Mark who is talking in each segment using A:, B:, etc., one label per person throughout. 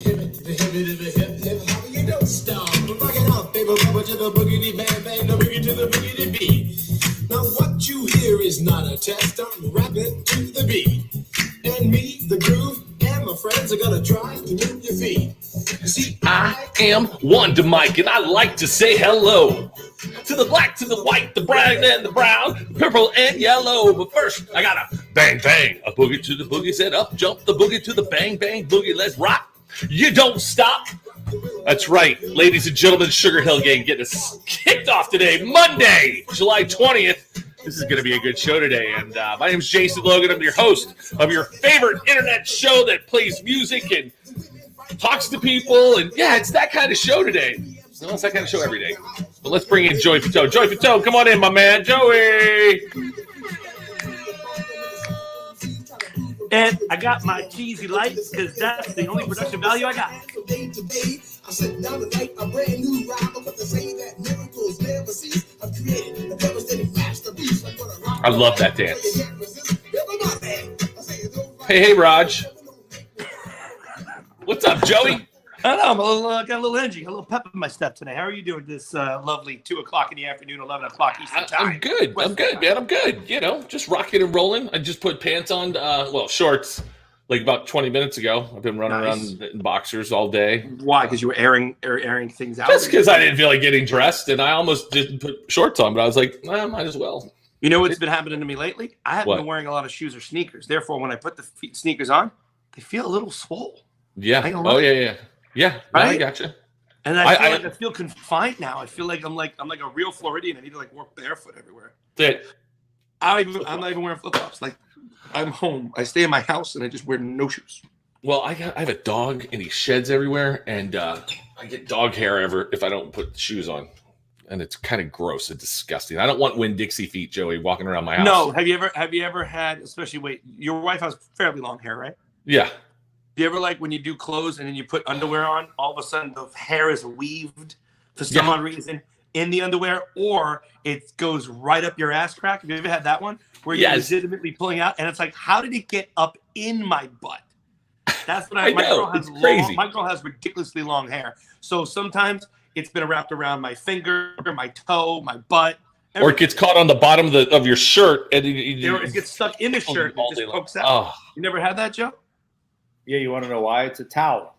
A: How you don't stop. Rock it out, baby, bubble to the boogity bang bang, the boogie to the boogity beat. Now what you hear is not a test. I'm rapping to the beat, and me, the groove, and my friends are gonna try to move your feet. See,
B: I am Wonder Mike, and I like to say hello to the black, to the white, the brown, and the brown, purple, and yellow. But first, I gotta bang, bang, a boogie to the boogie, set up, jump the boogie to the bang, bang, boogie. Let's rock. You don't stop. That's right, ladies and gentlemen, Sugar Hill Gang getting us kicked off today, Monday, July 20th. This is going to be a good show today, and my name is Jason Logan. I'm your host of your favorite internet show that plays music and talks to people, and yeah, it's that kind of show today. So it's that kind of show every day. But let's bring in Joey Fatone. Joey Fatone, come on in, my man, Joey.
C: And I got my cheesy lights because that's the only production value I got.
B: I love that dance. Hey, Raj. What's up, Joey?
C: I don't know. Got a little energy, a little pep in my step today. How are you doing this lovely 2 o'clock in the afternoon, 11 o'clock Eastern time?
B: I'm good. I'm good, man. I'm good. You know, just rocking and rolling. I just put pants on, shorts, like about 20 minutes ago. I've been running around in boxers all day.
C: Why? Because you were airing things out?
B: Just because I didn't feel like getting dressed, and I almost didn't put shorts on, but I was like, might as well.
C: You know what's been happening to me lately? I haven't been wearing a lot of shoes or sneakers. Therefore, when I put the sneakers on, they feel a little swole.
B: Yeah. Oh, yeah. Yeah, right? I gotcha.
C: And I feel confined now. I feel like I'm like a real Floridian. I need to like walk barefoot everywhere. I'm not even wearing flip-flops. Like, I'm home. I stay in my house and I just wear no shoes.
B: Well, I have a dog and he sheds everywhere, and I get dog hair if I don't put shoes on, and it's kind of gross and disgusting. I don't want Winn-Dixie feet, Joey, walking around my house.
C: No, have you ever had, especially your wife has fairly long hair, right?
B: Yeah.
C: Do you ever, like, when you do clothes and then you put underwear on, all of a sudden the hair is weaved for some odd reason in the underwear, or it goes right up your ass crack? Have you ever had that one where you're legitimately pulling out, and it's like, how did it get up in my butt? That's what my girl has. Crazy. My girl has ridiculously long hair, so sometimes it's been wrapped around my finger, my toe, my butt.
B: Or it gets caught on the bottom of your shirt, and
C: it gets stuck in the shirt and it just pokes out.
B: Oh.
C: You never had that, Joe?
D: Yeah, you want to know why? It's a towel.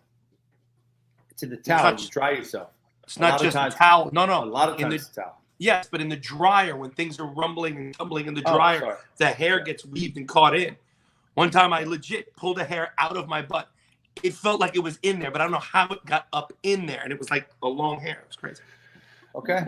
D: It's in the towel. You dry yourself.
C: It's not just a towel. No.
D: A lot of times it's a towel.
C: Yes, but in the dryer, when things are rumbling and tumbling in the dryer, the hair gets weaved and caught in. One time I legit pulled a hair out of my butt. It felt like it was in there, but I don't know how it got up in there. And it was like a long hair. It was crazy.
D: Okay.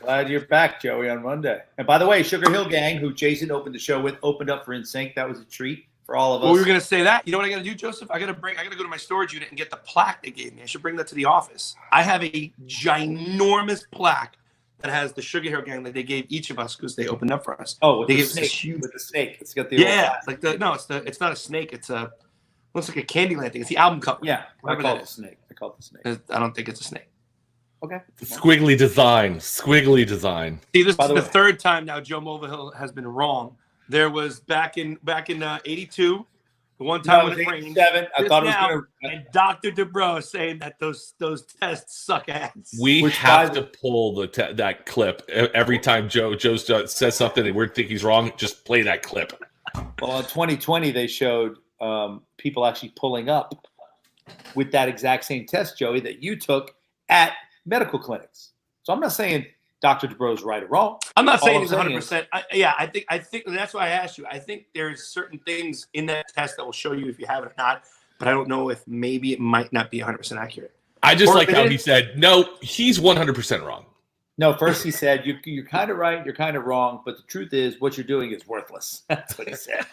D: Glad you're back, Joey, on Monday. And by the way, Sugar Hill Gang, who Jason opened the show with, opened up for NSYNC. That was a treat for all of us.
C: Well, we were going to say that. You know what I got to do, Joseph? I got to go to my storage unit and get the plaque they gave me. I should bring that to the office. I have a ginormous plaque that has the Sugar Hill Gang that they gave each of us because they opened up for us.
D: Oh, with
C: they
D: the snake. With the snake. It's got the
C: it's not a snake. It's a looks like a Candyland thing. It's the album cover.
D: Yeah, I call it the snake.
C: I don't think it's a snake.
D: Okay.
B: Squiggly design.
C: See, this is the third time now Joe Mulvihill has been wrong. There was back in '82, the one time when it rained.
D: I thought it was going to.
C: And Dr. Dubrow saying that those tests suck ass.
B: We have to pull that clip every time Joe says something and we think he's wrong. Just play that clip.
D: Well, in 2020, they showed people actually pulling up with that exact same test, Joey, that you took at medical clinics. So I'm not saying Dr. Dubrow's right or wrong.
C: I'm not saying he's 100%. I think that's why I asked you. I think there's certain things in that test that will show you if you have it or not, but I don't know if maybe it might not be 100% accurate.
B: I just like how he said, no, he's 100% wrong.
D: No, first he said, you're kind of right, you're kind of wrong, but the truth is what you're doing is worthless. That's what he said.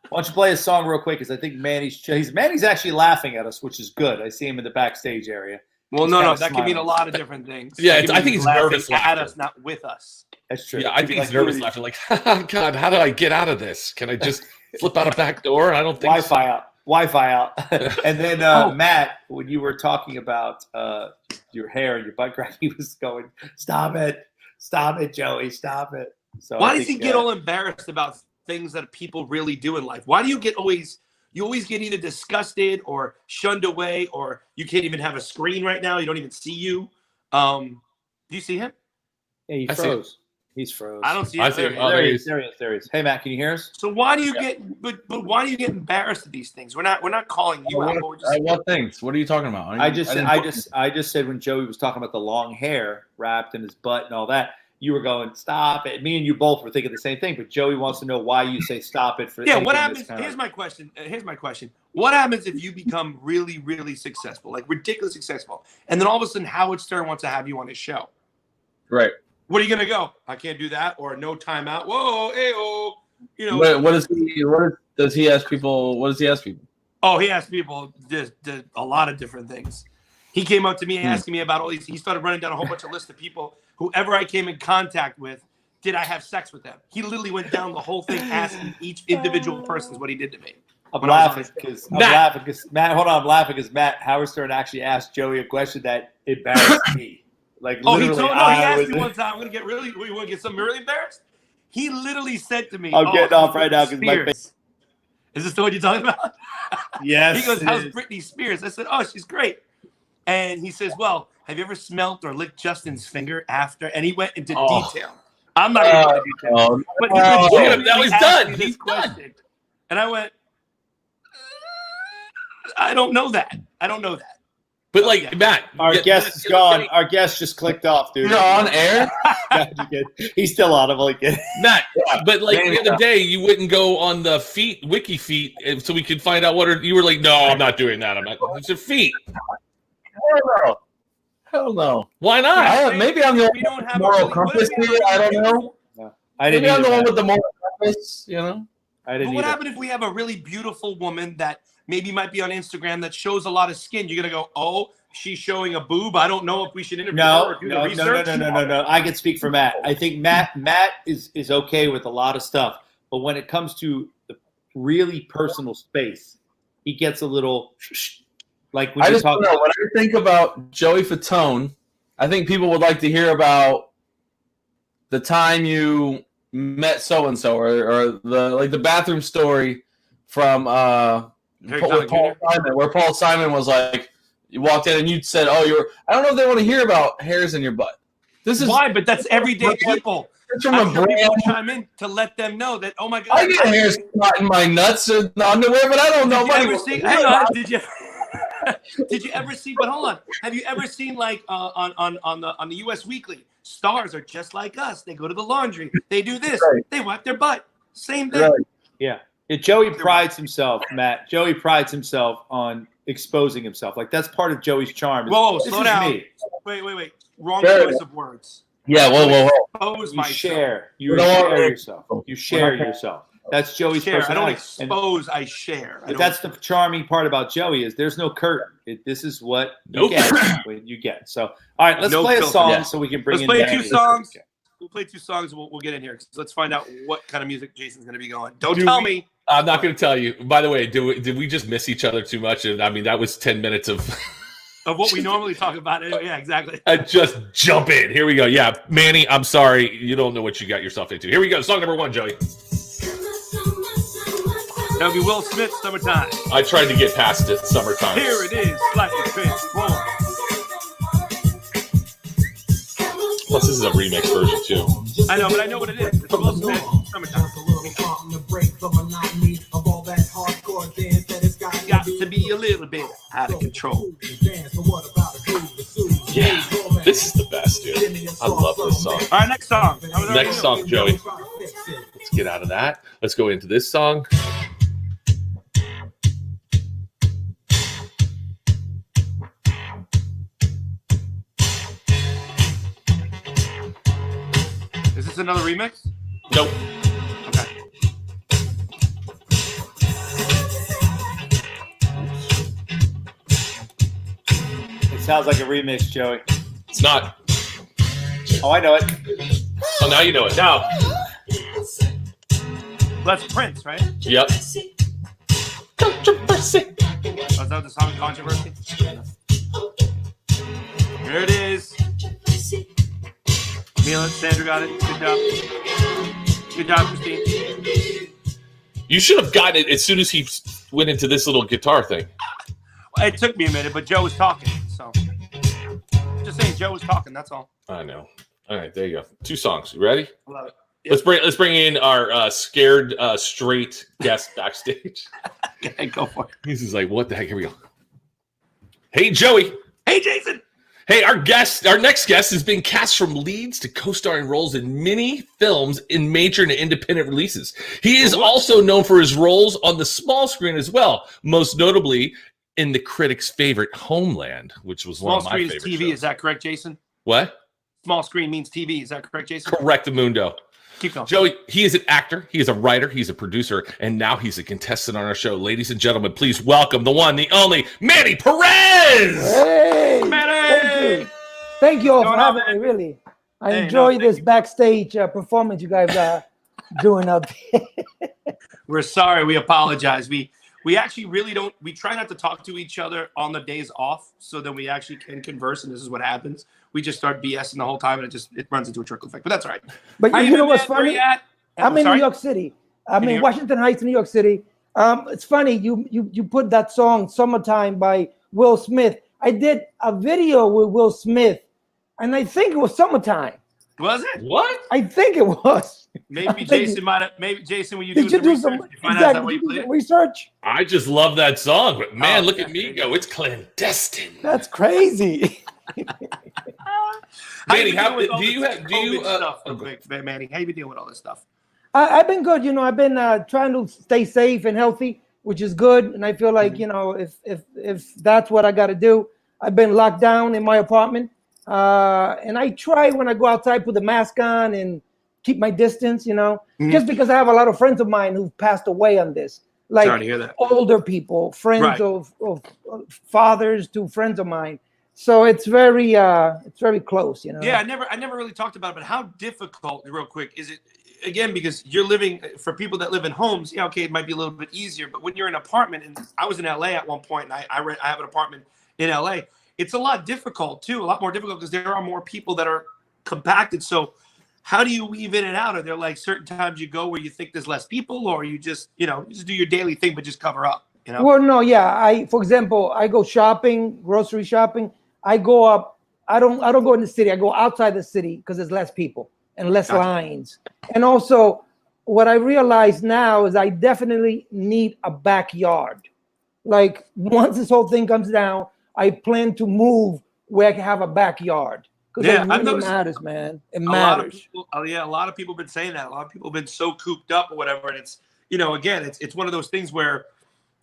D: Why don't you play a song real quick? Because I think Manny's actually laughing at us, which is good. I see him in the backstage area.
C: Well, no, that can mean a lot of different things.
B: Yeah, I think he's nervous
C: at us, not with us.
D: That's true.
B: Yeah, I think he's nervous laughing. Like, oh, God, how do I get out of this? Can I just flip out a back door? I don't think
D: Wi-Fi out. And then Matt, when you were talking about your hair and your butt crack, he was going, stop it, Joey, stop it. So
C: why does he get all embarrassed about things that people really do in life? Why do you get always you always get either disgusted or shunned away, or you can't even have a screen right now. You don't even see you. Do you see him?
D: Yeah, he
B: I see
D: froze. He's froze.
C: I don't see
B: I
C: him.
B: see
C: There
B: him.
C: he
B: Oh,
C: is.
D: There he is. There he is. There he is. Hey, Matt, can you hear us?
C: So why do you get? But why do you get embarrassed at these things? We're not calling you out. But we're just,
E: What things? What are you talking about?
D: I just said when Joey was talking about the long hair wrapped in his butt and all that, you were going, stop it. Me and you both were thinking the same thing, but Joey wants to know why you say stop it for
C: yeah. What
D: anything
C: happens?
D: that's
C: Here's my question. Here's my question. What happens if you become really, really successful, like ridiculously successful, and then all of a sudden Howard Stern wants to have you on his show?
E: Right.
C: What are you gonna go? I can't do that, or no timeout. Whoa, hey-oh. You know.
E: What does he ask people? What does he ask people?
C: Oh, he asked people just a lot of different things. He came up to me asking me about all these. He started running down a whole bunch of lists of people, whoever I came in contact with, did I have sex with them? He literally went down the whole thing asking each individual person what he did to me.
D: I'm laughing because Matt. Hold on, I'm laughing because Matt Howard Stern actually asked Joey a question that embarrassed me. Like
C: Oh, he
D: literally,
C: asked me one time. I'm gonna get really. You want to get something really embarrassed? He literally said to me,
D: I'm getting off right now because my
C: Spears.
D: face.
C: Is this the one you're talking about?
D: Yes.
C: He goes,
D: it
C: how's
D: is.
C: Britney Spears? I said, oh, she's great. And he says, well, have you ever smelt or licked Justin's finger after? And he went into detail. I'm not going to go into detail. But he legitimately
B: now he's
C: asked
B: done.
C: me this
B: He's
C: question. And I went, I don't know that. I don't know that.
B: But like Matt,
D: Our guest is gone. Our guest just clicked off, dude.
E: You're on air.
D: He's still on. I'm only kidding.
B: Matt, but like the other day, you wouldn't go on the wiki feet, so we could find out you were like, no, I'm not doing that. I'm not. It's your feet.
E: Hell no.
B: Why not?
E: Maybe I'm the
C: We don't have
E: moral
C: a
E: compass here. I don't know.
D: I didn't.
E: Maybe I'm the one
D: Matt.
E: with the moral compass. You know.
D: I
C: But
D: didn't.
C: what
D: either.
C: happened if we have a really beautiful woman that maybe might be on Instagram that shows a lot of skin? You're going to go, oh, she's showing a boob. I don't know if we should interview her or do the research.
D: No. I can speak for Matt. I think Matt is okay with a lot of stuff, but when it comes to the really personal space, he gets a little like when
E: I
D: you
E: just
D: talk.
E: don't know. When I think about Joey Fatone, I think people would like to hear about the time you met so and so, or the bathroom story from Paul Simon, where Paul Simon was like, you walked in and you said, "Oh, I don't know if they want to hear about hairs in your butt." This is
C: Why? But that's everyday people.
E: It's from
C: I'm
E: a
C: sure people
E: brand.
C: chime in to let them know that, oh my God.
E: I get hairs caught in my nuts and underwear, but I don't know.
C: Did you ever see? Hang on. Did you ever see? But hold on. Have you ever seen like on the U.S. Weekly? Stars are just like us. They go to the laundry. They do this.
E: Right.
C: They wipe their butt. Same thing.
E: Right.
D: Yeah, Joey prides himself, Matt. Joey prides himself on exposing himself. Like that's part of Joey's charm.
C: Whoa,
D: This
C: slow
D: is
C: down.
D: me.
C: Wait. Wrong
E: Very
C: choice of words.
E: Yeah. Whoa.
C: Expose
D: You
C: myself.
D: share. You
E: You know what?
D: share yourself. You share yourself. That's Joey's
C: Share. I don't
D: personality.
C: expose. I share.
D: But that's the charming part about Joey is there's no curtain. This is what you
B: Nope.
D: get. What you get. So, all right, let's
C: No
D: play a
C: filter.
D: song
E: Yeah.
D: so we can bring
C: Let's
D: in
C: play
D: Danny.
C: two songs. We'll play two songs. We'll get in here. Let's find out what kind of music Jason's going to be going. Don't tell me.
B: I'm not going to tell you. By the way, did we just miss each other too much? I mean, that was 10 minutes of
C: Of what we normally talk about. Anyway. Yeah, exactly.
B: just jump in. Here we go. Yeah, Manny, I'm sorry. You don't know what you got yourself into. Here we go. Song number 1, Joey.
C: That would be Will Smith, Summertime.
B: I tried to get past it. Summertime.
C: Here it is. Life is transformed.
B: Plus, this is a remix version, too.
C: I know, but I know what it is. It's Will Smith, Summertime. Got to be a little bit out of control.
B: Yeah, this is the best, dude. I love this song.
C: All right, next song.
B: Next song, Joey. Let's get out of that. Let's go into this song.
C: Is this another remix?
B: Nope.
C: Okay.
D: It sounds like a remix, Joey.
B: It's not.
D: Oh, I know it.
B: Oh, now you know it. Now.
C: That's Prince, right?
B: Yep. Controversy.
C: Oh, is that the song Controversy? Here it is. Mila, Sandra got it. Good job. Good job, Christine.
B: You should have gotten it as soon as he went into this little guitar thing.
C: It took me a minute, but Joe was talking. So just saying, Joe was talking. That's all.
B: I know. All right, there you go. 2 songs. You ready?
C: I love it. Yep.
B: Let's bring in our scared straight guest backstage.
C: Okay, go for it.
B: He's just like, what the heck? Here we go. Hey, Joey.
C: Hey, Jason.
B: Hey, our next guest has been cast from leads to co-starring roles in many films in major and independent releases. He is also known for his roles on the small screen as well, most notably in the critics' favorite Homeland, which was one of my favorite
C: TV,
B: shows.
C: is that correct, Jason?
B: What?
C: Small screen means TV. Is that correct, Jason?
B: Correctamundo.
C: Keep going.
B: Joey, he is an actor, he is a writer, he's a producer, and now he's a contestant on our show. Ladies and gentlemen, please welcome the one, the only, Manny Perez!
F: Hey!
C: Manny!
F: Thank you all
C: Going
F: for
C: on,
F: having me,
C: man?
F: really. I
C: Hey,
F: enjoy
C: no,
F: this
C: thank you.
F: backstage performance you guys are doing up there.
C: We're sorry. We apologize. We actually really don't. We try not to talk to each other on the days off, so then we actually can converse. And this is what happens. We just start BSing the whole time, and it runs into a trickle effect. But that's all right.
F: But
C: How
F: you
C: been,
F: know what's
C: man? Where
F: funny?
C: you at?
F: I'm in
C: sorry?
F: New York City. I'm
C: New
F: in
C: York?
F: Washington Heights, New York City. It's funny, you put that song "Summertime" by Will Smith. I did a video with Will Smith, and I think it was "Summertime."
C: Was it?
B: What?
F: I think it was.
C: Maybe
F: Thank
C: Jason
F: you.
C: might have. Maybe Jason, when you do
F: Did you
C: some
F: do
C: research,
F: some
C: you find out that way
F: exactly?
C: you
F: Did you do
C: played
F: some
C: it?
F: research?
B: I just love that song, but man, look
C: yeah,
B: at me
C: there you
B: go. It's clandestine.
F: That's crazy.
B: Manny,
C: how
B: how
C: you
B: do you have? Do you?
C: stuff?
B: Oh,
C: Real quick, Manny, how you been dealing with all this stuff?
F: I've been good. You know, I've been trying to stay safe and healthy, which is good. And I feel like, you know, if that's what I got to do, I've been locked down in my apartment. And I try when I go outside, put the mask on and keep my distance, you know, just because I have a lot of friends of mine who've passed away on this. Like
C: Sorry to hear that.
F: older people, friends
C: Right.
F: of fathers to friends of mine. So it's very close, you know.
C: Yeah, I never really talked about it, but how difficult, real quick, is it, again, because you're living, for people that live in homes, yeah, okay, it might be a little bit easier, but when you're in an apartment, and I was in LA at one point, and I have an apartment in LA, it's a lot difficult too, a lot more difficult because there are more people that are compacted. So how do you weave in and out? Are there like certain times you go where you think there's less people, or you just, you know, just do your daily thing, but just cover up, you know?
F: Well, no, yeah. For example, I go shopping, grocery shopping. I go up. I don't go in the city. I go outside the city because there's less people and less
C: Gotcha.
F: lines. And also, what I realize now is I definitely need a backyard. Like once this whole thing comes down, I plan to move where I can have a backyard because
C: Yeah,
F: it
C: I've
F: really
C: noticed
F: matters, man. It
C: a lot of
F: matters.
C: people, a lot of people have been saying that. A lot of people have been so cooped up or whatever. And it's, you know, again, it's one of those things where,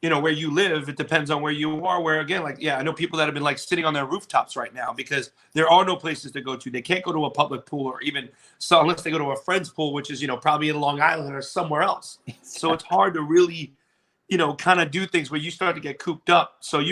C: you know, where you live, it depends on where you are. Where, again, like, yeah, I know people that have been like sitting on their rooftops right now because there are no places to go to. They can't go to a public pool, or even so unless they go to a friend's pool, which is, you know, probably in Long Island or somewhere else. So it's hard to really, you know, kind of do things where you start to get cooped up. So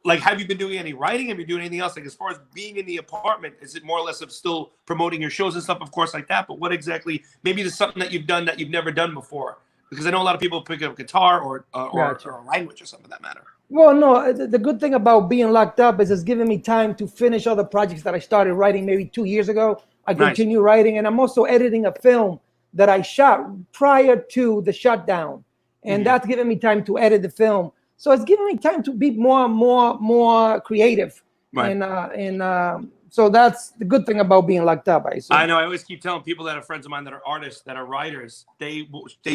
C: like, have you been doing any writing? Have you doing anything else? Like, as far as being in the apartment, is it more or less of still promoting your shows and stuff, of course, like that? But what exactly, maybe there's something that you've done that you've never done before? Because I know a lot of people pick up guitar or
F: Gotcha.
C: a language or something for that matter.
F: Well, no, the good thing about being locked up is it's giving me time to finish other projects that I started writing maybe 2 years ago. I
C: Nice.
F: continue writing, and I'm also editing a film that I shot prior to the shutdown, and that's giving me time to edit the film. So it's giving me time to be more creative,
C: Right.
F: so that's the good thing about being locked up. I assume.
C: I know. I always keep telling people that are friends of mine that are artists, that are writers, they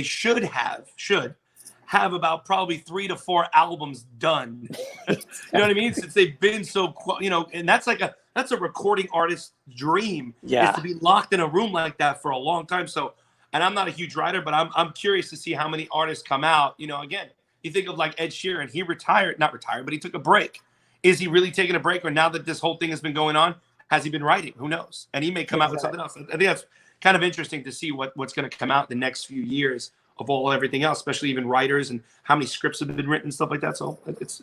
C: should have about probably 3 to 4 albums done. You know what I mean? Since they've been so, you know, and that's a recording artist's dream.
F: Yeah.
C: Is to be locked in a room like that for a long time. So, and I'm not a huge writer, but I'm curious to see how many artists come out. You know, again, you think of like Ed Sheeran, he not retired, but he took a break. Is he really taking a break, or now that this whole thing has been going on, has he been writing? Who knows? And he may come out with something else. I think that's kind of interesting to see what's going to come out the next few years of everything else, especially even writers and how many scripts have been written and stuff like that. So it's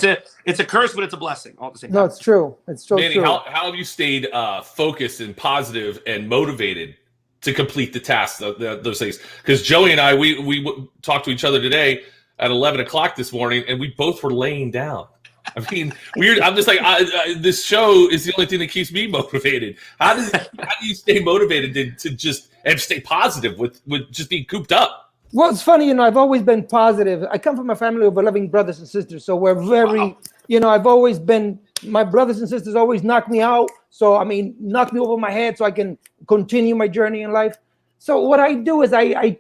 C: a curse, but it's a blessing all at the same time.
F: No, it's true. It's so
B: Manny,
F: true.
B: how have you stayed focused and positive and motivated to complete the tasks, those things? Because Joey and I, we talked to each other today at 11 o'clock this morning, and we both were laying down. I mean, weird. I'm just like, this show is the only thing that keeps me motivated. How do you stay motivated to just and stay positive with just being cooped up?
F: Well, it's funny, I've always been positive. I come from a family of 11 brothers and sisters, so we're very, I've always been, my brothers and sisters always knock me out. So, knock me over my head so I can continue my journey in life. So what I do is I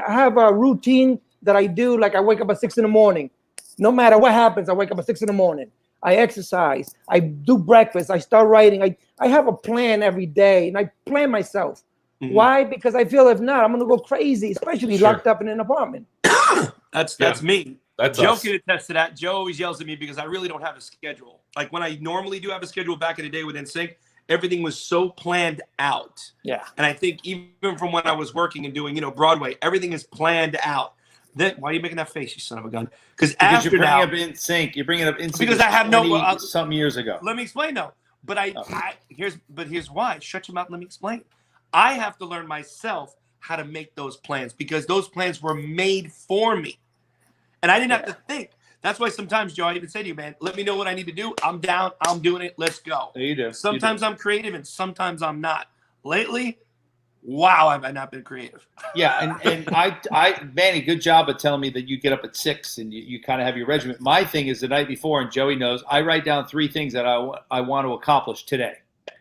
F: have a routine that I do. Like I wake up at 6 a.m. No matter what happens, I wake up at 6 a.m. I exercise. I do breakfast. I start writing. I have a plan every day, and I plan myself. Mm-hmm. Why? Because I feel if not, I'm going to go crazy, especially locked up in an apartment.
C: That's me.
B: That's
C: Joe
B: us.
C: can attest to that. Joe always yells at me because I really don't have a schedule. Like when I normally do have a schedule back in the day with NSYNC, everything was so planned out.
F: Yeah.
C: And I think even from when I was working and doing, Broadway, everything is planned out. Then why are you making that face, you son of a gun? Because
D: you're bringing up NSYNC. You're bringing up NSYNC
C: because I have
D: some years ago.
C: Let me explain though. But here's why. Shut your mouth. Let me explain. I have to learn myself how to make those plans because those plans were made for me, and I didn't have to think. That's why sometimes, Joe, I even say to you, man, let me know what I need to do. I'm down. I'm doing it. Let's go.
D: There you do.
C: Sometimes I'm creative and sometimes I'm not. Lately, wow, have I not been creative?
D: Yeah, and I Manny, good job of telling me that you get up at 6 and you kind of have your regimen. My thing is the night before, and Joey knows, I write down 3 things that I want to accomplish today.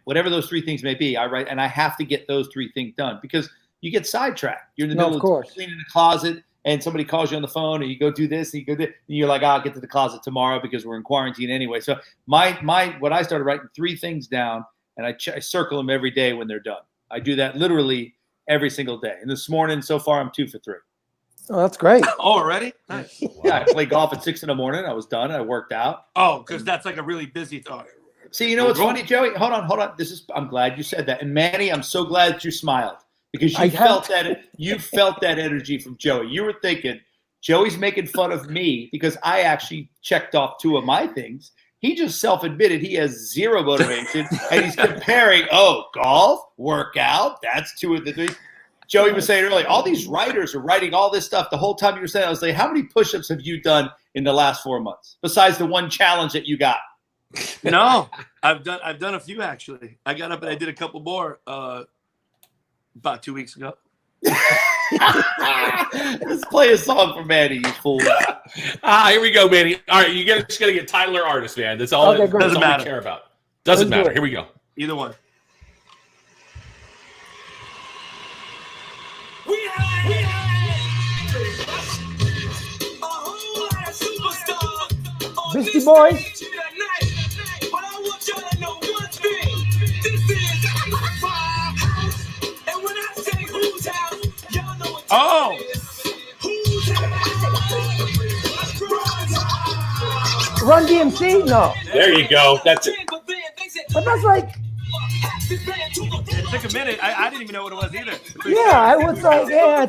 D: Whatever those 3 things may be, I write, and I have to get those 3 things done because you get sidetracked. You're in the middle of cleaning the closet, and somebody calls you on the phone, and you go do this, and you go do, and you're like, I'll get to the closet tomorrow because we're in quarantine anyway. So what I started writing 3 things down, and I circle them every day when they're done. I do that literally every single day. And this morning, so far, I'm 2 for 3.
F: Oh, that's great.
C: Oh, already? Nice.
D: Yeah, I played golf at 6 a.m. I was done. I worked out.
C: Oh, because that's like a really busy thought.
D: See, you know what's funny, Joey? Hold on. I'm glad you said that. And Manny, I'm so glad that you smiled because you felt that energy from Joey. You were thinking, Joey's making fun of me because I actually checked off 2 of my things. He just self-admitted he has 0 motivation, and he's comparing, golf, workout, that's 2 of the 3. Joey was saying earlier, all these writers are writing all this stuff. The whole time you were saying, I was like, how many push-ups have you done in the last 4 months besides the one challenge that you got?
C: No, I've done a few actually. I got up and I did a couple more about 2 weeks ago.
D: Let's play a song for Manny, you fool.
B: Here we go, Manny. All right, just gotta get Tyler artist, man. That's all.
F: Okay,
B: that's all we care about. Doesn't matter. Here we go.
C: Either one.
F: Beastie Boys.
C: Oh.
F: Run DMC? No.
B: There you go. That's it.
F: But that's like,
C: It took a minute. I didn't even know what it was either.
F: yeah, I was like, yeah.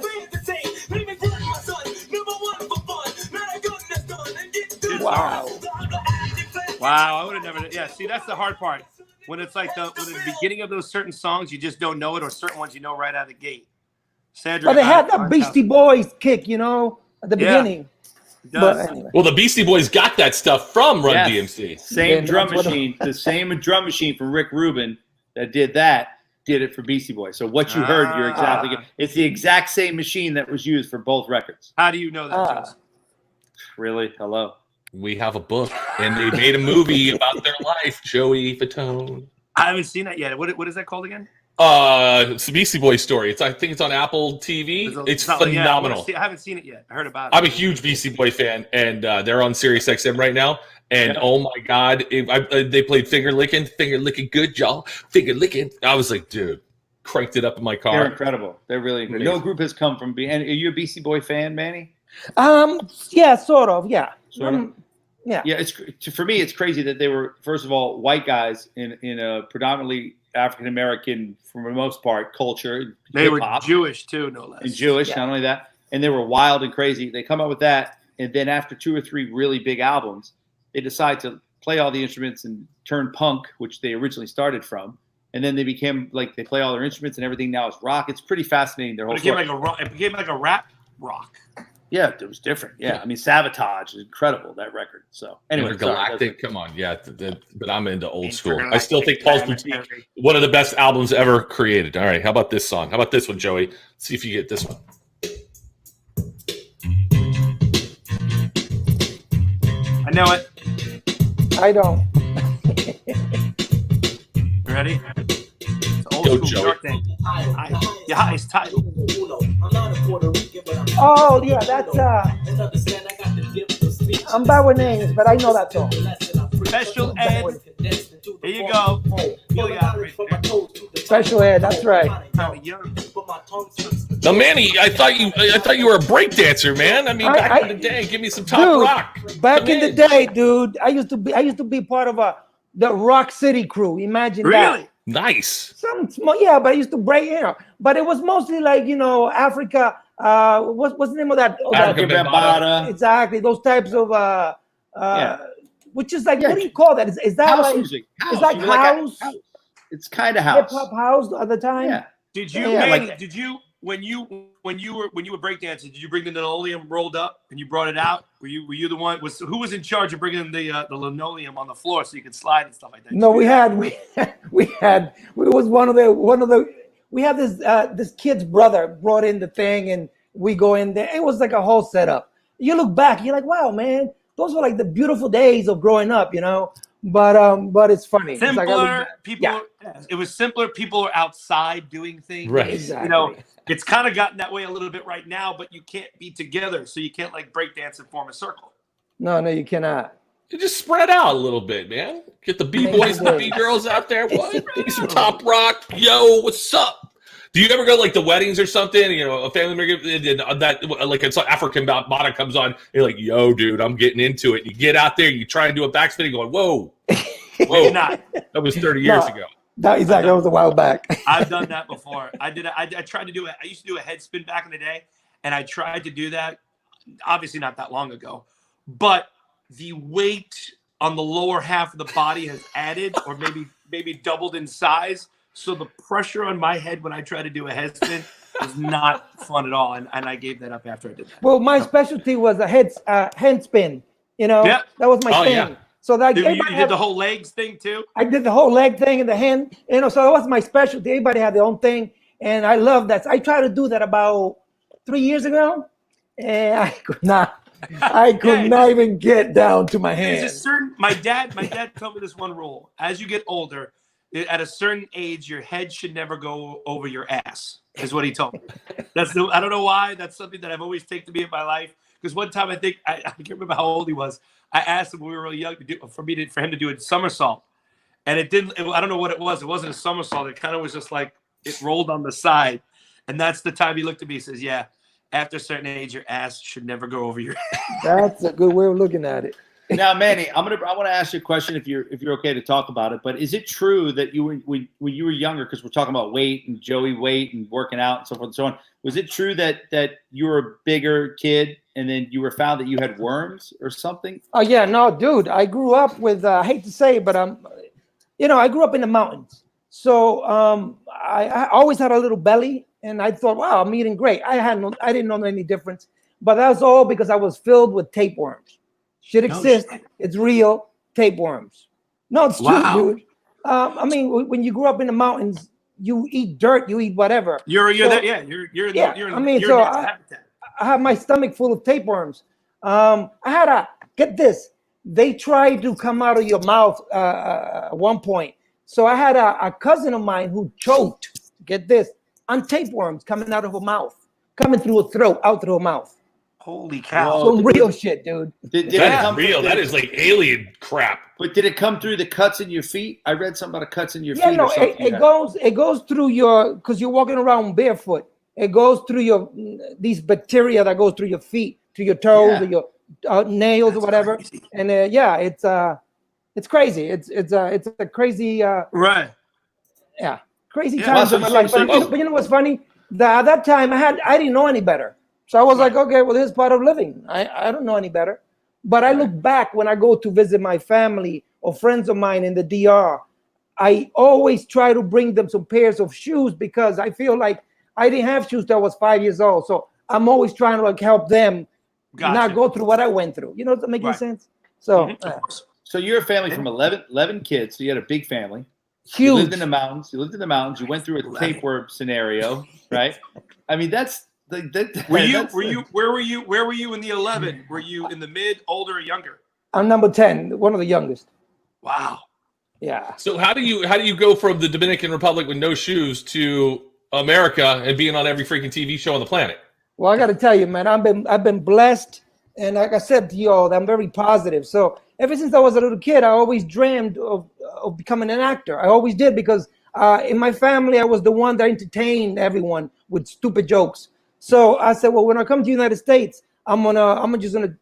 F: Wow.
C: Wow, I would have never. Yeah, see, that's the hard part. When it's like when the beginning of those certain songs, you just don't know it, or certain ones you know right out of the gate. Sandra,
F: But they had that Beastie Boys kick, at the beginning. But anyway.
B: Well, the Beastie Boys got that stuff from Run DMC.
D: Same drum machine. The same drum machine from Rick Rubin that did it for Beastie Boys. So what you heard, you're exactly. It's the exact same machine that was used for both records.
C: How do you know that, Joseph?
D: Really? Hello.
B: We have a book, and they made a movie about their life. Joey Fatone.
C: I haven't seen that yet. What is that called again?
B: It's a Beastie Boys story. I think it's on Apple TV. It's phenomenal.
C: I haven't seen it yet. I heard about it.
B: I'm a huge Beastie Boy fan, and they're on Sirius XM right now. And oh my God, they played Finger Licking good, y'all. Finger Licking. I was like, dude, cranked it up in my car.
D: They're incredible. They're really incredible. No group has come from being. And are you a Beastie Boy fan, Manny?
F: Yeah, sort of. Yeah.
D: Sort of.
F: Yeah.
D: Yeah. For me, it's crazy that they were, first of all, white guys in a predominantly African American, for the most part, culture.
C: They were
D: hip-hop,
C: Jewish too, no less.
D: and Jewish, not only that, and they were wild and crazy. They come up with that, and then after 2 or 3 really big albums, they decide to play all the instruments and turn punk, which they originally started from, and then they became like they play all their instruments and everything now is rock. It's pretty fascinating. Their whole story.
C: It became like a rap rock.
D: Yeah, it was different. Yeah, I mean, Sabotage is incredible, that record. So anyway,
B: Galactic, come on, yeah. But I'm into old school. I still think Paul's Boutique, one of the best albums ever created. All right, how about this song? How about this one, Joey? Let's see if you get this one.
C: know it.
F: I don't.
C: You ready? It's old
B: Go,
C: school
B: Joey.
C: New York thing. Your highest title.
F: Oh yeah, that's I'm bad with names, but I know that song.
C: Special Ed. Here you go. You got it right there.
F: Special Ed, that's right.
C: Kinda young.
B: Now, Manny, I thought you were a break dancer, man. I mean, back in the day, give me some top
F: Dude,
B: rock.
F: back
B: Come
F: in the day, dude, I used to be part of the Rock City crew. Imagine that.
C: Really?
B: Nice.
F: Some small, yeah, but I used to break, but it was mostly like Africa. What's the name of that?
B: Africa
D: Bambaataa.
F: Exactly, those types of which is like, what do you call that? Is that
D: House
F: like
D: music.
F: It's like
D: You
F: house,
D: It's kind of
F: hip
D: house.
F: hop house at the time.
D: Yeah.
C: Did you,
F: Yeah,
C: Manny,
D: like-
C: did you when you were breakdancing, did you bring the linoleum rolled up and you brought it out? Were you the one? Who was in charge of bringing the linoleum on the floor so you could slide and stuff like that?
F: No, we had we was one of the we had this kid's brother brought in the thing, and we go in there. It was like a whole setup. You look back, you're like, wow, man, those were like the beautiful days of growing up, But it's funny. It's like
C: Simpler people.
F: Yeah.
C: It was simpler. People are outside doing things.
B: Right.
F: Exactly.
C: It's kind of gotten that way a little bit right now, but you can't be together, so you can't like break dance and form a circle.
F: No, you cannot.
B: You just spread out a little bit, man. Get the B-boys and the B-girls out there. What? Give me some top rock. Yo, what's up? Do you ever go like the weddings or something? A family member that like it's like African Bambaataa comes on. You're like, yo, dude, I'm getting into it. You get out there, you try and do a backspin, going, whoa, whoa,
C: Not.
B: that was 30 years ago.
F: That was a while back.
C: I've done that before. I tried to do it. I used to do a head spin back in the day, and I tried to do that. Obviously, not that long ago, but the weight on the lower half of the body has added, or maybe doubled in size. So the pressure on my head when I try to do a head spin is not fun at all, and I gave that up after I did that.
F: Well, my specialty was a hand spin.
C: Yeah.
F: That was my thing.
B: Yeah.
F: So that
C: You
F: everybody
C: did the whole legs thing too.
F: I did the whole leg thing and the hand, so that was my specialty. Everybody had their own thing, and I love that. I tried to do that about 3 years ago, and I could not. I could not even get down to my
C: There's a
F: hands.
C: certain. My dad told me this one rule: as you get older, at a certain age, your head should never go over your ass. Is what he told me. I don't know why. That's something that I've always taken to me in my life. Because one time I can't remember how old he was. I asked him when we were really young for him to do a somersault, and it didn't. I don't know what it was. It wasn't a somersault. It kind of was just like it rolled on the side, and that's the time he looked at me. He says, "Yeah, after a certain age, your ass should never go over your."
F: That's a good way of looking at it.
D: Now, Manny, I want to ask you a question if you're okay to talk about it. But is it true that when you were younger, because we're talking about weight and Joey weight and working out and so forth and so on, was it true that you were a bigger kid and then you were found that you had worms or something?
F: Oh yeah, no, dude. I grew up with. I hate to say it, but I grew up in the mountains, so I always had a little belly, and I thought, wow, I'm eating great. I didn't know any difference, but that's all because I was filled with tapeworms. Shit exists. It's real. Tapeworms. No, it's true, dude. I mean, when you grew up in the mountains, you eat dirt, you eat whatever.
C: You're in that habitat.
F: I have my stomach full of tapeworms. I had get this. They tried to come out of your mouth at one point. So I had a cousin of mine who choked. Get this, on tapeworms coming out of her mouth, coming through her throat, out through her mouth.
C: Holy cow!
F: Some real shit, dude.
D: Did it
B: That's
D: come
B: real.
D: through
B: That is like alien crap.
D: But did it come through the cuts in your feet? I read something about cuts in your
F: Yeah,
D: feet.
F: no,
D: or something.
F: it goes through your, because you're walking around barefoot. It goes through these bacteria that goes through your feet, to your toes, or your nails, or whatever.
C: Crazy.
F: And it's crazy. It's a crazy
C: Right.
F: crazy
C: Yeah,
F: times
D: so-
F: in my life.
D: so-
F: But you know what's funny? At that time I didn't know any better. So I was like, okay, well, this is part of living. I don't know any better. But I look back when I go to visit my family or friends of mine in the DR, I always try to bring them some pairs of shoes because I feel like I didn't have shoes till I was 5 years old. So I'm always trying to like help them not go through what I went through. You know, does that make any sense? So
D: So you're a family from 11 kids. So you had a big family.
F: huge.
D: You lived in the mountains. You went through a tapeworm scenario, right? I mean, that's
C: Where were you in the 11? Were you in the mid, older, or younger?
F: I'm number 10, one of the youngest.
C: Wow.
F: Yeah.
B: So how do you go from the Dominican Republic with no shoes to America and being on every freaking TV show on the planet?
F: Well, I got to tell you, man, I've been blessed, and like I said to you all, I'm very positive. So ever since I was a little kid, I always dreamed of becoming an actor. I always did, because in my family, I was the one that entertained everyone with stupid jokes. So I said, well, when I come to the United States, I'm just gonna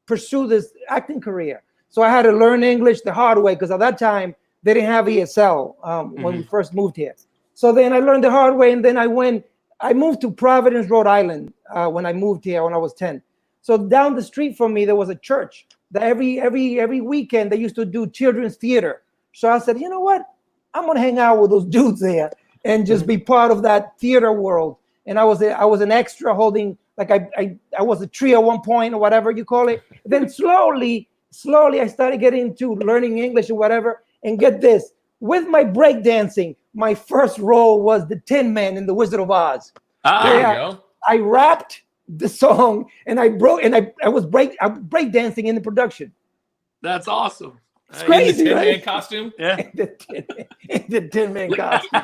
F: pursue this acting career. So I had to learn English the hard way, because at that time they didn't have ESL when we first moved here. So then I learned the hard way, and then I moved to Providence, Rhode Island when I moved here when I was 10. So down the street from me there was a church that every weekend they used to do children's theater. So I said, you know what? I'm gonna hang out with those dudes there and just be part of that theater world. And I was an extra holding, like I was a tree at one point, or whatever you call it. Then slowly I started getting into learning English or whatever. And get this, with my breakdancing, my first role was the Tin Man in The Wizard of Oz.
B: There you go.
F: I rapped the song and I was breakdancing in the production.
C: That's awesome.
F: It's crazy,
B: in the Tin
F: right?
B: Man costume.
C: Yeah.
F: the Tin Man costume.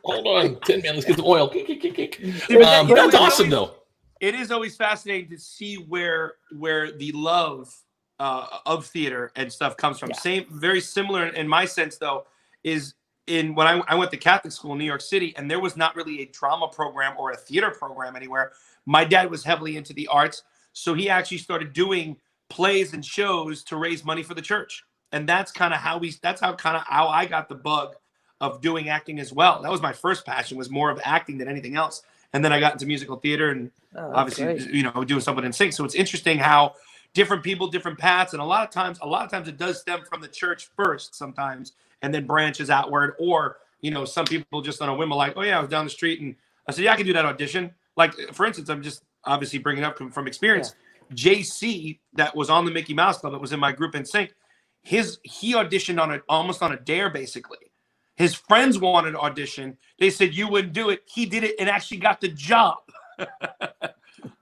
B: Hold on, Tin Man. Let's get the oil.
C: That's
B: That's awesome, though.
C: It is always fascinating to see where the love of theater and stuff comes from.
F: Yeah.
C: Very similar in my sense, though, is in when I went to Catholic school in New York City, and there was not really a drama program or a theater program anywhere. My dad was heavily into the arts, so he actually started doing plays and shows to raise money for the church, and that's kind of how I got the bug of doing acting as well. That was my first passion, was more of acting than anything else. And then I got into musical theater and obviously,
F: great.
C: doing something in sync. So it's interesting how different people, different paths. And a lot of times it does stem from the church first sometimes, and then branches outward. Or, some people just on a whim are like, oh yeah, I was down the street and I said, yeah, I can do that audition. Like, for instance, I'm just obviously bringing it up from experience. Yeah. JC, that was on the Mickey Mouse Club, that was in my group in sync. He auditioned almost on a dare, basically. His friends wanted to audition. They said, you wouldn't do it. He did it and actually got the job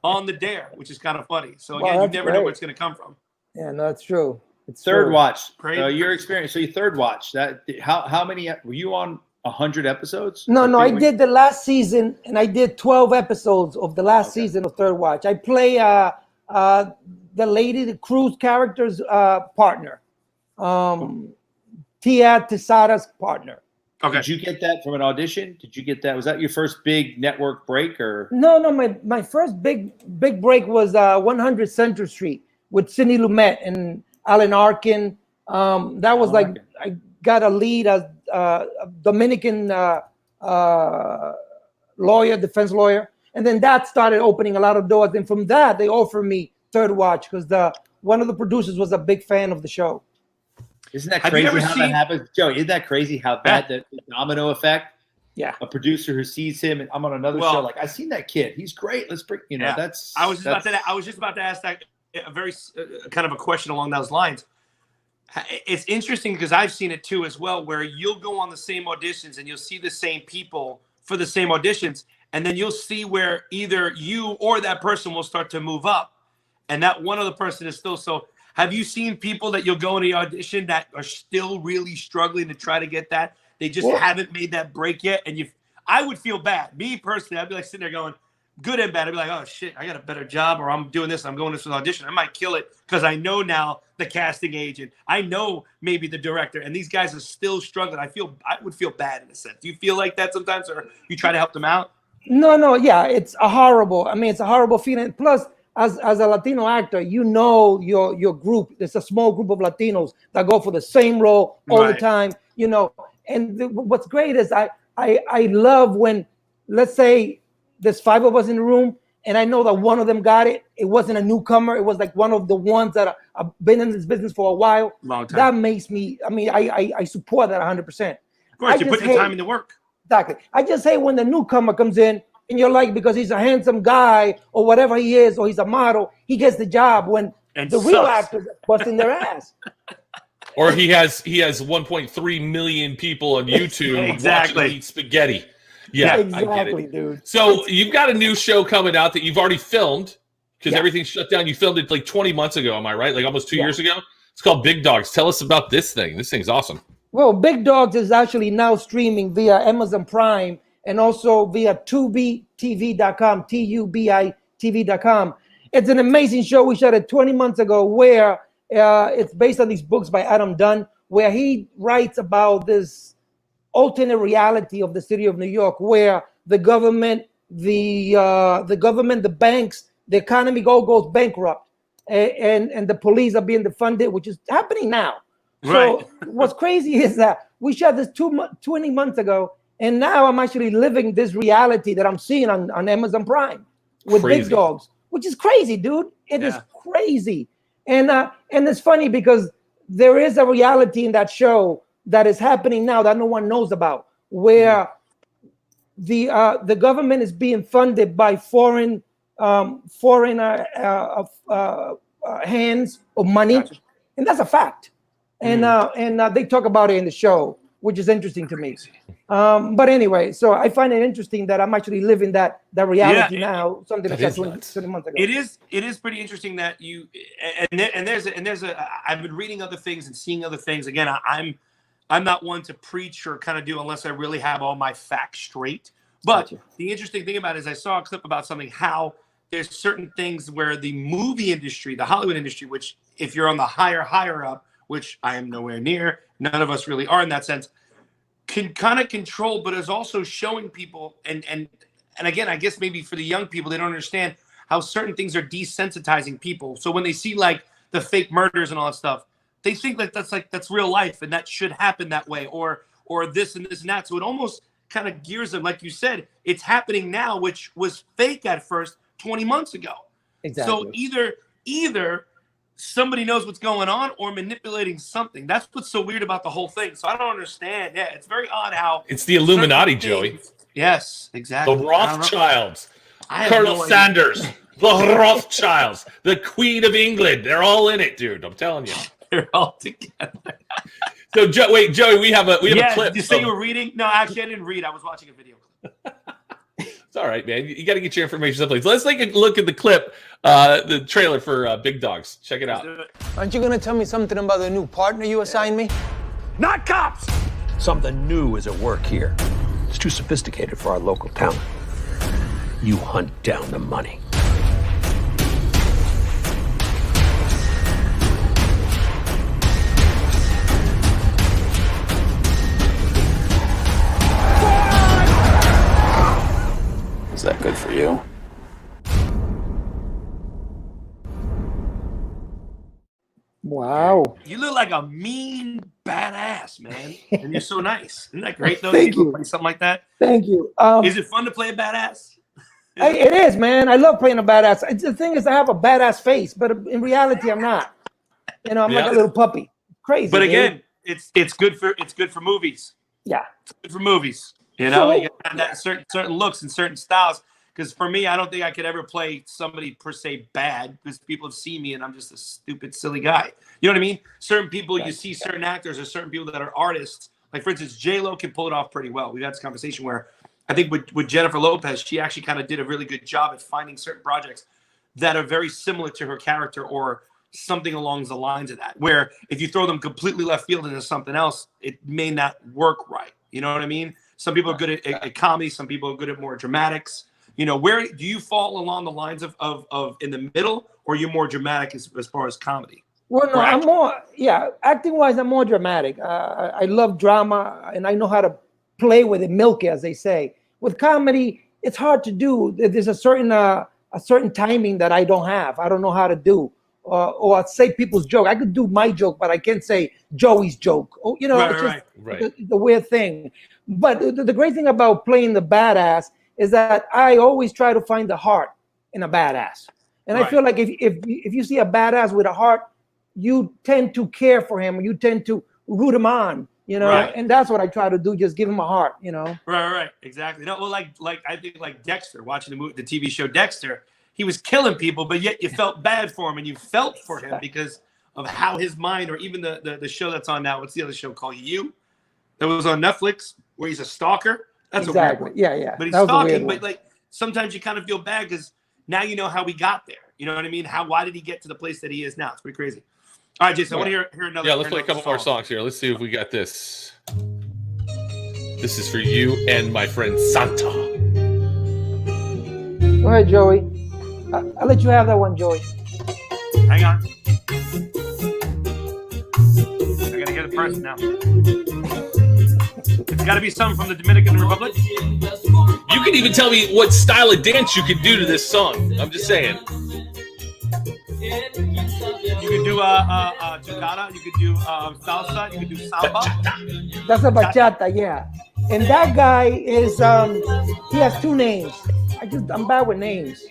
C: on the dare, which is kind of funny. So again, you never know where it's going to come from.
F: Yeah, no, that's true. It's
D: third
F: true.
D: watch.
C: Great.
D: Your experience. So you third watch that. How many were you on? 100 episodes?
F: No. I did the last season, and I did 12 episodes of the last season of Third Watch. I play the lady, the cruise character's partner, Tia Tesada's partner.
C: Okay.
D: Did you get that from an audition? Did you get that? Was that your first big network break, or?
F: No. My first big break was 100 Central Street with Sidney Lumet and Alan Arkin. That was I got a lead as a Dominican lawyer, defense lawyer, and then that started opening a lot of doors. And from that, they offered me Third Watch because one of the producers was a big fan of the show.
D: Isn't that crazy how that happens, Joey? Isn't that crazy how the domino effect?
F: Yeah,
D: a producer who sees him, and I'm on another show. Like, I've seen that kid. He's great. Let's bring. That's.
C: I was just about to ask that a very kind of a question along those lines. It's interesting because I've seen it too as well, where you'll go on the same auditions and you'll see the same people for the same auditions, and then you'll see where either you or that person will start to move up, and that one other person is still so. Have you seen people that you'll go in the audition that are still really struggling to try to get that? They just haven't made that break yet. And I would feel bad. Me personally, I'd be like sitting there going, good and bad. I'd be like, oh shit, I got a better job, or I'm doing this. I'm going to this audition. I might kill it because I know now the casting agent. I know maybe the director, and these guys are still struggling. I would feel bad in a sense. Do you feel like that sometimes, or you try to help them out?
F: No. Yeah, it's a horrible feeling. Plus, as a Latino actor, your group. There's a small group of Latinos that go for the same role all the time. And what's great is I love when, let's say, there's 5 of us in the room, and I know that one of them got it. It wasn't a newcomer. It was like one of the ones that have been in this business for a while.
C: Long time.
F: That makes me. I support that 100%.
C: Of course, you put the time into work.
F: Exactly. I just hate when the newcomer comes in, and you're like, because he's a handsome guy or whatever he is, or he's a model, he gets the job when the real actors are busting their ass.
B: Or he has 1.3 million people on YouTube watching him eat spaghetti. Yeah,
F: exactly,
B: I get it.
F: Dude.
B: So you've got a new show coming out that you've already filmed because everything's shut down. You filmed it like 20 months ago, am I right? Like almost 2 years ago? It's called Big Dogs. Tell us about this thing. This thing's awesome.
F: Well, Big Dogs is actually now streaming via Amazon Prime and also via tubitv.com, TUBITV.com. It's an amazing show. We shot it 20 months ago where it's based on these books by Adam Dunn, where he writes about this alternate reality of the city of New York, where the government, the banks, the economy all goes bankrupt, and the police are being defunded, which is happening now.
C: Right.
F: So what's crazy is that we shot this 20 months ago, and now I'm actually living this reality that I'm seeing on Amazon Prime with
B: Crazy.
F: Big Dogs, which is crazy, dude. It is crazy. And it's funny because there is a reality in that show that is happening now that no one knows about, where the government is being funded by foreign hands of money, and that's a fact. And they talk about it in the show, which is interesting to me. But anyway, so I find it interesting that I'm actually living that reality now. Something that 20 months ago.
C: It is pretty interesting that you and there's a I've been reading other things and seeing other things. Again, I'm not one to preach or kind of do unless I really have all my facts straight. But the interesting thing about it is I saw a clip about something, how there's certain things where the movie industry, the Hollywood industry, which if you're on the higher up, which I am nowhere near, none of us really are in that sense, can kind of control, but is also showing people, and again, I guess maybe for the young people, they don't understand how certain things are desensitizing people. So when they see like the fake murders and all that stuff, they think that's real life and that should happen that way, or this and this and that. So it almost kind of gears them, like you said, it's happening now, which was fake at first 20 months ago.
F: Exactly.
C: So either somebody knows what's going on or manipulating something. That's what's so weird about the whole thing. So I don't understand. Yeah, it's very odd how
B: it's the Illuminati, Joey.
C: Yes, exactly.
B: The Rothschilds,
C: I
B: Colonel
C: no
B: Sanders, the Rothschilds, the Queen of England. They're all in it, dude. I'm telling you.
C: They're all together.
B: So, Joey, we have a clip.
C: Did you say you were reading? No, actually, I didn't read. I was watching a video clip.
B: It's all right, man. You got to get your information someplace. Let's take a look at the clip, the trailer for Big Dogs. Check it out.
G: Aren't you going to tell me something about the new partner you assigned me?
H: Not cops! Something new is at work here. It's too sophisticated for our local talent. You hunt down the money.
G: Is that good for you?
F: Wow.
C: You look like a mean badass, man. And you're so nice. Isn't that great, though?
F: Thank you.
C: Play something like that.
F: Thank you.
C: Is it fun to play a badass?
F: It is, man. I love playing a badass. The thing is, I have a badass face, but in reality, I'm not. I'm like a little puppy. Crazy.
C: But again,
F: dude.
C: it's good for movies.
F: Yeah.
C: It's good for movies. You know,
F: So-
C: you got that certain looks and certain styles. Because for me, I don't think I could ever play somebody per se bad, because people have seen me and I'm just a stupid, silly guy. You know what I mean? Certain people, you see certain actors or certain people that are artists. Like, for instance, J-Lo can pull it off pretty well. We've had this conversation where I think with Jennifer Lopez, she actually kind of did a really good job at finding certain projects that are very similar to her character or something along the lines of that, where if you throw them completely left field into something else, it may not work right. You know what I mean? Some people are good at comedy. Some people are good at more dramatics. You know, where do you fall along the lines of in the middle, or you're more dramatic as far as comedy?
F: Well, no, I'm more, acting wise, I'm more dramatic. I love drama and I know how to play with it, milk it, as they say. With comedy, it's hard to do. There's a certain timing that I don't have. I don't know how to do. Or say people's joke. I could do my joke, but I can't say Joey's joke. Oh, you know, it's just the weird thing. But the great thing about playing the badass is that I always try to find the heart in a badass. And I feel like if you see a badass with a heart, you tend to care for him, or you tend to root him on, you know. And that's what I try to do, just give him a heart, you know.
C: Right, exactly. No, well, like I think like Dexter, watching the TV show Dexter, he was killing people, but yet you felt bad for him and you felt for him because of how his mind, or even the show that's on now. What's the other show called? You, that was on Netflix, where he's a stalker. That's
F: exactly.
C: A weird one.
F: Yeah.
C: But he's stalking, but like sometimes you kind of feel bad because now you know how he got there. You know what I mean? Why did he get to the place that he is now? It's pretty crazy. All right, Jason, I want to hear another.
B: Yeah, let's
C: hear
B: play a couple
C: another
B: more
C: song.
B: songs here. Let's see if we got this. This is for you and my friend Santa.
F: Go ahead, Joey. I'll let you have that one, Joey.
C: Hang on. I gotta get it first now. It's got to be something from the Dominican Republic.
B: You can even tell me what style of dance you can do to this song. I'm just saying.
C: You could do chicana. You could do salsa. You could do samba.
F: That's a bachata, yeah. And that guy is he has two names. I'm bad with names.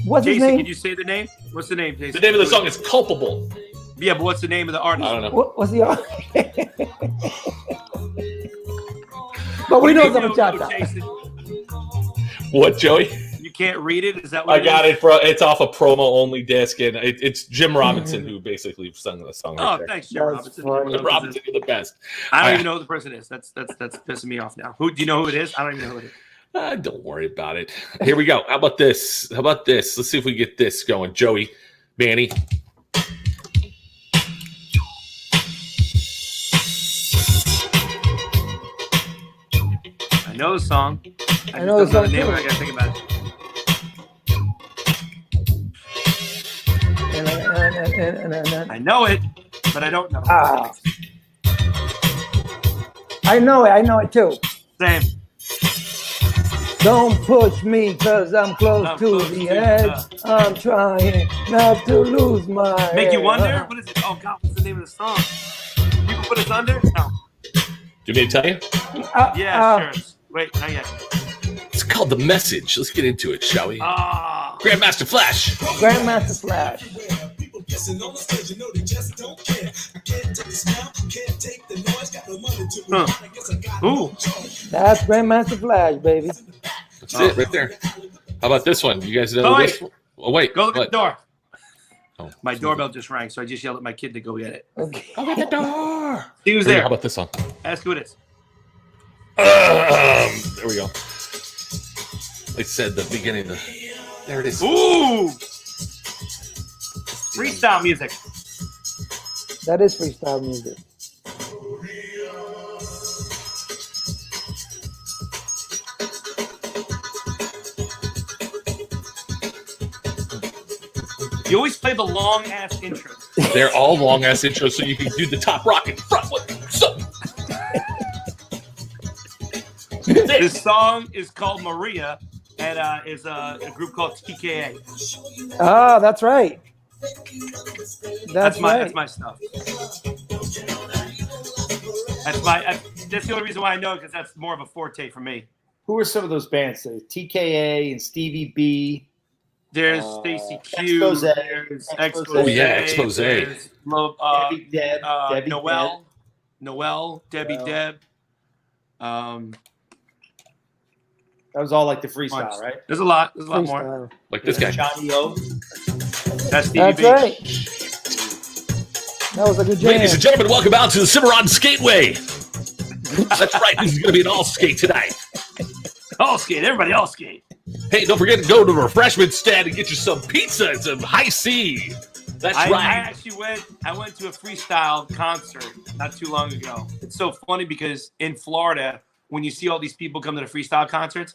F: What's his
C: Jason,
F: name?
C: can you say the name? What's the name, Jason?
B: The name of the song is Culpable.
C: Yeah, but what's the name of the artist?
B: I don't know.
F: What's the But we know it's a bachata.
C: Jason?
B: What, Joey?
C: You can't read it? Is that what
B: I got it, bro. It's off a promo-only disc, and it's Jim Robinson who basically sung the song.
C: Oh,
B: Right there.
C: thanks, Jim
F: That's
C: Robinson.
F: funny.
B: Jim Robinson, you're the best.
C: I don't even know who the person is. That's pissing me off now. Who do you know who it is? I don't even know who it is.
B: Don't worry about it. Here we go. How about this? Let's see if we get this going. Joey, Manny.
C: I know the song.
F: I know the song
C: name.
F: too.
C: I gotta think about it. I know it, but I don't know.
F: I know it too.
C: Same.
F: Don't push me cause I'm close to the edge. I'm trying not to lose my
C: Make you
F: head.
C: wonder? What is it? Oh God, what's the name of the song? People put us under? No.
B: Do you want me to tell you?
C: Yeah, sure. Wait, not yet.
B: It's called The Message. Let's get into it, shall we?
C: Ah.
B: Grandmaster Flash.
F: Grandmaster Flash.
A: People pissing on the stage, you know they just don't care. I can't take the smell, can't take the noise, got no money to
C: Huh.
A: I guess I got
C: Ooh.
A: no choice.
F: That's Grandmaster Flash, baby.
B: That's it right there. How about this one? You guys know
C: Oh,
B: this one? Oh, wait.
C: Go look at
B: What?
C: the door.
B: Oh,
C: My doorbell just rang, so I just yelled at my kid to go get it.
F: Okay.
B: Go get the door.
C: He was
B: Here,
C: there.
B: how about this song?
C: Ask who it is.
B: There we go. They said the beginning of the. There it is.
C: Ooh. Freestyle music.
F: That is freestyle music.
C: You always play the long ass intro.
B: They're all long ass intros, so you can do the top rock and front one. So.
C: This song is called Maria, and is a group called TKA.
F: Ah, that's right. That's right.
C: That's my stuff. That's the only reason why I know it, because that's more of a forte for me.
D: Who are some of those bands? TKA and Stevie B.
C: There's Stacy Q.
D: Expose.
C: There's
D: Expose.
C: Expose.
B: Oh, yeah, Expose.
C: There's
D: Debbie Deb. Debbie
C: Noel.
D: Deb.
C: Noel. Debbie
D: Noel.
C: Deb.
D: That was all like the freestyle, right?
C: There's a lot. There's a lot more.
F: Freestyle.
B: Like this guy.
D: Johnny O.
C: That's Stevie
F: That's
C: B.
F: right. That was a good jam.
B: Ladies and gentlemen, welcome out to the Cimarron Skateway. That's right. This is going to be an all skate tonight.
C: All skate. Everybody all skate.
B: Hey, don't forget to go to the refreshment stand and get you some pizza and some high C. That's
C: I
B: right.
C: actually went to a freestyle concert not too long ago. It's so funny because in Florida, when you see all these people come to the freestyle concerts,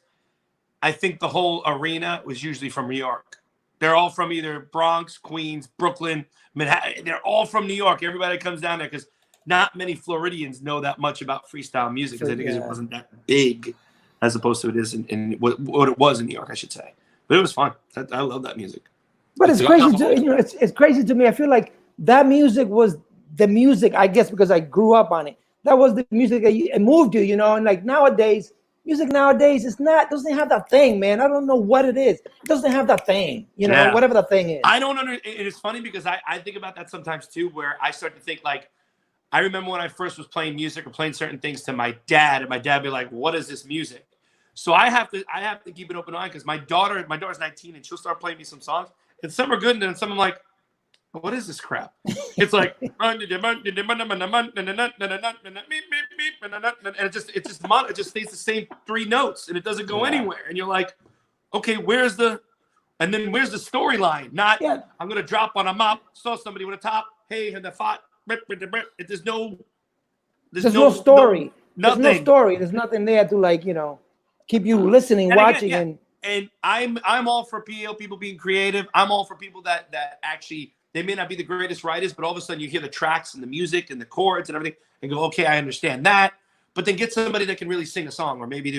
C: I think the whole arena was usually from New York. They're all from either Bronx, Queens, Brooklyn, Manhattan. They're all from New York. Everybody comes down there because not many Floridians know that much about freestyle music because it wasn't that big as opposed to it is in what it was in New York, I should say. But it was fun. I love that music.
F: But it's crazy to it's crazy to me. I feel like that music was the music, I guess, because I grew up on it. That was the music that it moved you, and like nowadays, music nowadays doesn't have that thing, man. I don't know what it is. It doesn't have that thing, whatever the thing is.
C: I don't understand. It's funny because I think about that sometimes too, where I start to think like, I remember when I first was playing music or playing certain things to my dad, and my dad would be like, "What is this music?" So I have to keep an open eye because my daughter's 19 and she'll start playing me some songs, and some are good, and then some I'm like, what is this crap? It's like, and it just stays the same three notes, and it doesn't go anywhere. And you're like, okay, where's the? And then where's the storyline? Not
F: Yeah.
C: I'm gonna drop on a mop, saw somebody with a top. Hey, and the fought. There's no
F: story. There's no
C: nothing.
F: story. There's nothing there to like, you know, keep you listening,
C: And again,
F: watching,
C: yeah.
F: and
C: And I'm all for people being creative. I'm all for people that actually they may not be the greatest writers, but all of a sudden you hear the tracks and the music and the chords and everything and go, okay, I understand that. But then get somebody that can really sing a song, or maybe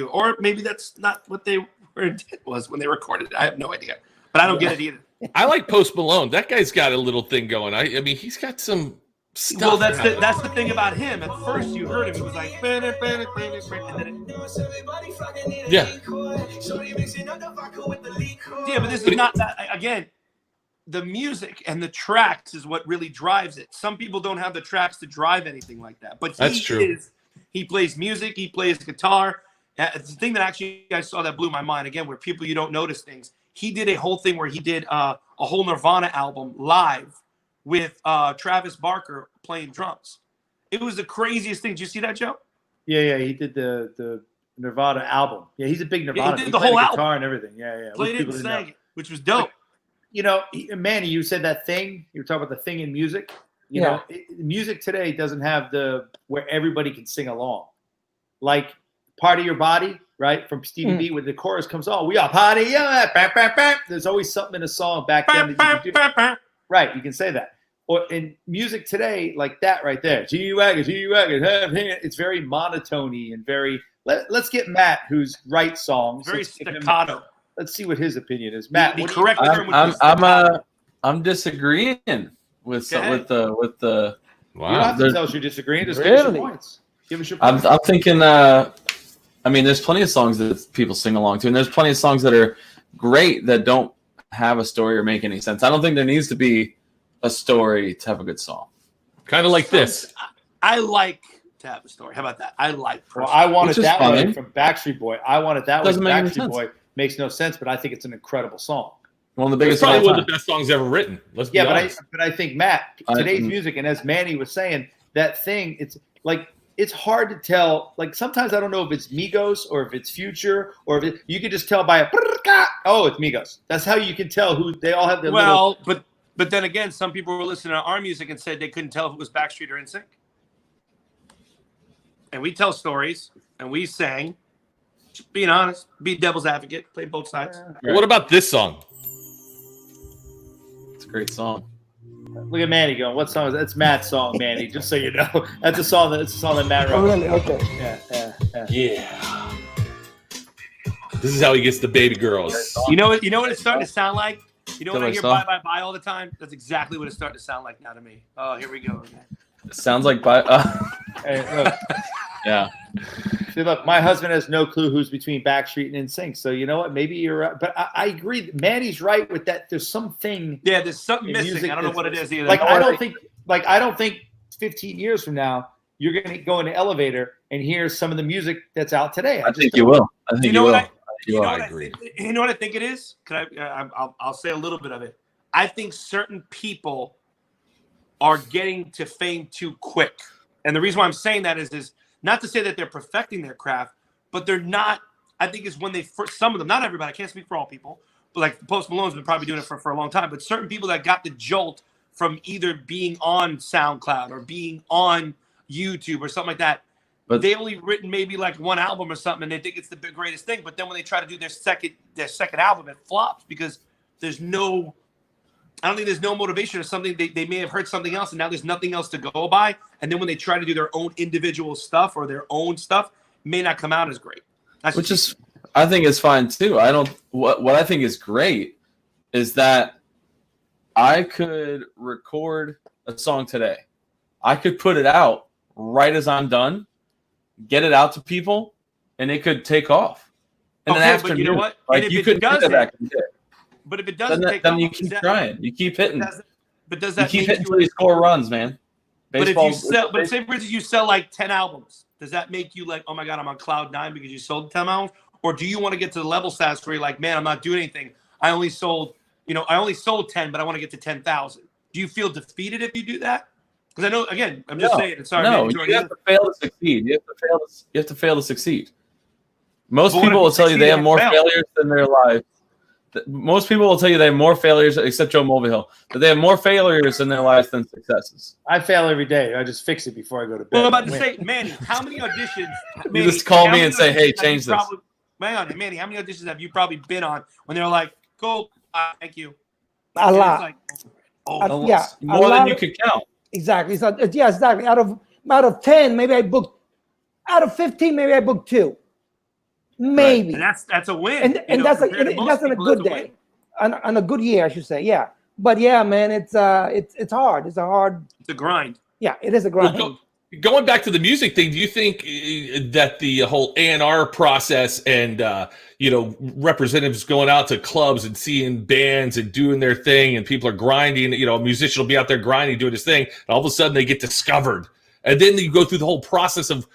C: that's not what they were intent was when they recorded it. I have no idea, but I don't get it either.
B: I like Post Malone. That guy's got a little thing going. I mean, he's got some stuff.
C: Well, that's the thing about him. At first, you heard him; it was like, and then
B: Yeah.
C: yeah. But this is not that. Again, the music and the tracks is what really drives it. Some people don't have the tracks to drive anything like that. But
B: That's true.
C: He plays music. He plays guitar. It's the thing that actually I saw that blew my mind. Again, where people you don't notice things. He did a whole thing where he did a whole Nirvana album live with Travis Barker playing drums. It was the craziest thing. Did you see that, Joe?
D: Yeah. He did the Nirvana album. Yeah, he's a big Nirvana.
C: he did the
D: played
C: whole
D: guitar
C: album.
D: and everything. Yeah.
C: Played it and sang it, which was dope.
D: You know, Manny, you said that thing. You were talking about the thing in music. You know, music today doesn't have where everybody can sing along. Like Part of Your Body, right? From Stevie B, when the chorus comes on, we are party, yeah, bam, bam, bam. There's always something in a song back then. That you can do. Right, you can say that. Or in music today, like that right there. G-Wagon, it's very monotony and very, let's get Matt, who's writes songs.
C: Very staccato.
D: Let's see what his opinion is. Matt,
C: the correct term would be
E: I'm disagreeing with the
D: You don't have to tell us you're disagreeing. Just give us your points. Give us your points.
E: I'm thinking. I mean, there's plenty of songs that people sing along to, and there's plenty of songs that are great that don't have a story or make any sense. I don't think there needs to be a story to have a good song.
B: Kind of like this.
C: I like to have a story. How about that? I like.
D: Well, I want it that way
E: fine.
D: from Backstreet Boy. I want it that way
E: Doesn't
D: from
E: make any
D: Backstreet
E: sense.
D: Boy. Makes no sense, but I think it's an incredible song.
E: One of the
B: It's
E: biggest. of
B: probably
E: all
B: one
E: time.
B: of the best songs ever written. Let's be
D: Yeah,
B: honest.
D: but I think Matt, today's music, and as Manny was saying, that thing, it's like it's hard to tell. Like sometimes I don't know if it's Migos or if it's Future or if you can just tell by a it's Migos. That's how you can tell who they all have their little.
C: But then again, some people were listening to our music and said they couldn't tell if it was Backstreet or NSYNC. And we tell stories and we sang. Just being honest, be devil's advocate, play both sides.
B: What about this song?
E: It's a great song.
D: Look at Manny going. What song is that? It's Matt's song, Manny. Just so you know, that's a song that Matt wrote.
F: Oh, really? Okay.
B: Yeah. This is how he gets the baby girls.
C: You know what it's starting to sound like? You know when I hear
E: Killer
C: bye bye bye all the time? That's exactly what it's starting to sound like now to me. Oh, here we go.
E: It sounds like
D: Hey, look.
E: yeah.
D: See, look, my husband has no clue who's between Backstreet and NSYNC. So you know what? Maybe you're right. But I agree. Manny's right with that. There's something.
C: Yeah, there's something
D: in
C: missing.
D: music
C: I don't know what it is either.
D: Like I don't think 15 years from now you're going to go in an elevator and hear some of the music that's out today.
E: I think you will. I think
C: You know
E: you will.
C: what
B: I agree.
C: You know what I think it is? I'll say a little bit of it. I think certain people are getting to fame too quick. And the reason why I'm saying that is not to say that they're perfecting their craft, but they're not. I think it's when they first, some of them, not everybody, I can't speak for all people, but like Post Malone's been probably doing it for a long time, but certain people that got the jolt from either being on SoundCloud or being on YouTube or something like that, but they only written maybe like one album or something and they think it's the greatest thing. But then when they try to do their second album, it flops because I don't think there's no motivation or something. They may have heard something else and now there's nothing else to go by. And then when they try to do their own individual stuff or their own stuff, it may not come out as great.
E: Which is, I think is fine too. What I think is great is that I could record a song today. I could put it out right as I'm done, get it out to people, and it could take off. And
C: okay, but you know what?
E: Like you couldn't do that back in the day.
C: But if it doesn't take
E: then
C: off,
E: you keep trying. You keep hitting.
C: But does that
E: you keep
C: make
E: hitting until you score runs, man?
C: But say for instance you sell like 10 albums, does that make you like, oh my God, I'm on cloud 9 because you sold 10 albums? Or do you want to get to the level stats where you're like, man, I'm not doing anything. I only sold 10, but I want to get to 10,000. Do you feel defeated if you do that? Because I know, again, I'm just saying. Sorry,
E: no, you have to fail to succeed. You have to fail to succeed. Most people will tell you they have more failures than their life. Most people will tell you they have more failures, except Joe Mulvihill, that they have more failures in their lives than successes.
D: I fail every day. I just fix it before I go to bed.
C: Well, I'm about to say, Manny, how many auditions? Manny,
E: just call
C: how
E: me
C: many
E: and say,
C: auditions
E: "Hey,
C: have
E: change
C: you
E: this."
C: probably- Hang on, Manny, how many auditions have you probably been on when they're like, "Cool, thank you."
F: A
C: And it's
F: lot.
C: like,
F: Yeah, a
E: More than
F: lot
E: you
F: of-
E: could count.
F: Exactly. So yeah, exactly. Out of 10, maybe I booked. Out of 15, maybe I booked 2. Maybe.
C: and that's a win.
F: And,
C: you
F: and
C: know,
F: that's
C: compared to most
F: that's on a
C: people,
F: good
C: that's
F: day,
C: win.
F: on a good year, I should say. Yeah, but yeah, man, it's hard. It's a hard.
C: It's a grind.
F: Yeah, it is a
B: Well,
F: grind.
B: going back to the music thing, do you think that the whole A&R process and representatives going out to clubs and seeing bands and doing their thing, and people are grinding, a musician will be out there grinding, doing his thing, and all of a sudden they get discovered, and then you go through the whole process of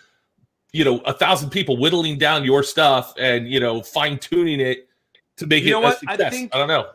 B: 1,000 people whittling down your stuff and fine tuning it to make it a success. I don't know.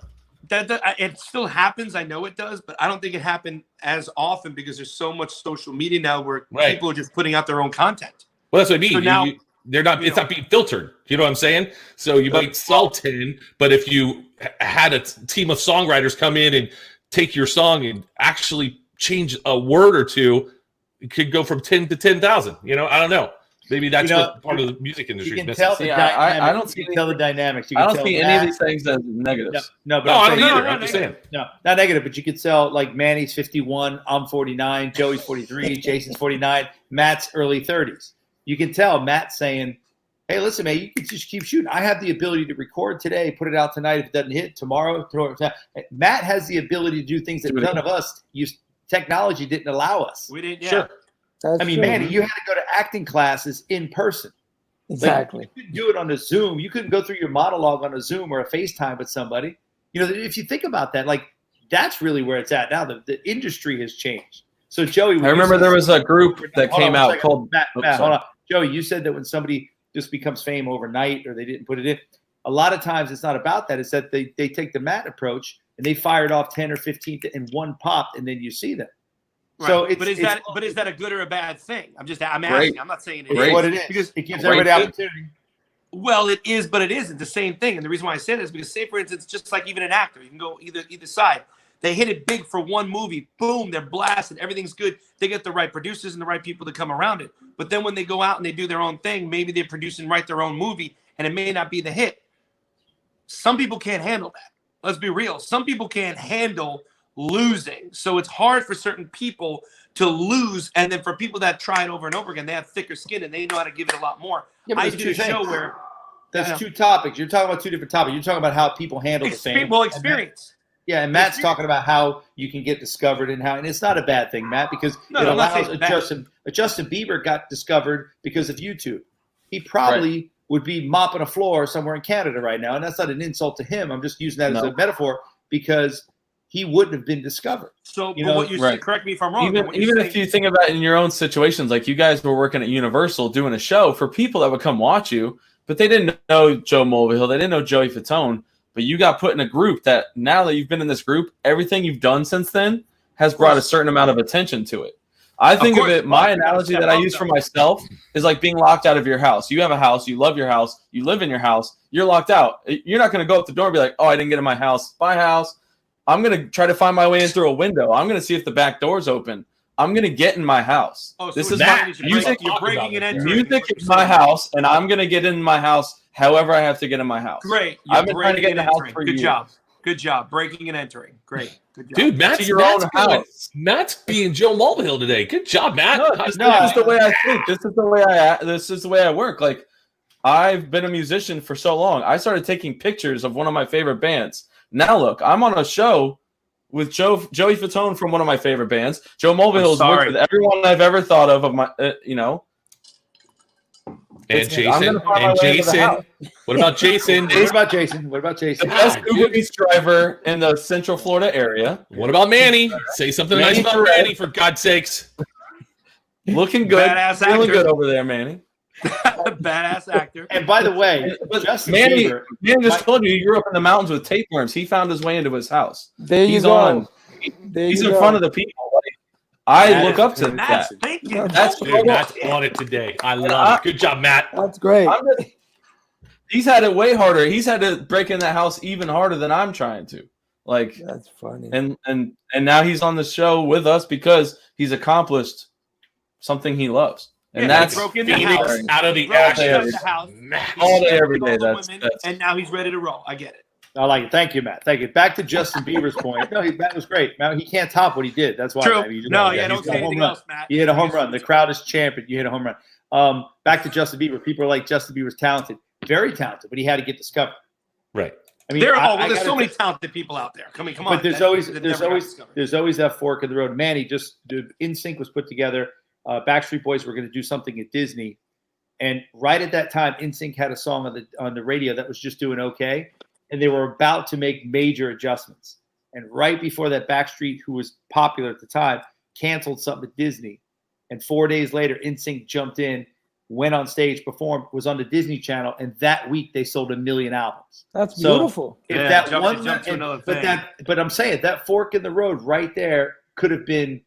C: That it still happens. I know it does, but I don't think it happened as often because there's so much social media now where people are just putting out their own content.
B: Well, that's what I mean.
C: So now,
B: they're not. It's not being filtered. You know what I'm saying? So you might sell 10, but if you had a team of songwriters come in and take your song and actually change a word or two, it could go from 10 to 10,000. I don't know. Maybe that's what part of the music industry is missing.
E: I don't see
D: tell the dynamics.
E: I don't see any of these things as negatives.
D: No, but
B: I don't either. I'm just saying.
D: No, not negative, but you could sell like Manny's 51, I'm 49, Joey's 43, Jason's 49, Matt's early 30s. You can tell Matt's saying, hey, listen, man, you can just keep shooting. I have the ability to record today, put it out tonight. If it doesn't hit tomorrow, throw it out. Matt has the ability to do things that none of us use. Technology didn't allow us.
C: We didn't. Yeah.
B: Sure.
F: That's
D: I mean,
F: true.
D: Manny, you had to go to acting classes in person.
F: Exactly.
D: Like, you couldn't do it on a Zoom. You couldn't go through your monologue on a Zoom or a FaceTime with somebody. If you think about that, like that's really where it's at now. The industry has changed. So, Joey,
E: I remember there was a group that came out called
D: Matt, hold on. Joey, you said that when somebody just becomes fame overnight or they didn't put it in, a lot of times it's not about that. It's that they take the Matt approach and they fired off 10 or 15 in one pop, and then you see them.
C: Right.
D: So
C: is that a good or a bad thing? I'm asking. I'm not saying
D: it's what it is because it gives everybody opportunity.
C: Well, it is, but it isn't the same thing. And the reason why I say this is because, say for instance, just like even an actor, you can go either side. They hit it big for one movie, boom, they're blasted, everything's good. They get the right producers and the right people to come around it. But then when they go out and they do their own thing, maybe they produce and write their own movie, and it may not be the hit. Some people can't handle that. Let's be real. Some people can't handle losing. So it's hard for certain people to lose, and then for people that try it over and over again, they have thicker skin and they know how to give it a lot more.
D: Yeah,
C: I did a show where
D: that's two topics. You're talking about two different topics. You're talking about how people handle the fame.
C: Well, experience.
D: And Matt's talking about how you can get discovered and it's not a bad thing, Matt, because it allows Justin Bieber got discovered because of YouTube. He probably would be mopping a floor somewhere in Canada right now, and that's not an insult to him. I'm just using that as a metaphor because he wouldn't have been discovered.
C: So, what you say, correct me if I'm wrong.
E: Even if you think about it in your own situations, like you guys were working at Universal doing a show for people that would come watch you, but they didn't know Joe Mulvihill, they didn't know Joey Fatone, but you got put in a group that now that you've been in this group, everything you've done since then has brought a certain amount of attention to it. I think of it, my analogy that I use for myself is like being locked out of your house. You have a house, you love your house, you live in your house, you're locked out. You're not going to go up the door and be like, oh, I didn't get in my house. Bye, house. I'm going to try to find my way in through a window. I'm going to see if the back door's open. I'm going to get in my house.
C: Oh, so
E: this is my music.
C: You're breaking and entering.
E: Music is my house, and I'm going to get in my house however I have to get in my house.
C: Great.
E: I've been trying to get in the house for
C: years.
E: Good job.
C: Good job. Breaking and entering. Great. Good job.
B: Dude, Matt's Matt's being Joe Mulvihill today. Good job, Matt.
E: This is the way I think. This is the way I work. Like, I've been a musician for so long. I started taking pictures of one of my favorite bands. Now look, I'm on a show with Joey Fatone from one of my favorite bands. Joe Mulvihill's worked with everyone I've ever thought of my,
B: And Jason. What about Jason?
D: What about Jason?
E: The best Uber Eats driver in the Central Florida area.
B: What about Manny? Say something nice about Manny, for God's sakes.
E: Looking good. Feeling good over there, Manny.
C: Badass actor.
D: And by the way,
E: Manny just told you he grew up in the mountains with tapeworms. He found his way into his house.
F: There you
E: He's
F: go.
E: He's in front of the people. I look up to that.
C: That's
B: Matt's on it today. I love it. Good job, Matt.
F: That's great.
E: He's had it way harder. He's had to break in that house even harder than I'm trying to. Like,
F: That's funny.
E: and now he's on the show with us because he's accomplished something he loves, and
C: Yeah,
E: that's
C: he broke in the
B: Phoenix
C: house.
B: out of the
C: Broke into
B: ashes.
C: the house.
E: all day,
C: He
E: every
C: slept
E: day.
C: with all the
E: That's
C: women, and now he's ready to roll. I get it.
D: I like it. Thank you, Matt. Thank you. Back to Justin Bieber's point. No, that was great. Matt, he can't top what he did. That's why.
C: True.
D: I mean,
C: No,
D: he's
C: don't
D: got
C: say
D: a home
C: anything
D: run.
C: else, Matt.
D: You hit a home run. The crowd is champion. You hit a home run. Back to Justin Bieber. People are like, Justin Bieber's talented, very talented, but he had to get discovered.
B: Right.
D: I mean,
C: There's so many talented people out there. Come on.
D: But there's always that fork in the road. Manny, NSYNC was put together. Backstreet Boys were going to do something at Disney, and right at that time, NSYNC had a song on the radio that was just doing okay, and they were about to make major adjustments. And right before that, Backstreet, who was popular at the time, canceled something at Disney, and 4 days later, NSYNC jumped in, went on stage, performed, was on the Disney Channel, and that week they sold 1 million albums.
F: That's
D: So,
F: beautiful.
D: If
C: Yeah,
D: that
C: jump
D: one,
C: to another thing.
D: but I'm saying that fork in the road right there could have been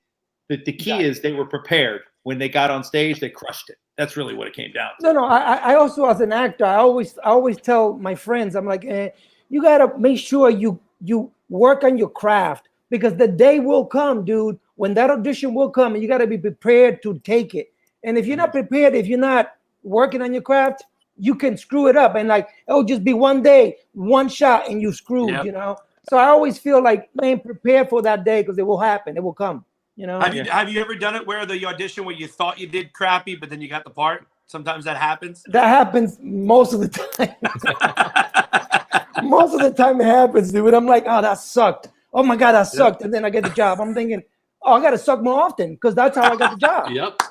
D: the key. Is they were prepared when they got on stage, they crushed it. That's really what it came down to.
F: No. I also, as an actor, I always tell my friends, I'm like, you gotta make sure you work on your craft, because the day will come, dude, when that audition will come, and you gotta be prepared to take it. And if you're not prepared, if you're not working on your craft, you can screw it up. And like, it'll just be one day, one shot, and you screwed,
C: Yep.
F: you know? So I always feel like, man, prepare for that day, because it will happen. It will come, you know?
C: Have you ever done it where the audition where you thought you did crappy, but then you got the part? Sometimes that happens.
F: That happens most of the time. Most of the time it happens, dude. I'm like, oh, that sucked. Oh my God, that sucked. And then I get the job. I'm thinking, oh, I got to suck more often, because that's how I got the job.
B: Yep.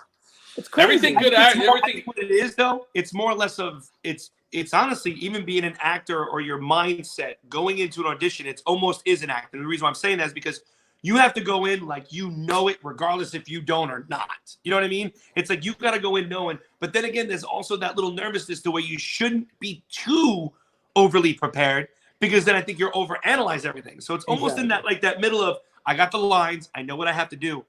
F: It's crazy.
B: Everything good.
C: I
B: Everything.
C: think what it is, though, it's more or less of it's honestly, even being an actor or your mindset going into an audition, it's almost is an actor. And the reason why I'm saying that is because you have to go in like you know it, regardless if you don't or not. You know what I mean? It's like you've got to go in knowing. But then again, there's also that little nervousness to where you shouldn't be too overly prepared, because then I think you're overanalyze everything. So it's almost in that like that middle of, I got the lines, I know what I have to do,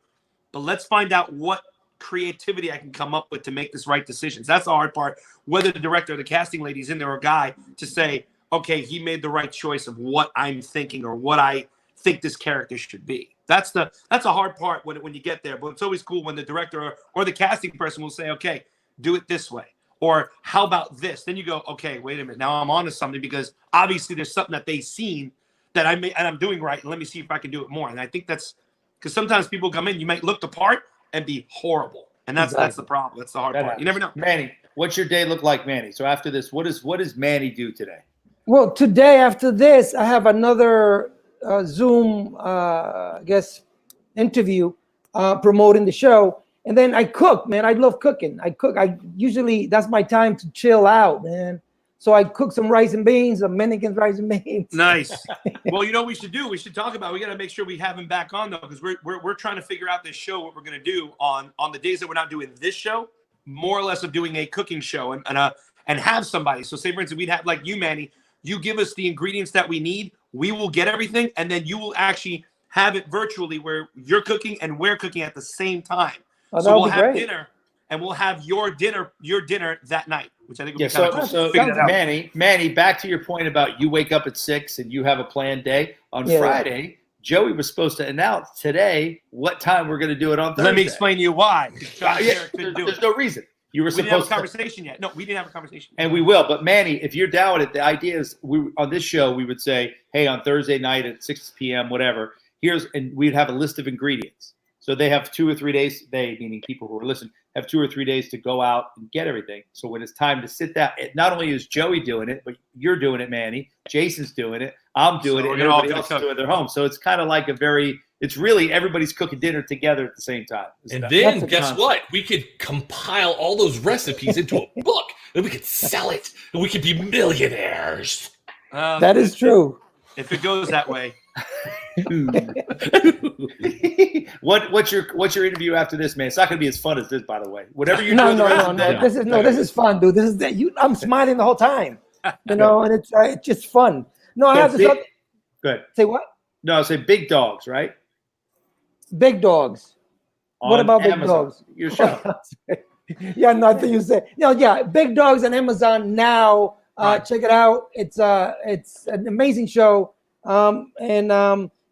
C: but let's find out what creativity I can come up with to make this right decisions. That's the hard part. Whether the director or the casting lady's in there or a guy to say, okay, he made the right choice of what I'm thinking or what I think this character should be. That's a hard part when you get there. But it's always cool when the director or the casting person will say, okay, do it this way. Or how about this? Then you go, okay, wait a minute. Now I'm onto something, because obviously there's something that they've seen that I'm doing right. And let me see if I can do it more. And I think that's because sometimes people come in, you might look the part and be horrible. And that's the problem. That's the hard part. You never know.
D: Manny, what's your day look like, Manny? So after this, what does Manny do today?
F: Well, today after this, I have another Zoom, I guess, interview promoting the show. And then I cook, man. I love cooking. I cook. That's my time to chill out, man. So I cook some rice and beans, some Dominican rice and beans.
C: Nice. Well, you know what we should do? We should talk about. We got to make sure we have him back on, though, because we're trying to figure out this show, what we're going to do on the days that we're not doing this show, more or less of doing a cooking show and have somebody. So say, for instance, we'd have like you, Manny. You give us the ingredients that we need. We will get everything, and then you will actually have it virtually where you're cooking and we're cooking at the same time.
F: Oh,
C: so we'll
F: be
C: have
F: great.
C: dinner, and we'll have your dinner that night, which I think would be
D: so,
C: kind of cool.
D: so
C: Figure that out.
D: Manny, back to your point about you wake up at 6 and you have a planned day. On Friday, Joey was supposed to announce today what time we're going to do it on Thursday.
C: Let me explain to you why.
D: There's no reason. You were
C: We didn't have a
D: supposed to.
C: conversation yet. No, we didn't have a conversation yet.
D: And we will. But Manny, if you're down with it, the idea is on this show, we would say, hey, on Thursday night at 6 p.m., whatever, and we'd have a list of ingredients. So they have 2 or 3 days, meaning people who are listening, have 2 or 3 days to go out and get everything. So when it's time to sit down, not only is Joey doing it, but you're doing it, Manny. Jason's doing it. I'm doing it. And everybody else is doing it at their home. So it's kind of like it's really everybody's cooking dinner together at the same time.
B: And then guess what? We could compile all those recipes into a book, and we could sell it, and we could be millionaires.
F: That is true.
C: If it goes that way.
D: What's your interview after this, man? It's not going to be as fun as this, by the way. Whatever you're doing.
F: No. This is fun, dude. I'm smiling the whole time. And it's just fun. No, I have to start.
D: Good.
F: Say what?
D: No, say Big Dogs, right?
F: Big Dogs. What about Big Dogs?
D: Your show.
F: Yeah, no, I think you said. Yeah, Big Dogs on Amazon now. Check it out. It's an amazing show. And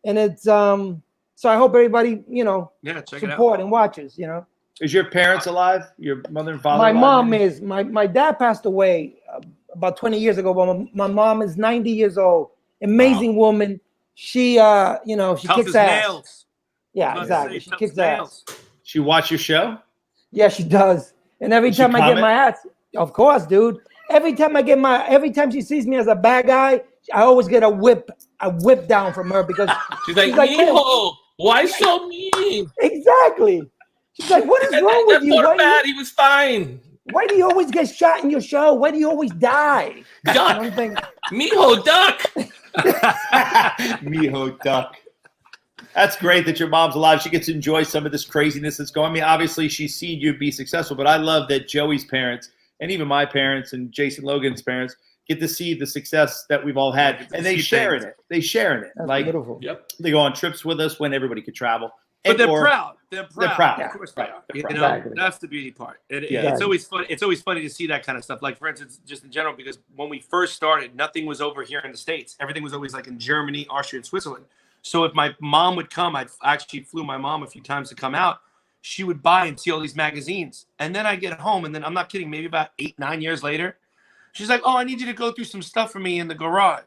F: it's so I hope everybody support and watches.
D: Is your parents alive? Your mother and father?
F: My
D: alive?
F: mom is. My dad passed away about 20 years ago, but my mom is 90 years old. Amazing woman. She
C: Tough
F: kicks
C: as
F: ass.
C: nails.
F: Yeah, exactly. She
C: Tough
F: kicks
C: as nails.
F: ass.
D: She watch your show?
F: Yeah, she does. And every
D: Does she
F: time I get
D: comment?
F: my ass, of course, dude. Every time she sees me as a bad guy, I always get a whip down from her because
B: She's like,
F: "Man,
B: Mijo, why so mean?
F: exactly." She's like, "What is wrong with you?
B: He was fine.
F: Why do you always get shot in your show? Why do you always die?"
B: Duck.
F: I'm thinking,
B: Mijo, duck.
D: Mijo duck. That's great that your mom's alive. She gets to enjoy some of this craziness that's going. I mean, obviously she's seen you be successful, but I love that Joey's parents and even my parents and Jason Logan's parents get to see the success that we've all had, and they share in it. They share in it.
F: That's
D: like
F: beautiful.
B: Yep.
D: they go on trips with us when everybody could travel.
C: But they're
D: Or-
C: proud. They're proud.
D: They're
C: Of course
D: proud.
C: they are.
D: They're
C: You
D: proud.
C: know,
F: Exactly.
C: that's the beauty part.
D: Yeah.
C: It's always funny. It's always funny to see that kind of stuff. Like, for instance, just in general, because when we first started, nothing was over here in the States. Everything was always like in Germany, Austria, and Switzerland. So if my mom would come, I actually flew my mom a few times to come out. She would buy and see all these magazines. And then I get home, and then I'm not kidding, maybe about 8-9 years later, she's like, "Oh, I need you to go through some stuff for me in the garage."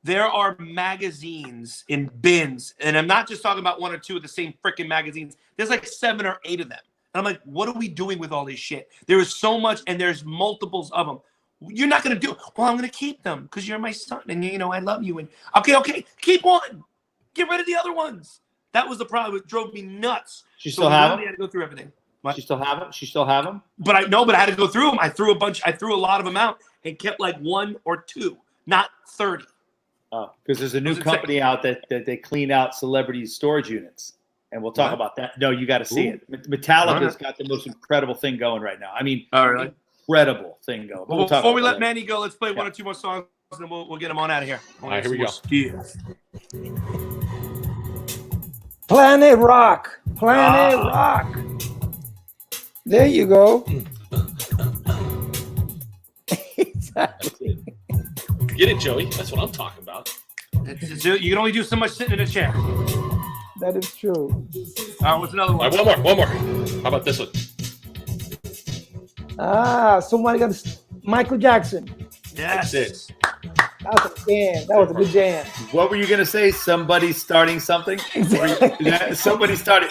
C: There are magazines in bins, and I'm not just talking about one or two of the same freaking magazines. There's like 7 or 8 of them. And I'm like, what are we doing with all this shit? There is so much, and there's multiples of them. You're not going to do it. Well, I'm going to keep them because you're my son, and, I love you. And okay, keep one. Get rid of the other ones. That was the problem. It drove me nuts.
D: She
C: So
D: still
C: we
D: have
C: really
D: them?
C: had to go through everything. What?
D: She still have them? She still have them?
C: But I had to go through them. I threw a lot of them out and kept like 1 or 2, not 30.
D: Oh, because there's a new
C: What's it
D: company out that they clean out celebrity storage units. And we'll talk
C: What?
D: about that. No, you got to see
C: Ooh.
D: it. Metallica's
C: All right.
D: got the most incredible thing going right now. I mean,
C: All right.
D: incredible thing going. But
C: Well,
D: we'll talk
C: before we
D: about
C: let
D: that
C: Manny go, let's play 1 or 2 more songs, and then we'll get him on out of here.
B: All right, here we go.
F: Planet Rock. Planet Rock. There you go. Exactly.
B: Get it, Joey. That's what I'm talking about.
C: You can only do so much sitting in a chair.
F: That is true.
C: All right, what's another
B: All
C: one?
B: right, one more. How about this one?
F: Somebody got Michael Jackson.
C: Yes.
B: That's it.
F: That was a jam. That was a good jam.
D: What were you going to say? Somebody's starting something? Somebody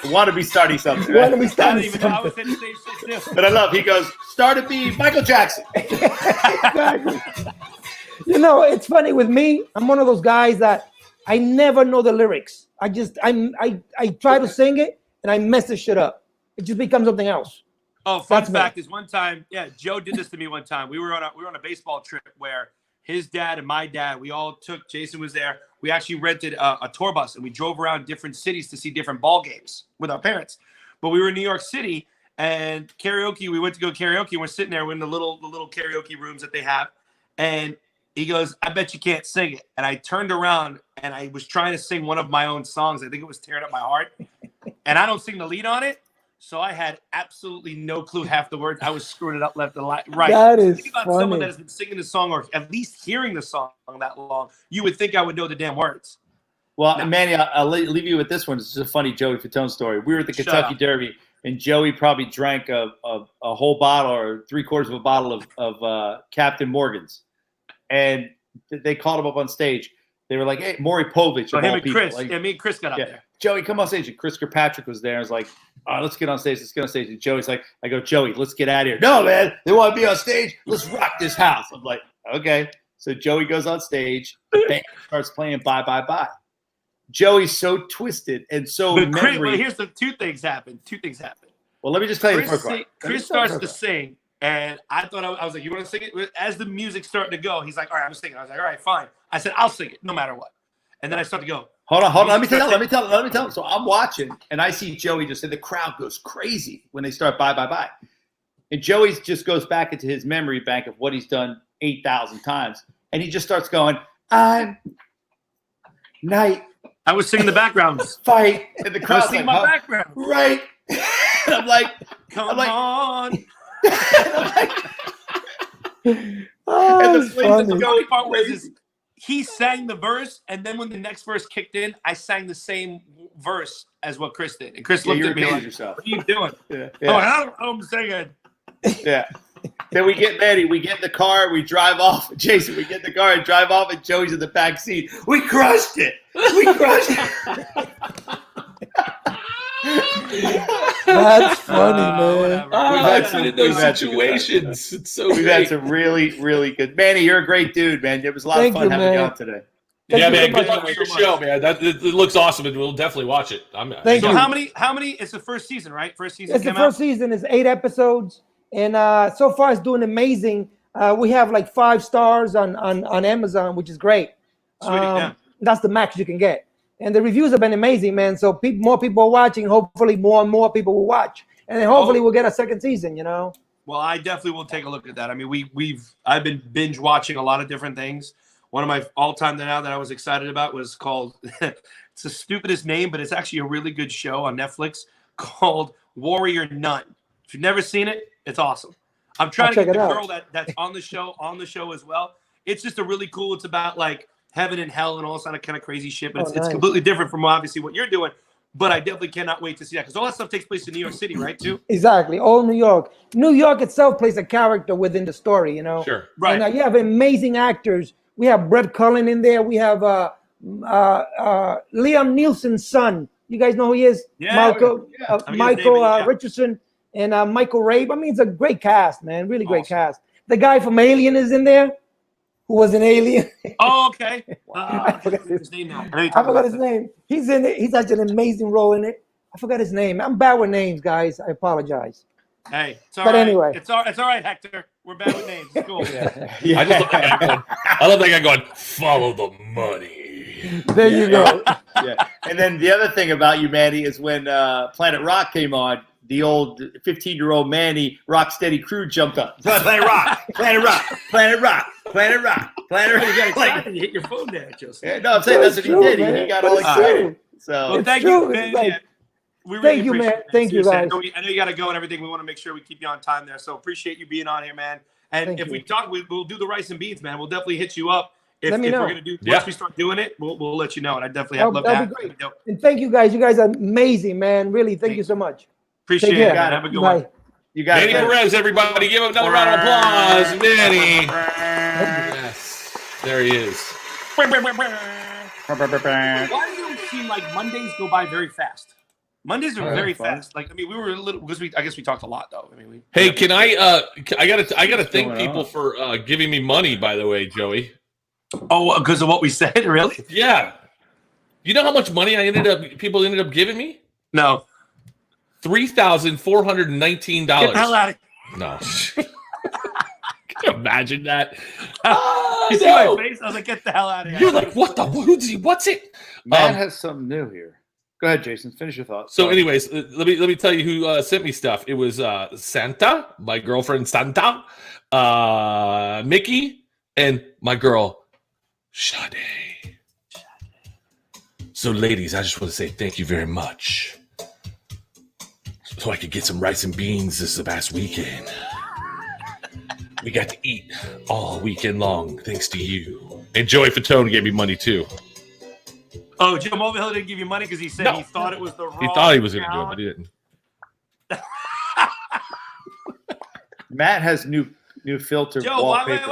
D: want to be starting something.
F: Want to be
C: I
F: starting
C: didn't even know I was
F: something.
C: saying the same shit too.
D: But I love, he goes, started be Michael Jackson.
F: Exactly. It's funny with me. I'm one of those guys that I never know the lyrics. I try to sing it and I mess the shit up. It just becomes something else.
C: Oh, fun
F: That's me.
C: fact is one time, Joe did this to me one time. We were on a baseball trip where his dad and my dad, Jason was there. We actually rented a tour bus and we drove around different cities to see different ball games with our parents. But we were in New York City and karaoke. We went to go karaoke and we're sitting there in the little karaoke rooms that they have. And he goes, "I bet you can't sing it." And I turned around and I was trying to sing one of my own songs. I think it was Tearing Up My Heart. And I don't sing the lead on it. So I had absolutely no clue half the words. I was screwing it up left and right.
F: That is
C: Think about
F: funny.
C: someone that has been singing the song or at least hearing the song that long. You would think I would know the damn words.
D: Well,
C: No.
D: Manny, I'll leave you with this one. It's just a funny Joey Fatone story. We were at the
C: Shut
D: Kentucky
C: up.
D: Derby, and Joey probably drank a whole bottle or 3/4 of a bottle of Captain Morgan's. And they called him up on stage. They were like, "Hey, Maury Povich."
C: So
D: of
C: him
D: all
C: and
D: people.
C: Chris.
D: Like,
C: Me and Chris got up
D: yeah.
C: there.
D: Joey, come on stage. And Chris Kirkpatrick was there. I was like, "All right, let's get on stage. Let's get on stage." And Joey's like, I go, "Joey, let's get out of here." "No, man, they want to be on stage. Let's rock this house." I'm like, okay. So Joey goes on stage. The band starts playing Bye, Bye, Bye. Joey's so twisted and so
C: But Chris,
D: memory.
C: well, here's the two things happen.
D: Well, let me just tell you the
C: Chris,
D: first part.
C: Chris starts to sing, and I thought I was like, "You want to sing it?" As the music's starting to go, he's like, "All right, I'm singing." I was like, "All right, fine." I said, "I'll sing it, no matter what." And then I start to go.
D: Hold on. Let me tell him. So I'm watching, and I see Joey and the crowd goes crazy when they start Bye, Bye, Bye. And Joey just goes back into his memory bank of what he's done 8,000 times. And he just starts going, "I'm night
C: I was singing the background.
D: fight." And the
C: I was
D: crowd's
C: singing
D: like,
C: my
D: "Huh?"
C: background.
D: Right. And I'm like,
C: Come
D: I'm like-
C: on.
D: and
F: That's
D: the
F: funny.
C: funny part was is he sang the verse, and then when the next verse kicked in, I sang the same verse as what Chris did. And Chris looked
D: you
C: at me
D: repeated
C: like,
D: yourself.
C: "What are you doing?"
D: Yeah.
C: I'm like, I'm singing.
D: Yeah. Then we get Manny. We get in the car. We drive off. Jason, we get in the car and drive off, and Joey's in the back seat. We crushed it. We crushed it.
F: That's funny, man.
C: Whatever.
B: I've
D: had
B: been
D: some-
B: in those
D: we've had some good
B: situations. It's so
D: We've had
B: great.
D: some really, really good. Manny, you're a great dude, man. It was a lot
F: Thank
D: of fun
F: you,
D: having you
F: man.
D: on today.
F: Thank
B: Yeah,
F: you
B: man.
F: so
B: Good
F: much.
B: luck with your show, man. It looks awesome, and we'll definitely watch it.
F: Thank
C: So
F: you.
C: how many? It's the first season, right? First season.
F: It's the
C: came
F: first
C: out?
F: season. It's 8 episodes, and so far it's doing amazing. We have like 5 stars on Amazon, which is great.
C: Sweet, yeah.
F: That's the max you can get, and the reviews have been amazing, man. So more people are watching. Hopefully, more and more people will watch, and then hopefully we'll get a second season. You know.
C: Well, I definitely will take a look at that. I mean, I've been binge watching a lot of different things. One of my all-time now that I was excited about was called, it's the stupidest name, but it's actually a really good show on Netflix called Warrior Nun. If you've never seen it, it's awesome. I'm trying to get the girl that's on the show as well. It's just a really cool, it's about like heaven and hell and all this kind of crazy shit, but it's completely different from obviously what you're doing. But I definitely cannot wait to see that because all that stuff takes place in New York City, right, too?
F: Exactly. All New York. New York itself plays a character within the story, you know?
B: Sure.
C: Right.
F: And you have amazing actors. We have Brett Cullen in there. We have Liam Nielsen's son. You guys know who he is?
C: Yeah.
F: Michael,
C: I mean, his
F: Michael
C: name is- yeah.
F: Richardson and Michael Rabe. I mean, it's a great cast, man. Really great cast. The guy from Alien is in there, who was an alien.
C: Oh, okay.
F: I forgot
C: his name now.
F: I forgot his name. He's in it. He's such an amazing role in it. I forgot his name. I'm bad with names, guys. I apologize.
C: Hey, it's all
F: But
C: right.
F: anyway.
C: It's all right, Hector. We're bad with names. It's cool.
B: I just love that guy going, I love that guy going, follow the money.
F: There you go.
D: Yeah. And then the other thing about you, Manny, is when Planet Rock came on, the old 15-year-old Manny Rocksteady crew jumped up. Planet Rock, Planet Rock, Planet Rock, Planet Rock, Planet Rock.
C: You got
D: Like,
C: excited. You hit your phone there, Joseph.
D: yeah, no, I'm saying that's what he did.
F: man.
D: He got
F: But
D: all
F: it's
D: excited.
F: true.
D: So
C: Well, thank
F: true.
C: you, man.
F: It's like-
C: Yeah. We really
F: Thank you,
C: appreciate
F: man.
C: it,
F: Thank you,
C: seriously.
F: guys.
C: I know you got to go and everything. We want to make sure we keep you on time there. So appreciate you being on here, man. And
F: Thank
C: if
F: you.
C: we talk, we'll do the rice and beans, man. We'll definitely hit you up. If
F: Let me know.
C: we're gonna do
B: Yeah.
C: once we start doing it, we'll let you know. And I definitely have love
F: That'd
C: that.
F: be great. And thank you, guys. You guys are amazing, man. Really, thank you so much.
C: Appreciate
F: Take
C: it.
F: care.
C: Man. Have a good
F: Bye.
C: one.
D: you got
B: Manny
D: it.
B: Perez, everybody. Give him another round of applause. Manny. Yes. There he is.
C: Why do you seem like Mondays go by very fast? Mondays are very fast. Like, I mean, we were a little because I guess we talked a lot though. I mean,
B: Hey, can I gotta thank
D: going
B: people
D: on?
B: for giving me money, by the way, Joey.
C: Oh, because of what we said, really?
B: Yeah. You know how much money people ended up giving me?
C: No.
B: $3,419.
C: Get the hell out of
B: No. Can you imagine that?
C: You see
B: No.
C: my face? I was like, get the hell out of here.
B: You're like, what the? What's it?
D: Matt has something new here. Go ahead, Jason. Finish your thoughts.
B: So, anyways, let me tell you who sent me stuff. It was Santa, my girlfriend Santa, Mickey, and my girl Sade. So, ladies, I just want to say thank you very much. So I could get some rice and beans this past weekend. We got to eat all weekend long, thanks to you. And Joey Fatone gave me money too.
C: Oh, Joe Mulvihill didn't give you money because he said
B: No.
C: he thought it was the wrong.
B: He thought he was going to do it,
C: account.
B: but he didn't.
D: Matt has new filter
C: Joe, why,
D: wallpaper.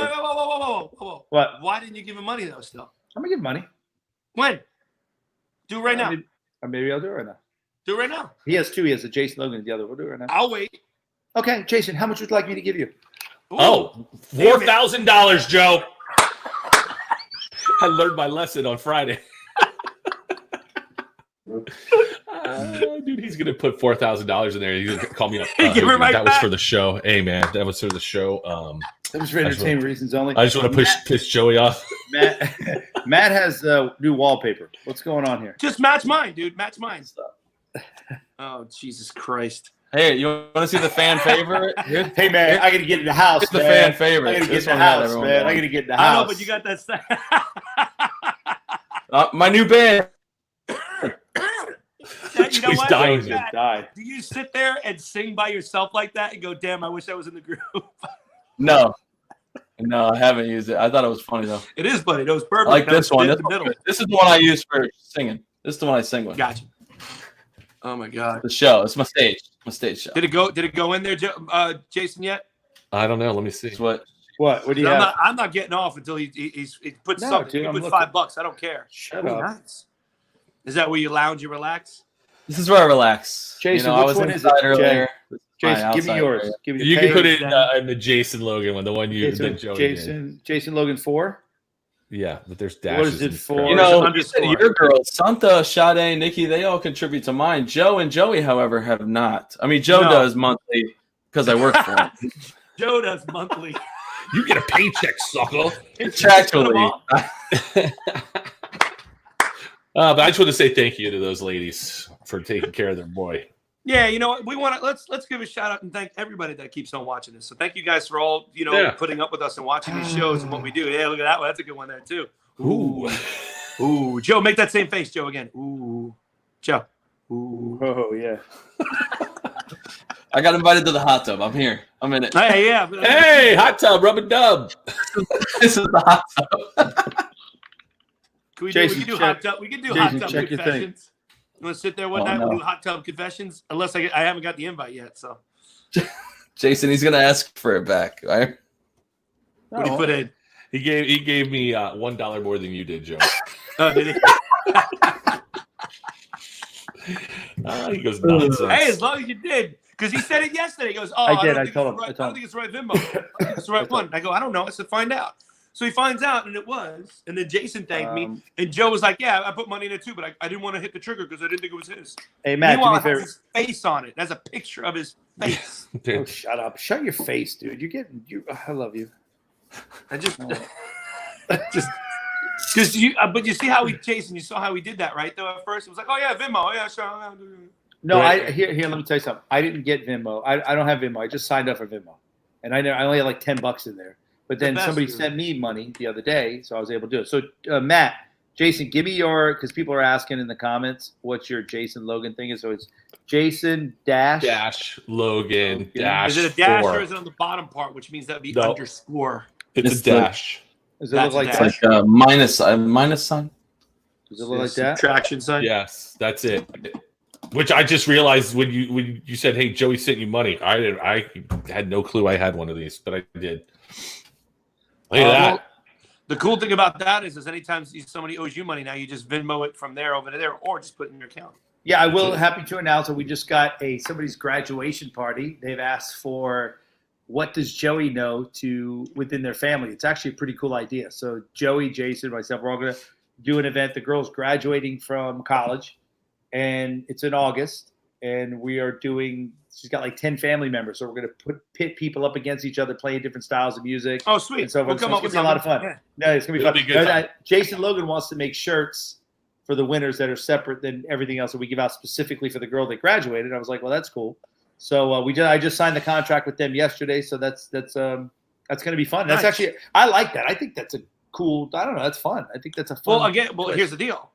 C: whoa.
D: What?
C: Why didn't you give him money though? Still,
D: I'm gonna give money.
C: when? Do it right now.
D: Maybe I'll do it right now.
C: Do it right now.
D: He has two. He has a Jason Logan and the other. We'll do it right now.
C: I'll wait.
D: Okay, Jason, how much would you like me to give you?
C: Ooh.
B: Oh, $4,000, Joe. I learned my lesson on Friday. Dude, he's gonna put $4,000 in there. He's gonna call me up.
C: Give
B: Hey,
C: her
B: dude,
C: right
B: that was
C: back.
B: for the show. Hey, man, that was for the show.
D: That was for entertainment reasons only.
B: I just want to piss Joey off.
D: Matt has new wallpaper. What's going on here?
C: Just match mine, dude. Match mine. Oh, Jesus Christ.
E: Hey, you want to see the fan favorite? Here-
D: Hey man, I gotta get in the house.
E: It's the
D: man.
E: fan favorite.
D: I gotta get
E: This
D: in the
E: one had
D: house,
E: everyone
D: man. I
E: going.
D: gotta get in the
C: I
D: house.
C: know, but you got that.
E: My new band.
C: You know
B: Joey's
C: what?
B: dying.
D: Joey's gonna die.
C: Do you sit there and sing by yourself like that and go, damn, I wish I was in the group?
E: No. No, I haven't used it. I thought it was funny though.
C: It is, buddy. Those
E: I
C: perfect.
E: like
C: That
E: this
C: was
E: one.
C: in
E: This,
C: the
E: one's
C: middle.
E: good. This is the one I use for singing. This is the one I sing with.
C: Gotcha. Oh my god.
E: The show. It's my stage. My stage show.
C: Did it go in there, Jason? Yet?
B: I don't know. Let me see.
E: It's what?
D: What do you have?
C: I'm not getting off until he puts
D: No,
C: something.
D: dude,
C: He
D: I'm
C: puts
D: looking.
C: $5. I don't care.
D: Shut
C: Oh,
D: up.
C: nice. Is that where you lounge, you relax?
E: This is where I relax.
D: Jason,
E: I
D: which
E: was
D: one is
E: inside
D: it,
E: earlier. This is my
D: Jason, give me
E: outside
D: yours.
E: area.
D: Give me
B: You
D: the
B: can
D: pay.
B: put it in the Jason Logan one, the one
D: Okay, so
B: that Joey did.
D: Jason Logan 4.
B: Yeah, but there's
D: What
B: dashes.
D: is it
B: and
D: for?
B: stuff.
E: You know,
C: Underscore.
E: your girls, Santa, Sade, Nikki, they all contribute to mine. Joe and Joey, however, have not. I mean, Joe
C: No.
E: does monthly because I work for him.
C: Joe does monthly.
B: You get a paycheck, sucker.
E: Contractually.
B: But I just want to say thank you to those ladies for taking care of their boy.
C: Yeah, you know what? We want to let's give a shout out and thank everybody that keeps on watching this. So thank you guys for all putting up with us and watching these shows and what we do. Yeah, look at that one. That's a good one there too.
B: Ooh.
C: Ooh, Joe, make that same face, Joe, again. Ooh, Joe. Ooh.
D: Oh yeah.
E: I got invited to the hot tub. I'm here. I'm in it.
C: Hey, yeah.
B: Hey, hot tub, rub a dub.
E: This is the hot tub.
C: Can we
D: Jason,
C: do
D: check-
C: hot tub? We can do
D: Jason,
C: hot tub
D: check your thing.
C: confessions. You want to sit there one
E: Oh,
C: night?
E: no.
C: We'll do hot tub confessions. Unless I haven't got the invite yet. So
E: Jason, he's going to ask for it back. Right?
C: what do you put in?
B: He gave me $1 more than you did, Joe.
C: Oh, did he?
B: He goes nonsense.
C: Hey, as long as you did. Because he said it yesterday. He goes,
D: I did.
C: don't
D: I
C: think
D: told
C: it's
D: him.
C: right-
D: I
C: I
D: told
C: don't think it's the right Venmo. I don't think it's the right one. I go, I don't know. I said, find out. So he finds out, and it was. And then Jason thanked me. And Joe was like, yeah, I put money in it too, but I didn't want to hit the trigger because I didn't think it was his.
D: Hey Matt, do me
C: Meanwhile,
D: a
C: it
D: favor.
C: has his face on it. It has a picture of his face.
D: Oh, shut up! Shut your face, dude. You're getting you. I love you.
C: I just because but you see how Jason, you saw how he did that, right? Though at first it was like, oh yeah, Venmo, oh, yeah, sure.
D: No,
B: Right.
D: here. Let me tell you something. I didn't get Venmo. I don't have Venmo. I just signed up for Venmo, and I only had like $10 in there. But then
C: best,
D: somebody
C: dude.
D: sent me money the other day, so I was able to do it. So Matt, Jason, give me your because people are asking in the comments what your Jason Logan thing is. So it's Jason dash
B: Logan dash
C: Is it a dash
B: 4.
C: or is it on the bottom part, which means that would be
B: No.
C: underscore?
B: It's
E: It's
B: a dash.
D: Does it
C: That's
D: look like
C: dash.
D: that?
E: Like a minus sign.
D: Does it look like that?
C: Subtraction sign.
B: Yes, that's it. Which I just realized when you said, "Hey, Joey sent you money." I had no clue I had one of these, but I did. Look at that.
C: Well, the cool thing about that is anytime somebody owes you money now, you just Venmo it from there over to there, or just put it in your account.
D: Yeah, I will. Happy to announce that we just got somebody's graduation party. They've asked for what does Joey know within their family. It's actually a pretty cool idea. So Joey, Jason, myself, we're all going to do an event. The girl's graduating from college, and it's in August. And we are doing. She's got like 10 family members, so we're going to pit people up against each other, playing different styles of music.
C: Oh, sweet.
D: And so
C: We'll
D: so
C: come
D: it's
C: up with
D: gonna be a lot of fun.
C: something.
D: No, it's gonna be
B: It'll
D: fun.
B: be a good time.
D: Jason Logan wants to make shirts for the winners that are separate than everything else that we give out specifically for the girl that graduated. I was like, well, that's cool. So I just signed the contract with them yesterday. So that's gonna be fun. That's
C: Nice.
D: actually I like that. I think that's a cool. I don't know. That's fun. I think that's a fun.
C: Well, here's the deal.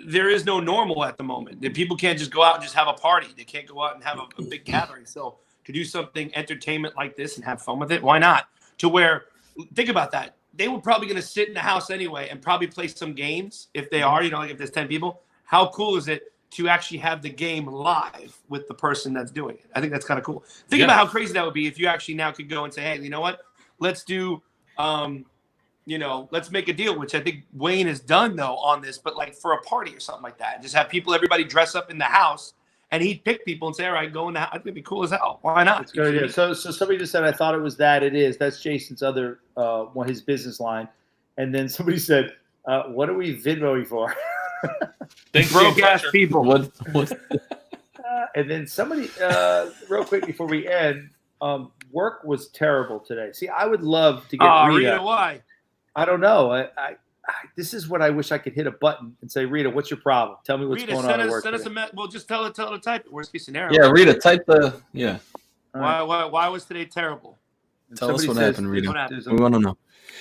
C: There is no normal at the moment. The people can't just go out and just have a party. They can't go out and have a big gathering. So to do something entertainment like this and have fun with it, why not? To where, think about that. They were probably going to sit in the house anyway and probably play some games if they are, like if there's 10 people. How cool is it to actually have the game live with the person that's doing it? I think that's kind of cool. Think about how crazy that would be if you actually now could go and say, hey, you know what? Let's do let's make a deal, which I think Wayne has done though on this, but like for a party or something like that, just have everybody dress up in the house, and he'd pick people and say, all right, go in the house. It'd be cool as hell. Why not?
D: It's a good idea. So somebody just said, I thought it was that. It is. That's Jason's other his business line. And then somebody said, what are we Venmoing for?
B: Thanks,
C: Broke ass people.
E: What?
D: And then somebody, real quick before we end, work was terrible today. See, I would love to get Rita.
C: Why?
D: I don't know. I this is what I wish I could hit a button and say, Rita, what's your problem? Tell me what's
C: Rita,
D: going on at work.
C: send us a Well, just tell her to type it. Worst case scenario.
E: Yeah, Rita, type the
C: Why was today terrible?
E: Tell us
D: Somebody
E: what
D: says-
E: happened, Rita.
C: What happened?
E: We want to know.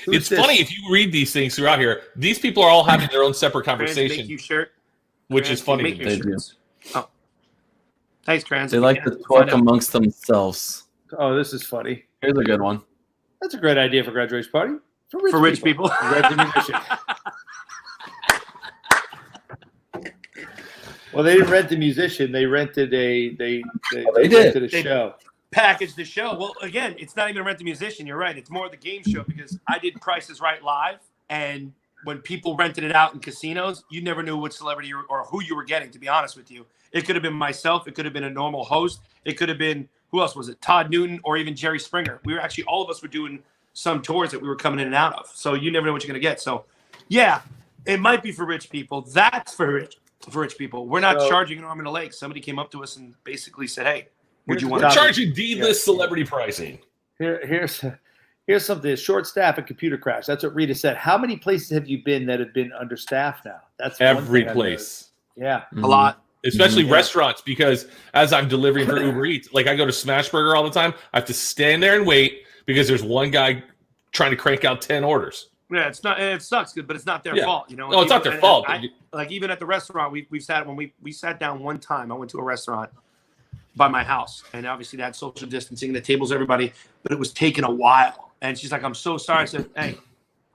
D: Who's
B: It's
D: this?
B: funny if you read these things throughout here. These people are all having their own separate
C: Trans make
B: conversation,
C: you shirt.
B: which is funny.
C: Make
B: to
C: your
B: me.
E: They do.
C: shirts. Oh, thanks, Trans.
E: They
C: If you
E: like
C: can,
E: to
C: find
E: talk
C: out.
E: amongst themselves.
D: Oh, this is funny.
E: Here's a good one.
D: That's a great idea for graduation party.
C: For rich people.
D: Rent a musician. Well, they didn't rent the musician. They rented they rented a show.
C: Package the show. Well, again, it's not even rent the musician. You're right. It's more the game show because I did Price is Right live, and when people rented it out in casinos, you never knew which celebrity or who you were getting. To be honest with you, it could have been myself. It could have been a normal host. It could have been who else was it? Todd Newton or even Jerry Springer. We were actually all of us were doing some tours that we were coming in and out of. So you never know what you're gonna get. So yeah, it might be for rich people. That's for rich people. We're not charging an arm and a leg. Somebody came up to us and basically said, "Hey, would you want
B: We're
C: to
B: charging D-list celebrity pricing?"
D: Here's something. A short staff and computer crash. That's what Rita said. How many places have you been that have been understaffed now? That's
B: Every place.
D: Yeah,
C: a lot.
B: Especially restaurants, because as I'm delivering for Uber Eats, like I go to Smashburger all the time, I have to stand there and wait because there's one guy trying to crank out 10 orders.
C: Yeah, it's not. It sucks, but it's not their fault. You know.
B: No, it's not their fault.
C: Like even at the restaurant, we sat when we sat down one time. I went to a restaurant by my house, and obviously they had social distancing, the tables, everybody, but it was taking a while. And she's like, "I'm so sorry." I said, "Hey,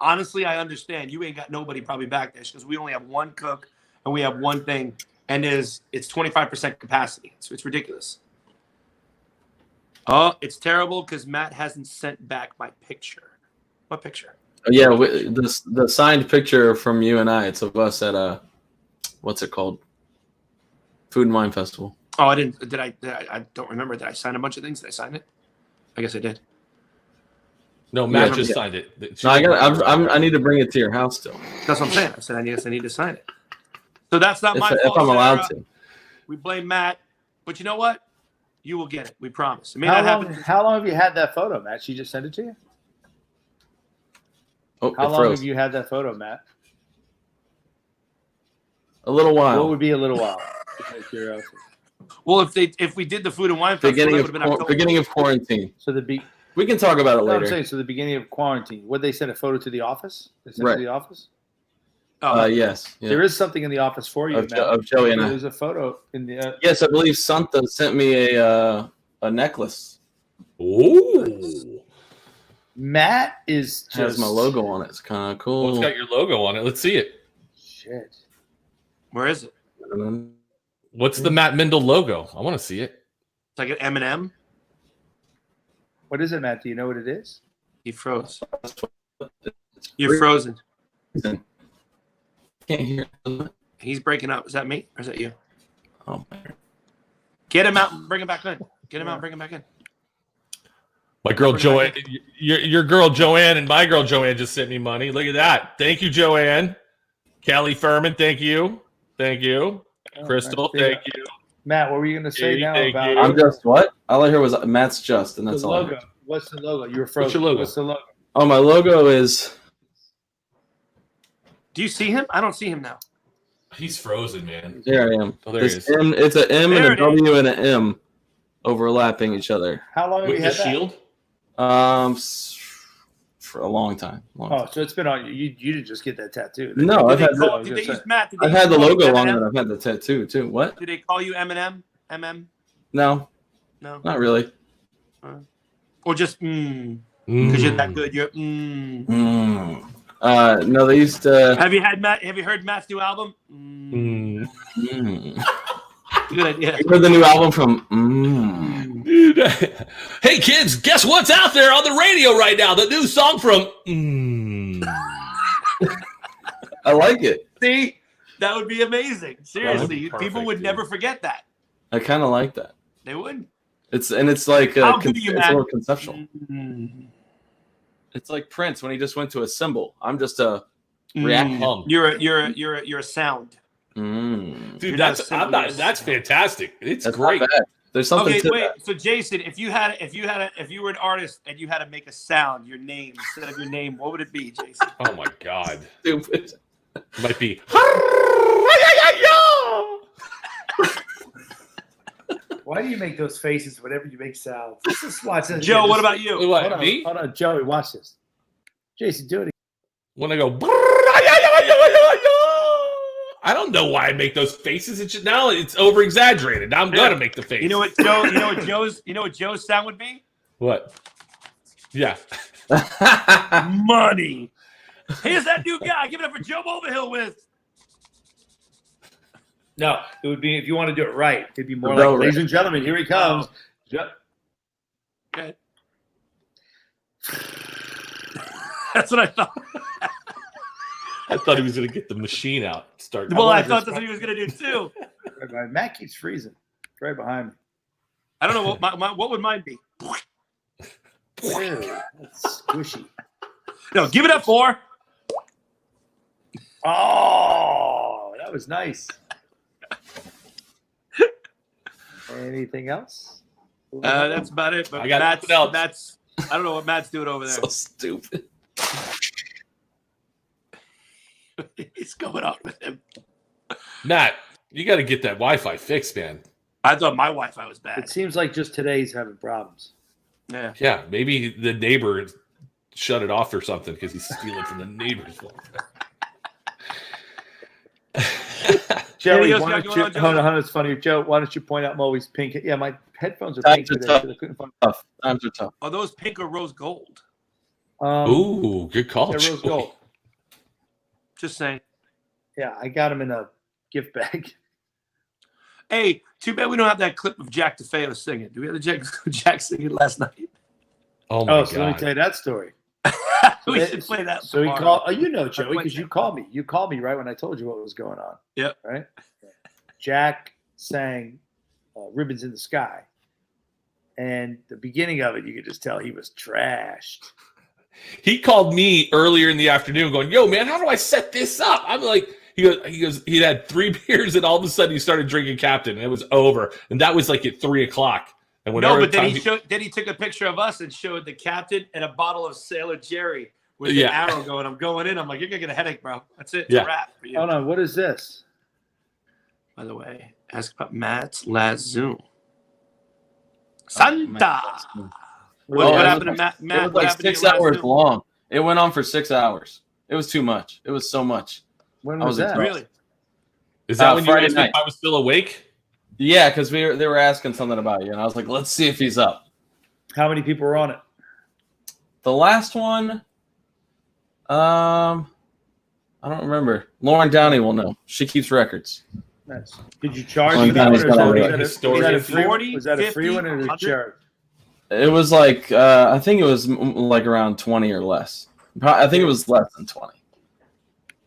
C: honestly, I understand. You ain't got nobody probably back there because we only have one cook and we have one thing, and it's 25% capacity. It's ridiculous." Oh, it's terrible because Matt hasn't sent back my picture. What picture?
E: Yeah, the signed picture from you and I. It's of us at what's it called? Food and Wine Festival.
C: Oh, I didn't. Did I don't remember. Did I sign a bunch of things? Did I sign it? I guess I did.
B: No, Matt just signed it.
E: No, I need to bring it to your house still.
C: That's what I'm saying. I said I need to sign it. So that's not my fault.
E: If I'm allowed to.
C: We blame Matt, but you know what? You will get it. We promise. It may not happen.
D: How long have you had that photo, Matt? She just sent it to you?
E: Oh,
D: how long have you had that photo, Matt?
E: A little while.
D: What would be a little while?
C: Well, if we did the Food and Wine Festival,
E: beginning of quarantine.
D: So
E: we can talk about it later.
D: I'm saying, so the beginning of quarantine. Would they send a photo to the office? They sent it to the office?
E: Yes. Yeah.
D: There is something in the office for you, Matt.
E: Of Joey and I.
D: There's a photo in the.
E: Yes, I believe Santa sent me a necklace.
B: Ooh.
D: Matt
E: has my logo on it. It's kind of cool.
B: Well, it's got your logo on it. Let's see it.
D: Shit.
C: Where is it?
B: What's the Matt Mendel logo? I want to see it.
C: It's like an M&M.
D: What is it, Matt? Do you know what it is?
C: He froze. You're frozen.
E: Can't hear.
C: He's breaking up. Is that me or is that you?
E: Oh man.
C: Get him out and bring him back in. Get him out and bring him back in.
B: My girl Joanne, your girl Joanne and my girl Joanne just sent me money. Look at that. Thank you, Joanne. Callie Furman, thank you. Thank you. Crystal, thank you.
D: Matt, what were you going to say now about?
E: I'm just what? All I heard was Matt's just, and that's
D: the
E: all.
D: Logo. What's the logo? You were frozen.
B: What's your logo?
D: What's the logo?
E: Oh, my logo is.
C: Do you see him? I don't see him now.
B: He's frozen, man.
E: There I am.
B: Oh, there he is.
E: It's an M and a W and an M overlapping each other.
D: How long have you had that?
B: Shield?
E: For a long time.
D: So it's been on you. You didn't just get that tattoo.
E: No, I've had the logo longer than I've had the tattoo too. What?
C: Did they call you M&M? MM?
E: No, not really.
C: Or just because you're that good. You're
E: No, they used to.
C: Have you heard Matt's new album? Good idea.
E: You heard the new album from.
B: Dude. Hey kids, guess what's out there on the radio right now? The new song from.
E: I like it.
C: See, that would be amazing. Seriously,
B: perfect,
C: people would never forget that.
E: I kind of like that.
C: They wouldn't.
E: It's like
C: How good are you,
E: it's
C: Matt?
E: a little conceptual. It's like Prince when he just went to a symbol. I'm just a react.
C: You're a sound.
B: Dude, that's fantastic. That's great.
E: Not bad. There's something to
C: wait.
E: that.
C: So Jason, if you were an artist and you had to make a sound, your name instead of your name, what would it be, Jason?
B: Oh my God.
E: Stupid.
B: It might be.
D: Why do you make those faces whenever you make sounds? Let's just watch this.
C: Joe, what about you?
B: What, me?
D: Hold on, Joey, watch this. Jason, do it again.
B: When I go. I don't know why I make those faces. It's just, now it's over exaggerated. Now I'm gonna make the face.
C: You know what Joe? You know what Joe's sound would be?
B: What? Yeah.
C: Money. Here's that new guy. Give it up for Joe Overhill with.
D: No, it would be if you want to do it right. It'd be more
E: The
D: like,
E: bell
D: ladies and gentlemen, here he comes.
C: Okay. That's what I thought.
B: I thought he was going to get the machine out. Start.
C: Well, I thought that's what he was going to do too.
D: Matt keeps freezing. Right behind me.
C: I don't know what would mine be.
D: Ew, that's squishy.
C: No, give it up for.
D: Oh, that was nice. Anything else?
C: That's about it. But
B: I got
C: Matt's,
B: nothing else.
C: Matt's. I don't know what Matt's doing over there.
B: So stupid.
C: He's going on with him.
B: Matt, you got to get that Wi-Fi fixed, man.
C: I thought my Wi-Fi was bad.
D: It seems like just today he's having problems.
C: Yeah.
B: Yeah, maybe the neighbor shut it off or something because he's stealing from the neighbor's phone.
D: Joey,
C: else
D: why
C: got
D: don't
C: going
D: you?
C: on, Joey?
D: Hold on, it's funny. Joe, why don't you point out Moe's pink? Yeah, my headphones are
E: Times
D: pink
E: are
D: today.
E: tough.
D: So I couldn't find.
E: Tough. Times are tough.
C: Are those pink or rose gold?
B: Ooh, good call.
D: they're rose
B: Joey.
D: gold.
C: Just saying.
D: Yeah, I got them in a gift bag.
C: Hey, too bad we don't have that clip of Jack DeFeo singing. Do we have the Jack singing last night?
B: Oh my
D: So let me
B: god.
D: tell you that story.
C: We should play that.
D: So he
C: tomorrow.
D: called. Oh, you know, Joey, because you called me. You called me right when I told you what was going on.
C: Yep.
D: Right. Jack sang "Ribbons in the Sky," and the beginning of it, you could just tell he was trashed.
B: He called me earlier in the afternoon going, "Yo, man, how do I set this up?" I'm like, he goes, he had 3 beers and all of a sudden he started drinking Captain and it was over. And that was like at 3:00. And
C: No,
B: whenever
C: but then
B: time
C: he took a picture of us and showed the captain and a bottle of Sailor Jerry with
B: Yeah.
C: an arrow going. I'm going in. I'm like, you're gonna get a headache, bro. That's it. It's
B: Yeah.
C: a wrap for you.
D: Hold on, what is this?
C: By the way, ask about Matt's last Zoom. Santa. What happened to Matt?
E: It
C: Matt,
E: was
C: what
E: like
C: happened to
E: 6
C: your last
E: hours
C: Zoom?
E: long. It went on for 6 hours. It was too much. It was so much.
D: When
E: I
D: was
E: was
D: that?
C: Really?
B: is that
E: Uh,
B: when you
E: Friday
B: asked me
E: night.
B: if I was still awake?
E: Yeah, because they were asking something about you, and I was like, let's see if he's up.
D: How many people were on it?
E: The last one, I don't remember. Lauren Downey will know. She keeps records.
D: Nice. Did you charge
E: Well,
D: for that
E: Downey's
D: one,
E: not
D: or
E: really
D: was that a free
C: 40,
D: one? Was that a free
C: 50,
D: one or did you
C: 100?
D: charge?
E: It was like I think it was like around 20 or less. I think it was less than 20.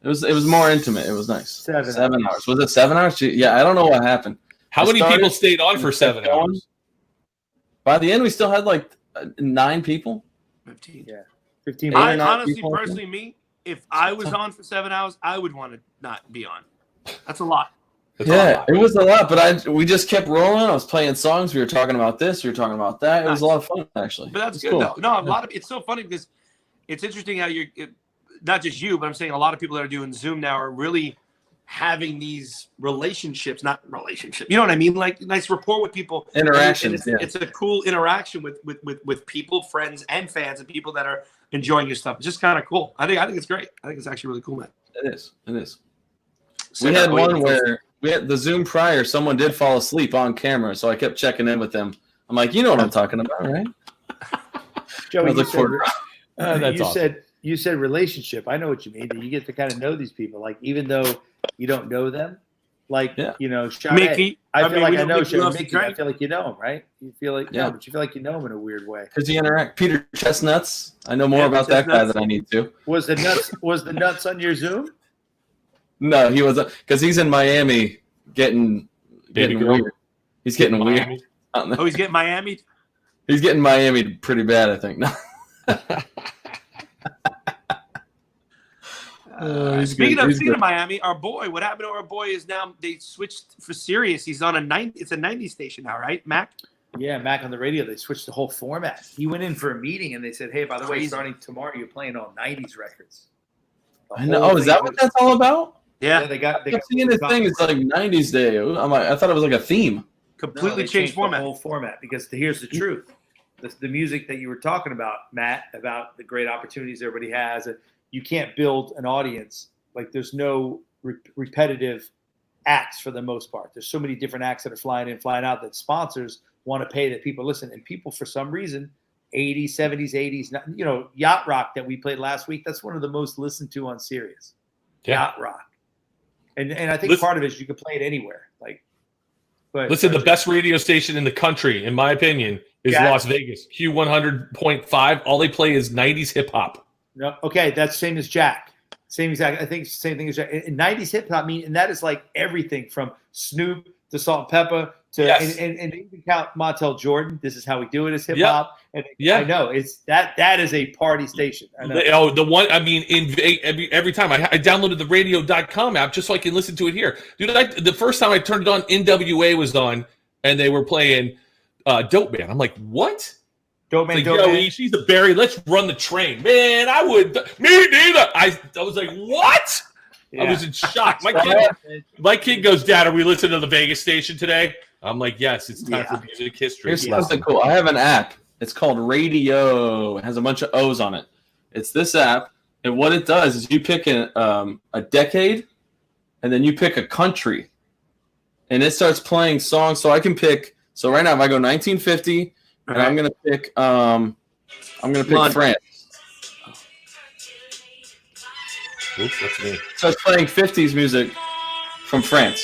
E: It was more intimate. It was nice.
D: 7
E: hours. Was it 7 hours? Yeah, I don't know what happened.
B: How
E: I
B: many
E: started-
B: people stayed on for 7 hours?
E: By the end, we still had like 9 people.
C: 15.
D: Yeah. 15
E: Eight or
C: I
E: nine
C: honestly,
E: people, I think.
C: personally, me, if I was on for 7 hours, I would want to not be on. That's a lot.
B: That's a
E: Yeah,
B: lot.
E: it was a lot, but we just kept rolling. I was playing songs. We were talking about this. We were talking about that. It was a lot of fun, actually.
C: But that's
E: It's
C: good
E: cool.
C: though. No, a lot of it's so funny because it's interesting how not just you, but I'm saying a lot of people that are doing Zoom now are really having these relationships, not relationships. You know what I mean? Like nice rapport with people.
E: Interactions,
C: And it's a cool interaction with people, friends, and fans, and people that are enjoying your stuff. It's just kind of cool. I think it's great. I think it's actually really cool, man.
E: It is. It is.
C: So
E: We had
C: wait,
E: one where we had the Zoom prior. Someone did fall asleep on camera, so I kept checking in with them. I'm like, you know what I'm talking about, right?
D: Joey,
E: I look forward-
B: That's
D: you
B: awesome.
D: said relationship. I know what you mean. That you get to kind of know these people, like even though you don't know them, like
E: Yeah.
D: you know, Sade,
C: Mickey.
D: I feel like
C: we
D: I know
C: Mickey
D: Sade,
C: loves to
D: Mickey. I
C: drink.
D: feel like you know him, right? You feel like
E: Yeah.
D: but you feel like you know him in a weird way.
E: Because you interact. Peter Chestnuts. I know more
C: Yeah,
E: about that guy
C: Chestnuts.
E: than I need to.
D: Was the nuts on your Zoom?
E: No, he wasn't, because he's in Miami getting
B: Baby girl.
E: weird. He's getting weird.
B: Miami.
E: I don't know.
C: Oh, he's getting Miami.
E: He's getting Miami pretty bad, I think. No. He's
C: Speaking
E: good. He's
C: of
E: good.
C: Miami, our boy, what happened to our boy is now they switched for Sirius. He's on it's a 90 station now, right, Mac?
D: Yeah, Mac on the radio. They switched the whole format. He went in for a meeting and they said, "Hey, by the way,
C: Crazy.
D: starting tomorrow, you're playing all '90s records." The
E: I know.
D: whole
E: Oh, is
D: thing
E: that what
D: was-
E: that's all about?
D: Yeah,
C: Yeah,
D: they got.
E: I kept seeing this thing. It's like 90s day. I'm like, I thought it was like a theme.
C: completely
D: they
C: changed
D: the
C: format.
D: whole format because here's the truth: the music that you were talking about, Matt, about the great opportunities everybody has. You can't build an audience like there's no repetitive acts for the most part. There's so many different acts that are flying in, flying out that sponsors want to pay that people listen, and people for some reason 80s, 70s, 80s, yacht rock that we played last week. That's one of the most listened to on Sirius.
B: Yeah.
D: Yacht rock. And I think part of it is you can play it anywhere.
B: Listen, the best radio station in the country, in my opinion, is Las Vegas. Q100.5. All they play is 90s hip hop.
D: No, okay, that's same as Jack. Same exact. I think it's the same thing as Jack. And 90s hip hop and that is like everything from Snoop to Salt and Pepper to and even count Montel Jordan. This is how we do it as hip hop. And I know it's that is a party station. I know.
B: The one, I mean, every time I downloaded the radio.com app just so I can listen to it here. Dude, the first time I turned it on, NWA was on and they were playing Dope Man. I'm like, what?
D: Dope Man,
B: Dope Man. She's a Barry. Let's run the train. Man, I would. Me neither. I was like, what? Yeah. I was in shock. My kid goes, Dad, are we listening to the Vegas station today? I'm like, yes, it's time for music history.
E: Here's something cool. I have an app. It's called Radio. It has a bunch of O's on it. It's this app, and what it does is you pick a decade, and then you pick a country, and it starts playing songs. So I can pick. So right now, if I go 1950, and I'm gonna pick France.
B: Oops, that's me.
E: So it's playing 50s music from France.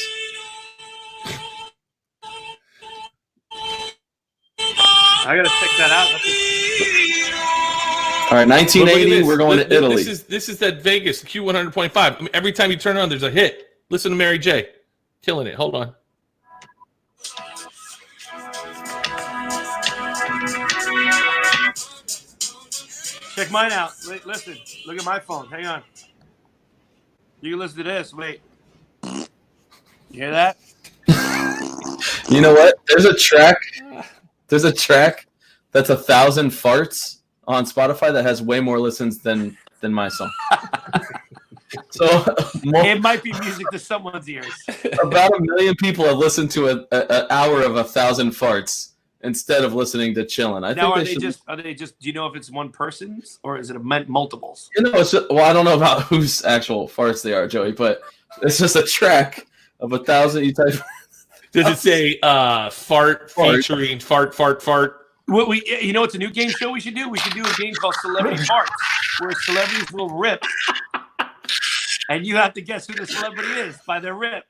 C: I gotta check that out.
E: All right, 1980. We're going to Italy.
B: This is that Vegas Q100.5. I mean, every time you turn it on, there's a hit. Listen to Mary J. Killing it. Hold on.
C: Check mine out. Wait, listen. Look at my phone. Hang on. You can listen to this. Wait. You hear that?
E: You know what? There's a track that's 1,000 farts on Spotify that has way more listens than my song. So
C: it might be music to someone's ears.
E: About 1 million people have listened to an hour of 1,000 farts instead of listening to Chillin'.
C: Are they just? Do you know if it's one person's or is it multiples?
E: I don't know about whose actual farts they are, Joey, but it's just a track of 1,000. You type.
B: Does it say fart featuring fart?
C: You know, it's a new game show we should do. We should do a game called Celebrity Farts, where celebrities will rip, and you have to guess who the celebrity is by their rip.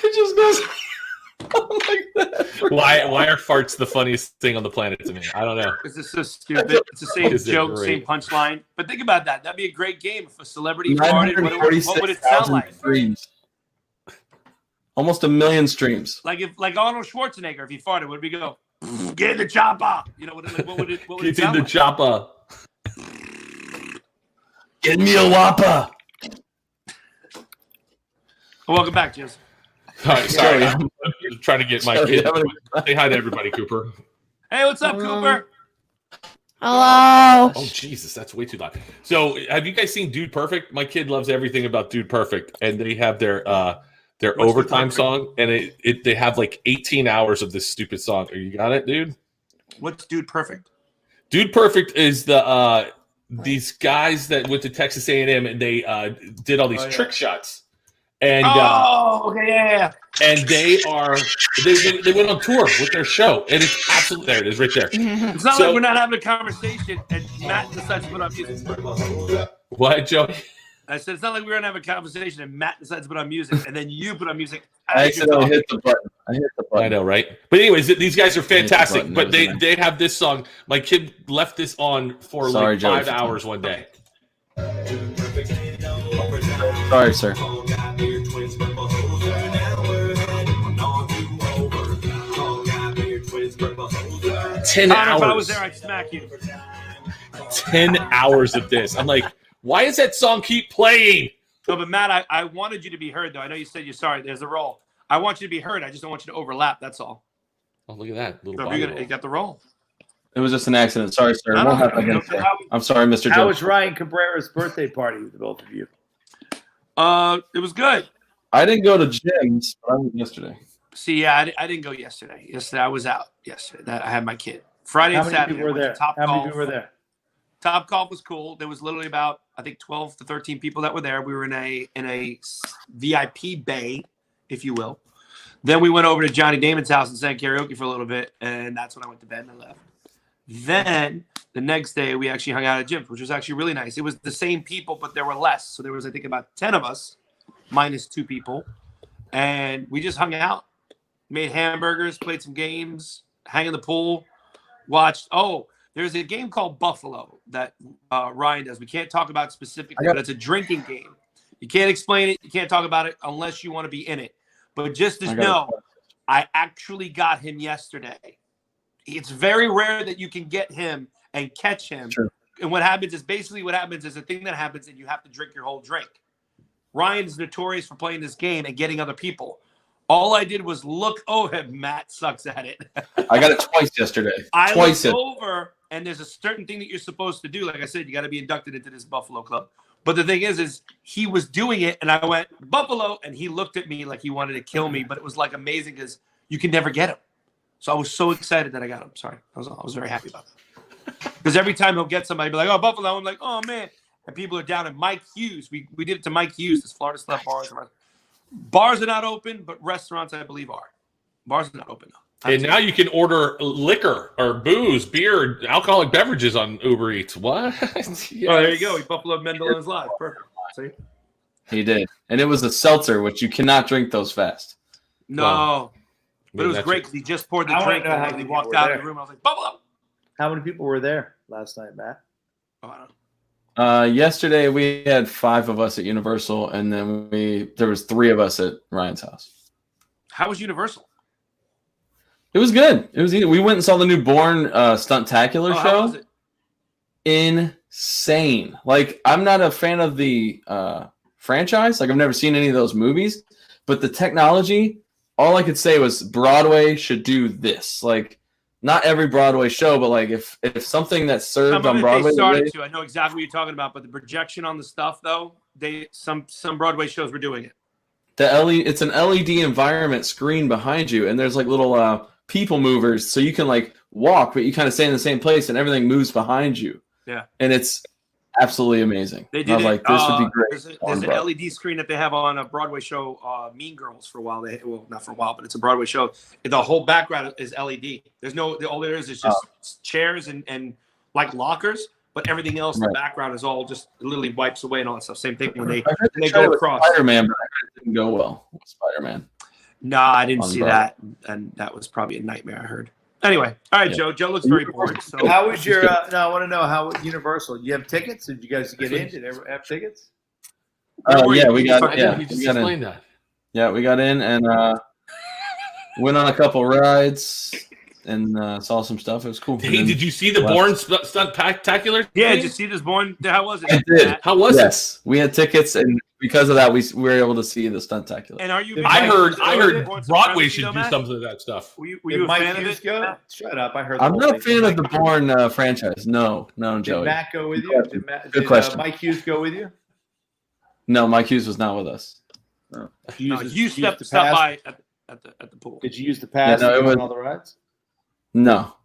E: It just goes like that.
B: Why are farts the funniest thing on the planet to me? I don't know.
C: Because it's so stupid. It's the same joke, same punchline. But think about that. That'd be a great game if a celebrity farted. What would it sound like?
E: Streams. Almost 1 million streams.
C: Like Arnold Schwarzenegger, if he farted, would we go, get in the chopper? You know, what would it sound like?
B: Get in the chopper.
E: Get me a whopper.
C: Welcome back, Jizz.
B: All right, sorry. I'm trying to get my kid. Say hi to everybody, Cooper.
C: Hey, what's up, Cooper?
I: Hello.
B: Oh, Jesus, that's way too loud. So, have you guys seen Dude Perfect? My kid loves everything about Dude Perfect, and they have their overtime song, and they have like 18 hours of this stupid song. You got it, dude?
C: What's Dude Perfect?
B: Dude Perfect is these guys that went to Texas A&M, and they did all these trick shots. And
C: okay, yeah.
B: And they went on tour with their show, and it's absolutely there. It is right there.
C: It's not like we're not having a conversation, and Matt decides to put on music.
B: What, Joey?
C: I said it's not like we're gonna have a conversation, and Matt decides to put on music, and then you put on music.
E: I accidentally hit the button.
B: I know, right? But anyways, these guys are fantastic. But they have this song. My kid left this on for 5 hours one day.
E: Sorry, sir.
B: 10 hours.
C: If I was there, I'd smack you.
B: 10 hours of this. I'm like, why does that song keep playing?
C: No, but Matt, I wanted you to be heard, though. I know you said you're sorry. There's a roll. I want you to be heard. I just don't want you to overlap. That's all.
B: Oh, look at that.
C: You got the roll.
E: It was just an accident. Sorry, sir. It won't happen again, sir. I'm sorry, Mr. Jones.
D: How was Ryan Cabrera's birthday party with the both of you?
C: It was good.
E: I didn't go to gyms, but I went yesterday.
C: See, yeah, I didn't go yesterday. Yesterday I was out. Yesterday, I had my kid. Friday and Saturday.
D: How many people were there?
C: Top Golf was cool. There was literally about 12 to 13 people that were there. We were in a VIP bay, if you will. Then we went over to Johnny Damon's house and sang karaoke for a little bit, and that's when I went to bed and I left. Then the next day we actually hung out at Jim's, which was actually really nice. It was the same people, but there were less. So there was, I think, about 10 of us, minus 2 people. And we just hung out, made hamburgers, played some games, hang in the pool, watched. Oh, there's a game called Buffalo that Ryan does. We can't talk about it specifically, but it's a drinking game. You can't explain it. You can't talk about it unless you want to be in it. But just as know, I actually got him yesterday. It's very rare that you can get him and catch him. Sure. And what happens is a thing that happens and you have to drink your whole drink. Ryan is notorious for playing this game and getting other people. All I did was look. Oh, Matt sucks at it.
E: I got it twice yesterday.
C: I looked over, and there's a certain thing that you're supposed to do. Like I said, you got to be inducted into this Buffalo Club. But the thing is he was doing it, and I went, Buffalo, and he looked at me like he wanted to kill me. But it was like amazing because you can never get him. So I was so excited that I got him. Sorry. I was very happy about that. Because every time he'll get somebody, be like, oh, Buffalo. I'm like, oh, man. And people are down at Mike Hughes. We did it to Mike Hughes, this Florida Slap Bars. Bars are not open, but restaurants, I believe, are. Bars are not open, though.
B: And now you can order liquor or booze, beer, alcoholic beverages on Uber Eats. What? Yes.
C: Oh, there you go. He buffaloed Mendel's live. Perfect. See?
E: He did. And it was a seltzer, which you cannot drink those fast.
C: No.
B: Well,
C: but it was great because he just poured the drink and he walked out of the room. I was like, Buffalo.
D: How many people were there last night, Matt?
C: Oh, I don't know.
E: Yesterday we had 5 of us at Universal, and then there was 3 of us at Ryan's house.
C: How was Universal?
E: It was good. It was. We went and saw the new Bourne Stuntacular show.
C: How was it?
E: Insane. Like, I'm not a fan of the franchise. Like, I've never seen any of those movies, but the technology. All I could say was Broadway should do this. Like, not every Broadway show, but like if something that's served on Broadway.
C: I know exactly what you're talking about, but the projection on the stuff, though, some Broadway shows were doing it.
E: It's an LED environment screen behind you, and there's like little people movers, so you can like walk, but you kind of stay in the same place, and everything moves behind you.
C: Yeah,
E: and it's absolutely amazing.
C: They did.
E: I was like, this would be great.
C: There's an LED screen that they have on a Broadway show, Mean Girls, for a while. Well, not for a while, but it's a Broadway show. The whole background is LED. There's all there is just chairs and like lockers, but everything else in the background is all just literally wipes away and all that stuff. Same thing when they go across.
E: Spider-Man, but it didn't go well with Spider-Man.
C: No, I didn't see that, and that was probably a nightmare. I heard. Anyway, all right, Joe. Joe looks very bored. So
D: how was your? No, I want to know how Universal. You have tickets? Did you guys get in? Did everyone have tickets?
E: Yeah, we got.
B: Yeah, you just explained that.
E: Yeah, we got in and went on a couple rides and saw some stuff. It was cool.
B: Hey, did you see the Bourne Stuntacular?
C: Yeah, did you see this Bourne? How was it?
E: I did.
B: How was it?
E: Yes, we had tickets, and because of that, we were able to see the Stuntacular.
C: And are you?
B: I heard Broadway should do some of that stuff.
C: Were you a fan of it?
D: Go? Shut up! I heard.
E: I'm not a fan of the Bourne franchise. No, Joey.
D: Did Matt go with you?
E: Good question.
D: Mike Hughes go with you?
E: No, Mike Hughes was not with us.
D: No.
C: You stopped by at the pool.
D: Did you use the pass?
E: Yeah, no, it was
D: all the rides.
E: No.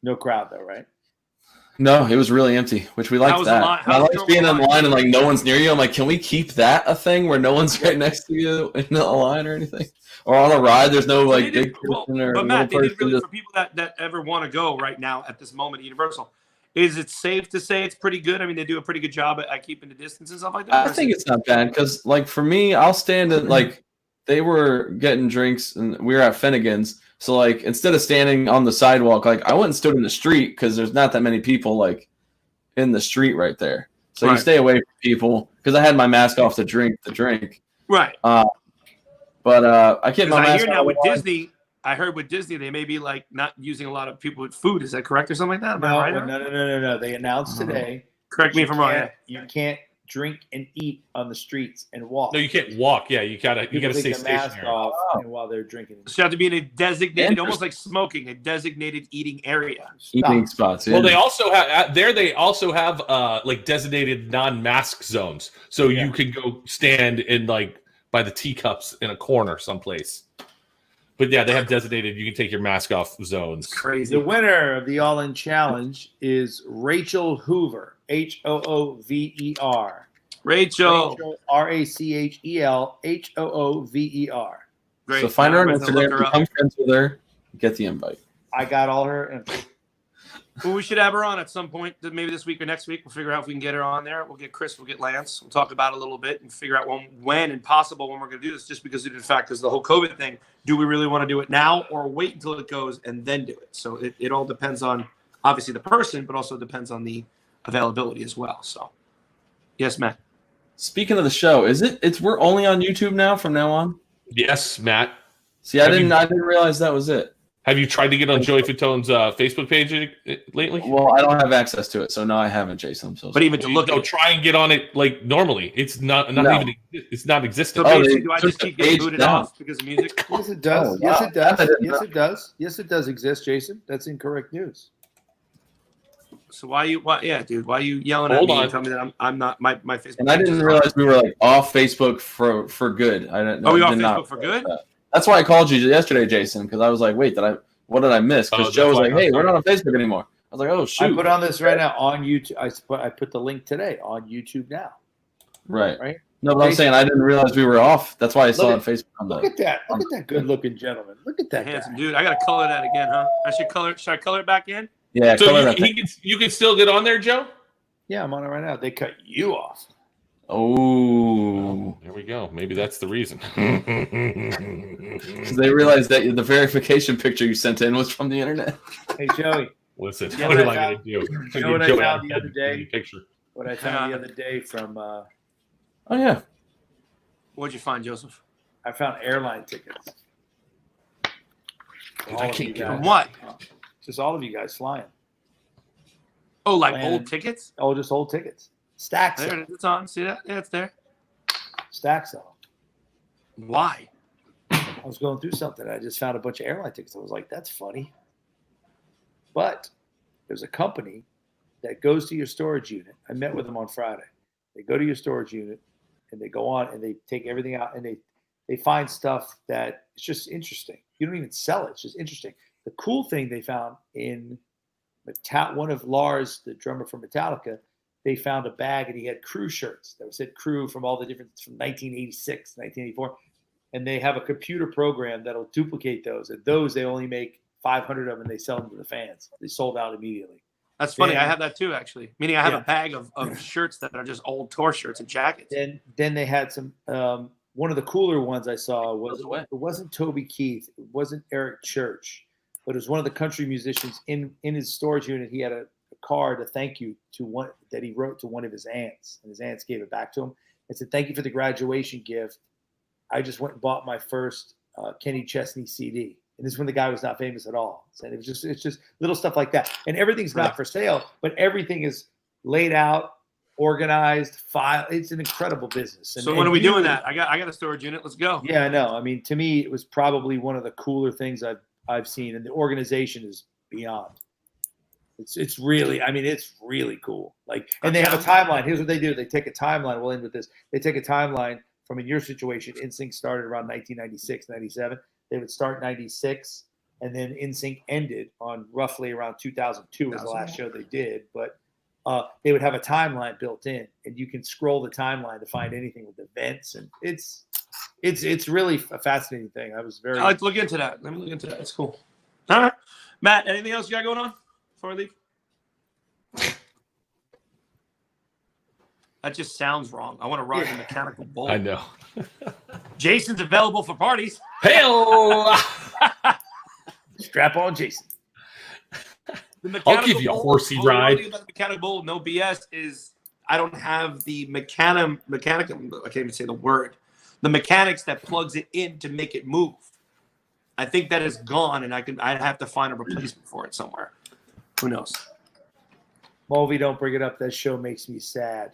D: No crowd though, right?
E: No, it was really empty, which we liked that. I like being in line and like no one's near you. I'm like, can we keep that a thing where no one's right next to you in the line or anything? Or on a ride, there's no like big person or
C: but Matt, they
E: little
C: did
E: person.
C: really, for people that ever want to go right now at this moment at Universal. Is it safe to say it's pretty good? I mean, they do a pretty good job at keeping the distance and stuff like that.
E: I think it's not bad because, like, for me, I'll stand at like they were getting drinks and we were at Finnegan's. So, like, instead of standing on the sidewalk, like, I went and stood in the street because there's not that many people, like, in the street right there. So you stay away from people because I had my mask off to drink the drink.
C: Right.
E: But I kept my mask
C: I hear now
E: on
C: with Disney. I heard with Disney they may be like not using a lot of people with food. Is that correct or something like that?
D: No. They announced today.
C: Correct me if I'm wrong.
D: You can't drink and eat on the streets and walk.
B: No, you can't walk. Yeah, you gotta stay
D: mask
B: stationary.
D: off and while they're drinking.
C: So you have to be in a designated, almost like smoking, a designated eating area.
E: Eating spots. Yeah.
B: Well, they also have like designated non-mask zones, so you can go stand in like by the teacups in a corner someplace. But yeah, they have designated. You can take your mask off zones.
C: Crazy.
D: The winner of the All In Challenge is Rachel Hoover. Hoover.
C: Rachel.
D: Rachel, Rachel, Hoover.
C: Great.
E: So find her on
C: Everybody's gonna
E: Instagram,
C: look her up.
E: become friends with her, get the invite.
D: I got all her info.
C: Well, we should have her on at some point, maybe this week or next week. We'll figure out if we can get her on there. We'll get Chris, we'll get Lance. We'll talk about it a little bit and figure out when and possible when we're going to do this. Just because, in fact, because the whole COVID thing, do we really want to do it now or wait until it goes and then do it? So it all depends on, obviously, the person, but also depends on the availability as well. So, yes, Matt.
E: Speaking of the show, we're only on YouTube now from now on?
B: Yes, Matt.
E: See, I didn't realize that was it.
B: Have you tried to get on Joey Fatone's Facebook page lately?
E: Well, I don't have access to it, so no, I haven't, Jason. I'm so
C: But even to look at
B: try and get on it like normally. It's not even it's not
C: so
B: existent.
C: basically, do I just keep getting booted off because of music?
D: Yes, it does.
E: Oh,
D: Yes,
E: wow.
D: it does.
E: I didn't
D: Yes,
E: know.
D: it does. Yes, it does exist, Jason. That's incorrect news.
C: So why you yelling
B: Hold
C: at me
B: on.
C: and telling me that I'm not my Facebook?
E: And I
C: page is
E: didn't
C: on?
E: realize we were like off Facebook for good. I didn't.
C: Are we
E: I
C: off
E: did not
C: Facebook for good?
E: realize that. That's why I called you yesterday, Jason, because I was like, wait, what did I miss? Because
B: Oh,
E: Joe was
B: that's
E: like,
B: why-
E: hey, we're not on Facebook anymore. I was like, oh
D: I
E: shoot.
D: put on this right now on YouTube. I put the link today on YouTube now.
E: Right.
D: Right.
E: No, but I'm saying I didn't realize we were off. That's why I saw
D: Look
E: on Facebook. On
D: Look
E: the,
D: at that. Look at that good-looking gentleman. Look at that
C: Handsome
D: guy.
C: dude. I gotta color that again, huh? Should I color it back in?
E: yeah,
B: So
E: color that thing.
B: you can still get on there, Joe?
D: Yeah, I'm on it right now. They cut you off.
E: Oh,
B: There we go. Maybe that's the reason.
E: because they realized that the verification picture you sent in was from the internet.
D: Hey, Joey,
B: Listen,
D: Yeah,
B: what
D: but
B: am
D: I
B: I going
D: found-
B: to do?
D: you know what I
B: Joe
D: found
B: out
D: the
B: of
D: other day?
B: Picture.
D: what I found the other day from
E: Oh yeah.
C: What'd you find, Joseph?
D: I found airline tickets.
B: Dude, I can't get
C: From
B: on.
C: what?
D: Just all of you guys flying.
C: Oh, like
D: Man.
C: old tickets?
D: Oh, just old tickets. Stacks
C: There
D: of
C: it
D: them.
C: is. It's on. See that? Yeah, it's there.
D: Stacks of them.
C: Why?
D: I was going through something. I just found a bunch of airline tickets. I was like, that's funny. But there's a company that goes to your storage unit. I met with them on Friday. They go to your storage unit and they go on and they take everything out and they find stuff that it's just interesting. You don't even sell it. It's just interesting. The cool thing they found in one of Lars, the drummer from Metallica, they found a bag and he had Crew shirts that said Crew from all the different, from 1986, 1984. And they have a computer program that'll duplicate those. And those, they only make 500 of them and they sell them to the fans. They sold out immediately.
C: That's funny.
D: Yeah.
C: I have that too, actually. Meaning I have
D: Yeah.
C: a bag of shirts that are just old tour shirts and jackets.
D: Then they had some, one of the cooler ones I saw was,
E: Goes away.
D: it wasn't Toby Keith. It wasn't Eric Church, but it was one of the country musicians in his storage unit. He had a card, a thank you to one that he wrote to one of his aunts, and his aunts gave it back to him. It said, "Thank you for the graduation gift. I just went and bought my first Kenny Chesney CD." And this is when the guy was not famous at all. So it's just little stuff like that. And everything's not for sale, but everything is laid out, organized, file. It's an incredible business.
C: So when are we doing that? I got a storage unit. Let's go.
D: Yeah, I know. I mean, to me, it was probably one of the cooler things I've seen, and the organization is beyond. It's really, I mean, it's really cool. Like, and they have a timeline. Here's what they do: they take a timeline. We'll end with this. They take a timeline from, in your situation, NSYNC started around 1996, 97. They would start 96, and then NSYNC ended on roughly around 2002 was the last show they did. But they would have a timeline built in, and you can scroll the timeline to find anything with events, and it's really a fascinating thing. I was very.
C: I like to look into that. Let me look into that. It's cool. All right, Matt. Anything else you got going on before I leave? That just sounds wrong. I want to ride the mechanical bull.
B: I know.
C: Jason's available for parties.
B: Hell,
D: Strap on, Jason.
C: The
B: I'll give you a
C: bull-
B: horsey
C: all the
B: ride.
C: thing about the mechanical bull, no BS, is I don't have the mechanical. I can't even say the word. The mechanics that plugs it in to make it move. I think that is gone, and I'd have to find a replacement for it somewhere. Who knows?
D: Mulvey, don't bring it up. That show makes me sad.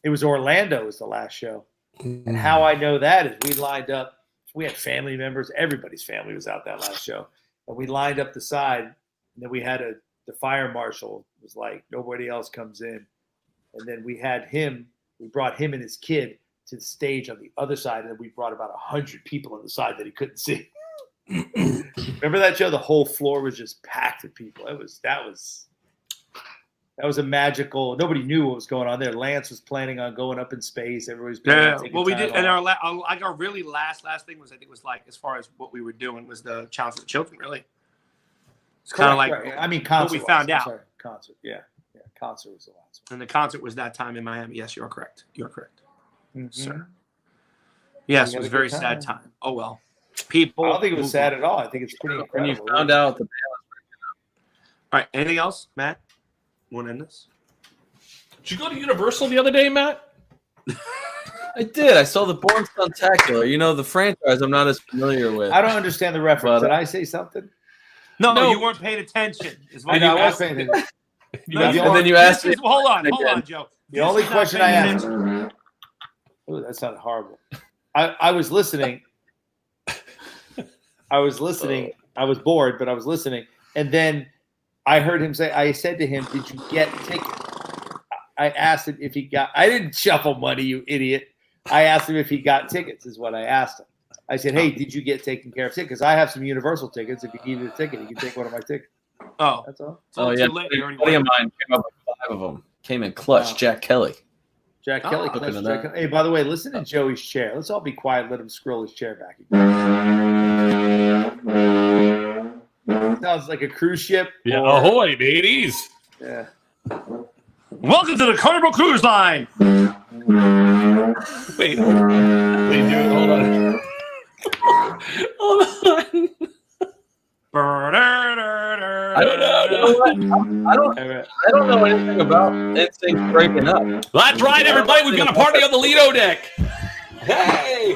D: It was Orlando was the last show. And how I know that is we lined up. We had family members. Everybody's family was out that last show. And we lined up the side. And then we had the fire marshal was like, nobody else comes in. And then we had him. We brought him and his kid to the stage on the other side. And then we brought about 100 people on the side that he couldn't see. Remember that show? The whole floor was just packed with people. That was That was a magical. Nobody knew what was going on there. Lance was planning on going up in space. Everybody's planning on taking
C: Well, we
D: time
C: did, and
D: off.
C: our really last thing was, I think, was like, as far as what we were doing was the Challenge for the Children. Really, it's kind of like
D: Right. I mean, concert.
C: what we found out.
D: Sorry, concert. Yeah, concert was the last one.
C: And the concert was that time in Miami. Yes, you're correct. You're correct,
D: We
C: sir. Yes,
D: had
C: it was
D: a
C: a very
D: good
C: sad
D: time.
C: time. Oh well, people.
D: I don't think it was sad at all. I think it's pretty
E: When you
D: incredible.
E: found out the
C: All right. Anything else, Matt? Want to end this?
B: Did you go to Universal the other day, Matt?
E: I did. I saw the Born Stuntacular. You know, the franchise I'm not as familiar with.
D: I don't understand the reference.
E: But,
D: Did I say something?
C: No, you weren't paying attention. Is what
D: I know.
C: you
D: I was
C: asked.
D: paying attention.
C: No,
E: and
C: you
E: then
C: weren't.
E: you asked
C: This
E: me.
C: is- Hold on,
E: again.
C: Joe.
D: The
C: This
D: only
C: is not
D: question I
C: paying
D: asked.
C: attention.
D: Oh, that sounded horrible. I was listening. I was listening. I was bored, but I was listening. And then I heard him say, I said to him, did you get tickets? I asked him if he got, I didn't shuffle money, you idiot. I asked him if he got tickets, is what I asked him. I said, hey, did you get taken care of tickets? Because I have some Universal tickets. If you needed a ticket, you can take one of my tickets.
C: Oh,
D: That's all.
C: it's all
E: Oh, yeah.
C: too late. You
E: A
C: already
E: buddy of
C: won.
E: mine came up with 5 of them. Came in clutch.
D: Wow.
E: Jack Kelly.
D: Jack Kelly.
E: looking
D: Clash
E: at
D: Jack
E: that.
D: Kelly. Hey, by the way, listen to Joey's chair. Let's all be quiet. Let him scroll his chair back. Sounds like a cruise ship.
B: Yeah.
D: or-
B: Ahoy, mateys.
D: Yeah.
C: Welcome to the Carnival Cruise Line.
B: Wait, do it. Hold on. Hold on.
E: I don't know. You know what? I don't know anything about NSYNC breaking up.
B: That's right, everybody. We've got a party on the Lido deck. Hey.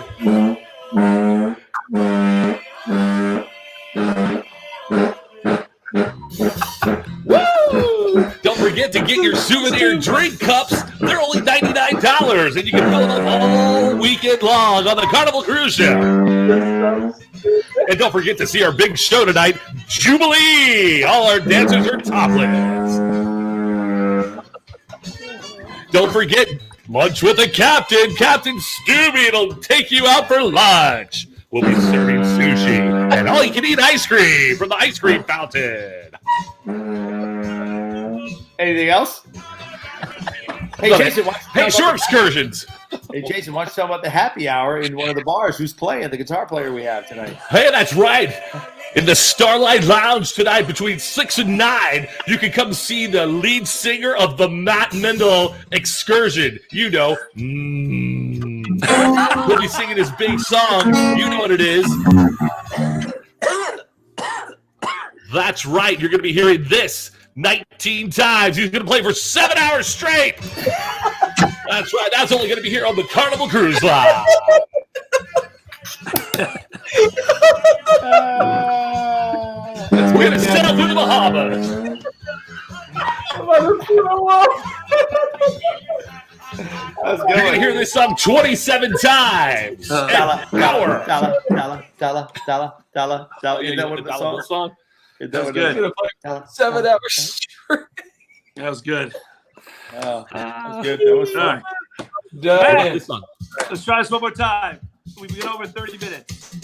B: Woo! Don't forget to get your souvenir drink cups. They're only $99, and you can fill them all weekend long on the Carnival Cruise Ship. And don't forget to see our big show tonight, Jubilee. All our dancers are topless. Don't forget lunch with the captain, Captain Scooby. Will take you out for lunch. We'll be serving sushi and all you can eat ice cream from the ice cream fountain.
D: Anything else? Hey,
B: Love it.
D: Jason, why don't
B: Hey,
D: you
B: shore
D: talk
B: excursions.
D: hey, Jason, why don't you talk about the happy hour in one of the bars? Who's playing? The guitar player we have tonight.
B: Hey, that's right. In the Starlight Lounge tonight between 6 and 9, you can come see the lead singer of the Matt Mendel Excursion. You know, he'll be singing his big song. You know what it is. That's right. You're going to be hearing this 19 times. He's going to play for 7 hours straight. That's right. That's only going to be here on the Carnival Cruise Line. We're going to set up in the Bahamas.
D: Let's
B: You're going to hear this song 27 times.
D: Dollar,
B: An hour.
D: dollar, dollar, dollar, dollar, dollar, dollar. Isn't that what the song?
B: song?
D: Is
C: That was
D: what
C: good.
D: it is? Dollar,
E: 7
D: dollar,
E: hours straight.
C: That was good.
D: Oh, that was good. That was
C: All
D: fun.
C: right,
E: Dang.
B: This song.
C: let's try this one more time. We've been over 30 minutes.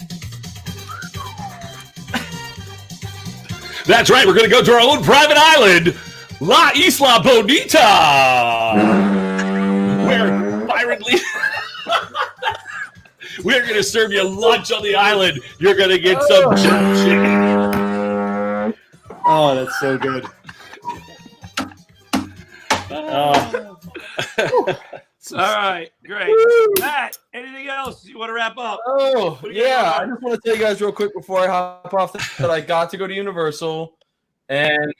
B: That's right. We're going to go to our own private island, La Isla Bonita, where Byron Lee. We're going to serve you lunch on the island. You're going to get some jerk chicken.
D: Oh, that's so good. Oh,
C: All right, great. Matt, anything else you want to wrap up?
E: Oh,
C: What do you got
E: yeah.
C: going
E: I
C: on?
E: just want to tell you guys real quick before I hop off that I got to go to Universal and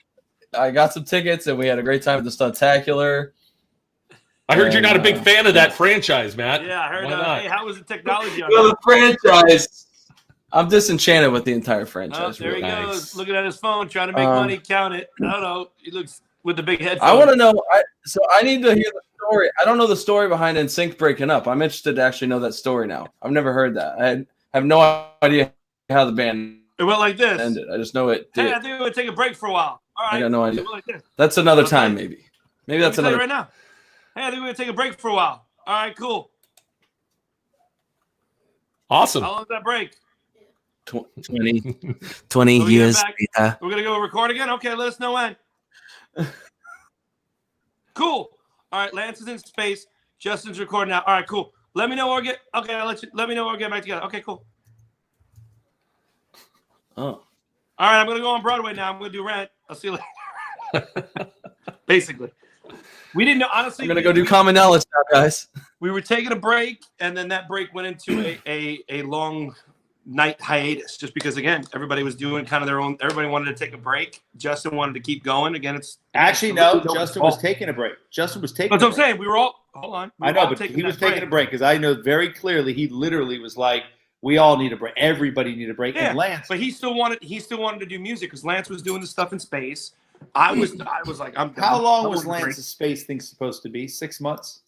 E: I got some tickets and we had a great time at the Stuntacular.
B: I heard you're not a big fan of that franchise, Matt.
C: Yeah, I heard.
B: Why not?
C: Hey, how was the technology on
E: Well,
C: that?
E: the franchise. I'm disenchanted with the entire
C: Oh,
E: franchise.
C: there he
E: really.
C: goes, looking at his phone, trying to make money, count it. I don't know. He looks with the big headphones.
E: I want to know. So I need to hear the story. I don't know the story behind NSYNC breaking up. I'm interested to actually know that story now. I've never heard that. I have no idea how the band
C: It went like this.
E: ended. I just know it did.
C: Hey, I think we're gonna take a break for a while. All right.
E: I got no idea.
C: It went like this.
E: That's another
C: Okay.
E: time, maybe. Maybe that's
C: Let me tell you
E: another.
C: right now. Hey, I think we're gonna take a break for a while. All right, cool.
B: Awesome.
C: How long's that break?
E: 20
C: So we get
E: years
C: back.
E: later.
C: We're gonna go record again. Okay, let us know when. Cool. All right, Lance is in space. Justin's recording now. All right, cool. Let me know or get. Okay, let me know or get back together. Okay, cool.
E: Oh.
C: All right, I'm gonna go on Broadway now. I'm gonna do Rent. I'll see you later. Basically, we didn't know. Honestly,
E: I'm gonna go do Common Knowledge now, guys.
C: we were taking a break, and then that break went into a long night hiatus, just because again, everybody was doing kind of their own. Everybody wanted to take a break. Justin wanted to keep going. Again, it's
D: Actually, no. Justin was taking a break. Justin was taking.
C: That's
D: a
C: what I'm
D: break.
C: saying. We were all. Hold on.
D: I know, but he was taking a break because I know very clearly he literally was like, "We all need a break. Everybody need a break."
C: Yeah,
D: and Lance,
C: but he still wanted to do music because Lance was doing the stuff in space. I was like, I'm done.
D: how long
C: I
D: was
C: want a break.
D: Lance's space thing supposed to be? 6 months.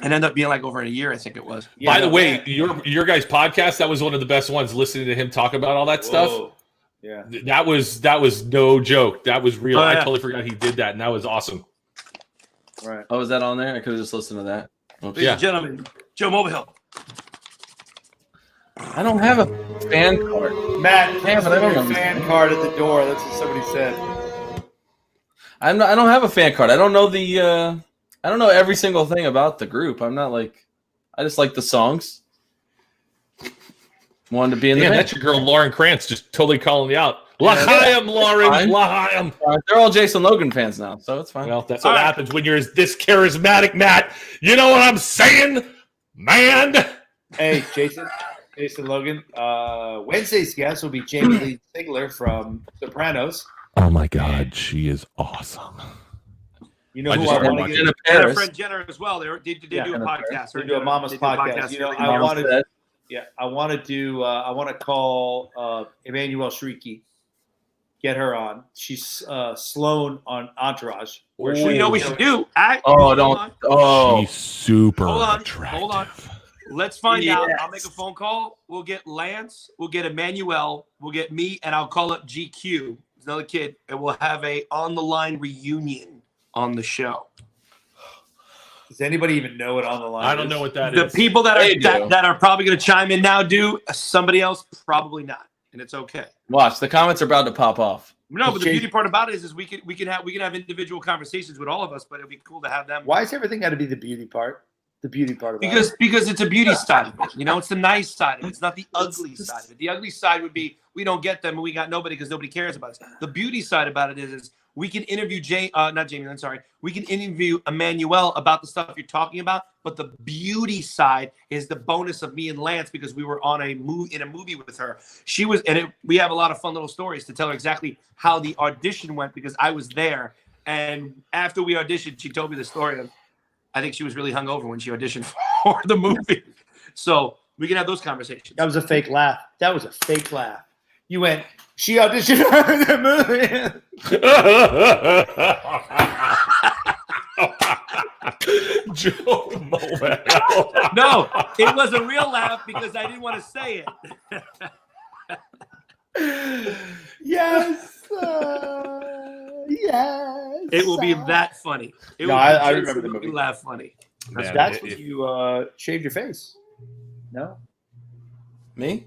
C: It ended up being like over a year, I think it was.
D: Yeah,
B: By the
D: no,
B: way, your guys' podcast, that was one of the best ones. Listening to him talk about all that stuff,
D: Whoa. Yeah.
B: that was no joke. That was real.
C: Oh,
B: I
C: yeah.
B: totally forgot he did that, and that was awesome.
D: Right.
E: Oh, is that on there? I could have just listened to that. Oops.
C: Ladies and gentlemen, Joe Mobihill.
E: I don't have a fan card.
D: Matt,
E: Yeah, but I don't
D: your
E: know.
D: fan card at the door. That's what somebody said.
E: I don't have a fan card. I don't know I don't know every single thing about the group. I'm not like, I just like the songs. Wanted to be in the
B: Man,
E: band.
B: that's your girl Lauren Krantz just totally calling you out. L'chaim, Lauren.
E: Fine.
B: L'chaim.
E: They're all Jason Logan fans now, so it's fine.
B: Well, that's what happens when you're this charismatic, Matt. You know what I'm saying, man?
D: Hey, Jason Logan. Wednesday's guest will be Jamie Lee Sigler from Sopranos.
B: Oh my God, she is awesome.
D: You know
B: I
D: who
B: just
D: I
B: heard
D: want
B: about
D: to
E: Jenna
D: get?
C: And our
E: Paris.
C: friend Jenner as well. They do a podcast.
D: They do a Mama's podcast. You know, I want to call Emmanuelle Shrieky. Get her on. She's Sloane on Entourage.
C: Well, you know what we should do?
B: She's super attractive.
C: Hold on. Let's find out. I'll make a phone call. We'll get Lance. We'll get Emmanuelle. We'll get me, and I'll call up GQ, another kid, and we'll have a on the line reunion on the show.
D: Does anybody even know what On the Line
B: I don't
D: is?
B: know what that
C: The
B: is.
C: people that are probably going to chime in now do. Somebody else probably not, and it's okay.
E: Watch, the comments are about to pop off.
C: No, but the beauty part about it is we can have individual conversations with all of us, but it'd be cool to have them.
D: Why is everything got to be the beauty part? The beauty part about it.
C: Because it's a beauty side of it. You know, it's the nice side of it. It's not the ugly side of it. The ugly side would be we don't get them and we got nobody because nobody cares about us. The beauty side about it is we can interview we can interview Emmanuelle about the stuff you're talking about, but the beauty side is the bonus of me and Lance because we were on in a movie with her. She was we have a lot of fun little stories to tell her exactly how the audition went because I was there. And after we auditioned, she told me the story of I think she was really hungover when she auditioned for the movie. So we can have those conversations.
D: That was a fake laugh. You went, she auditioned for the movie.
B: Joe Mobihill.
C: No, it was a real laugh because I didn't want to say it.
D: Yes. Yes.
C: It will be that funny. It will
D: I
C: be
D: remember the movie.
C: Laugh funny.
B: Man,
D: That's when you shaved your face. No?
E: Me?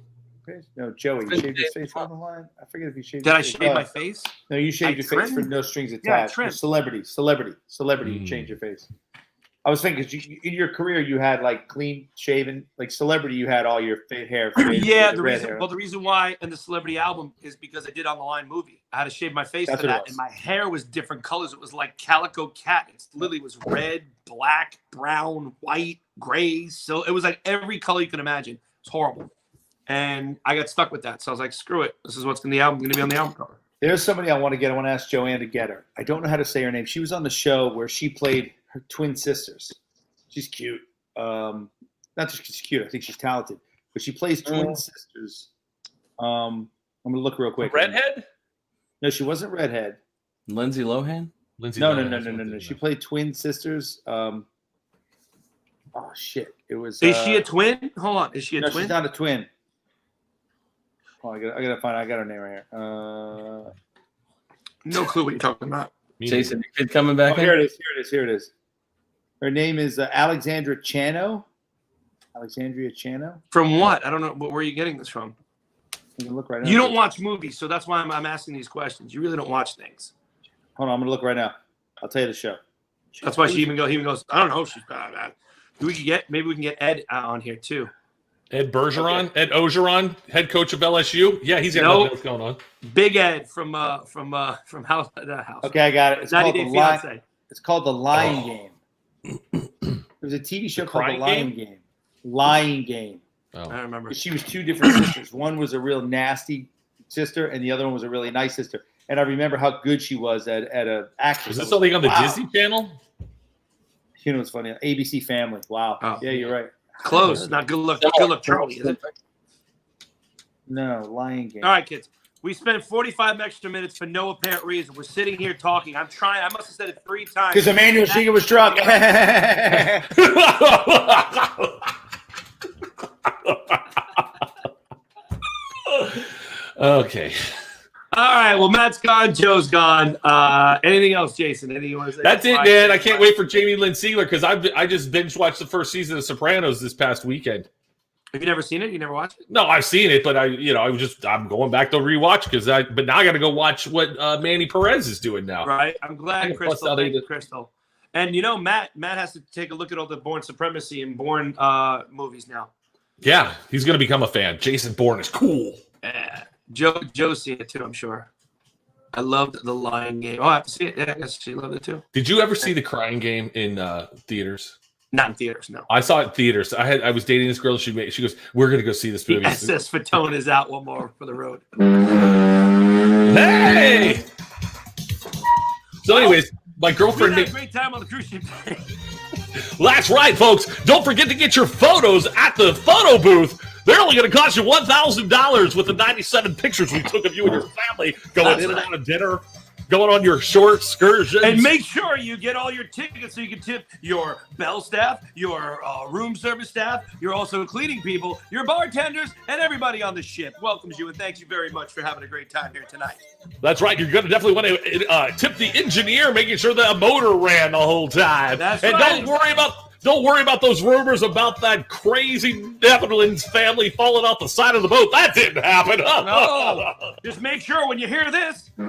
D: No, Joey. You shaved your face on the line? I forget if you shaved
C: Did
D: your
C: I
D: face.
C: shave my face?
D: No, you shaved
C: I
D: your face for
C: trimmed.
D: no strings
C: Yeah, I
D: attached.
C: trimmed.
D: Celebrity. You changed your face. I was thinking, 'cause in your career, you had like clean shaven, like celebrity, you had all your hair. faded,
C: Yeah,
D: the
C: the
D: red
C: reason.
D: hair.
C: Well, the reason why in the Celebrity album is because I did On the Line movie. I had to shave my face
D: That's
C: for
D: what it
C: that,
D: was.
C: and my hair was different colors. It was like calico cat. It literally was red, black, brown, white, gray. So it was like every color you can imagine. It's horrible, and I got stuck with that. So I was like, screw it. This is what's going to be on the album cover.
D: There's somebody I want to get. I want to ask Joanne to get her. I don't know how to say her name. She was on the show where she played her twin sisters. She's cute. Not just she's cute. I think she's talented. But she plays twin sisters. I'm gonna look real quick.
B: Redhead?
D: No, she wasn't redhead.
E: Lindsay Lohan?
B: Lindsay
D: No.
B: Lohan.
D: She played twin sisters. Oh shit! It was.
C: Is she a twin? Hold on. Is she a
D: No,
C: twin?
D: she's not a twin. Oh, I gotta find. I got her name right here.
C: No clue what you're talking about.
E: Jason, your kid coming back in?
D: Here it is. Her name is Alexandra Chano. Alexandria Chano.
C: From what? I don't know. Where are you getting this from?
D: You can look right now.
C: You don't watch movies, so that's why I'm asking these questions. You really don't watch things.
D: Hold on, I'm gonna look right now. I'll tell you the show.
C: That's why he even goes, I don't know if she's bad. Maybe we can get Ed on here too.
B: Ed Bergeron, Ed Ogeron, head coach of LSU. Yeah, he's got nothing else going on.
C: Big Ed from House. House.
D: Okay, I got it. It's
C: 90
D: called
C: Day
D: the Lion.
C: Fiancé.
D: It's called the Lion Game. There's a TV show called The
B: Crying
D: Lion Game. Lion Game.
B: Oh.
C: I remember.
D: She was two different sisters. One was a real nasty sister, and the other one was a really nice sister. And I remember how good she was at an actress.
B: Is this something on the Disney Channel?
D: You know what's funny? ABC Family. Wow.
C: Oh.
D: Yeah, you're right.
C: Close. Not good luck. Good luck, Charlie. Is it?
D: No, Lion Game.
C: All right, kids. We spent 45 extra minutes for no apparent reason. We're sitting here talking. I'm trying. I must have said it 3 times.
D: Because Emmanuel Shiga was drunk.
B: Okay.
C: All right. Well, Matt's gone. Joe's gone. Anything else, Jason? Anything you want to say?
B: That's it, man. I can't wait for Jamie Lynn Sigler because I just binge watched the first season of Sopranos this past weekend.
C: Have you never seen it? You never watched it?
B: No, I've seen it, but I'm going back to rewatch but now I got to go watch what Manny Perez is doing now.
C: Right. I'm glad, Crystal.
B: Thank you,
C: Crystal. And Matt has to take a look at all the Bourne Supremacy and Bourne movies now.
B: Yeah, he's going to become a fan. Jason Bourne is cool.
C: Yeah. Joe's seen it too, I'm sure. I loved The Lion Game. Oh, I have to see it. Yeah, I guess she loved it too.
B: Did you ever see The Crying Game in theaters?
C: Not in theaters, no.
B: I saw it in theaters. I was dating this girl. She goes, "We're gonna go see this movie."
C: The SS Fatone is out one more for the road.
B: Hey. So, anyways, my girlfriend.
C: We had a great time on the cruise ship.
B: Well, that's right, folks. Don't forget to get your photos at the photo booth. They're only going to cost you $1,000 with the 97 pictures we took of you and your family going in and out of dinner, going on your short excursions.
C: And make sure you get all your tickets so you can tip your bell staff, your room service staff, your also cleaning people, your bartenders, and everybody on the ship welcomes you and thanks you very much for having a great time here tonight.
B: That's right. You're going to definitely want to tip the engineer, making sure the motor ran the whole time.
C: That's
B: and
C: right.
B: Don't worry about those rumors about that crazy Netherlands family falling off the side of the boat. That didn't happen.
C: No. Just make sure when you hear this, you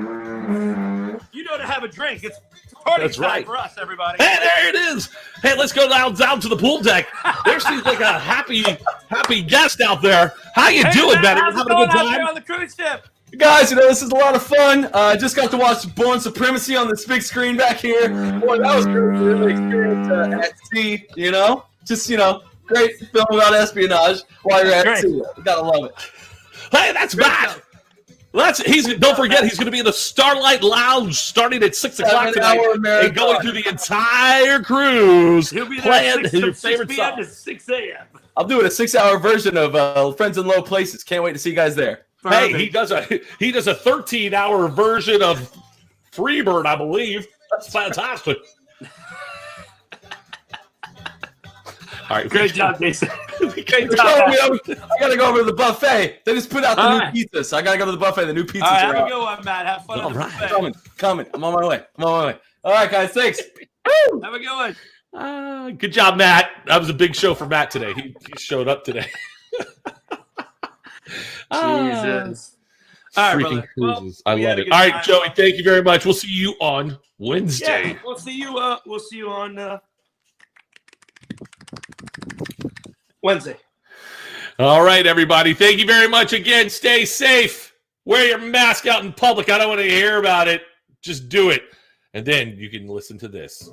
C: know to have a drink. It's party time for us, everybody.
B: Hey, there it is. Hey, let's go down to the pool deck. There seems like a happy guest out there. How you doing, man?
C: How's it
B: Having a
C: going
B: good
C: out there
B: time?
C: on the cruise ship?
E: Guys, this is a lot of fun. I just got to watch Bourne Supremacy on this big screen back here. Boy, that was great. Really experience at sea, Just, great film about espionage while you're at sea. You gotta love it.
B: Hey, that's Matt. Don't forget, he's going to be in the Starlight Lounge starting at 6 o'clock tonight and going through the entire cruise.
C: He'll be there
B: playing
C: from
B: your
C: 6
B: favorite
C: p.m.
B: song.
C: to 6 a.m.
E: I'm doing a 6-hour version of Friends in Low Places. Can't wait to see you guys there.
B: Hey, he does a 13-hour version of Freebird, I believe. That's fantastic. All right,
C: Great job, Jason. Great job.
E: I gotta go over to the buffet. They just put out the new pizzas, so I gotta go to the buffet. The new pizzas
C: All right,
E: are
C: have a
E: out.
C: good one, Matt. Have fun.
B: All right.
E: Coming. I'm on my way. All right, guys. Thanks. Woo!
C: Have a good one.
B: Good job, Matt. That was a big show for Matt today. He showed up today.
C: Jesus. All right,
B: Freaking
C: brother.
B: cruises.
C: Well,
B: I
C: we had
B: love
C: a
B: it.
C: good
B: All right,
C: time.
B: Joey, thank you very much. We'll see you on Wednesday.
C: Yeah, we'll see you. On Wednesday.
B: All right, everybody. Thank you very much again. Stay safe. Wear your mask out in public. I don't want to hear about it. Just do it. And then you can listen to this.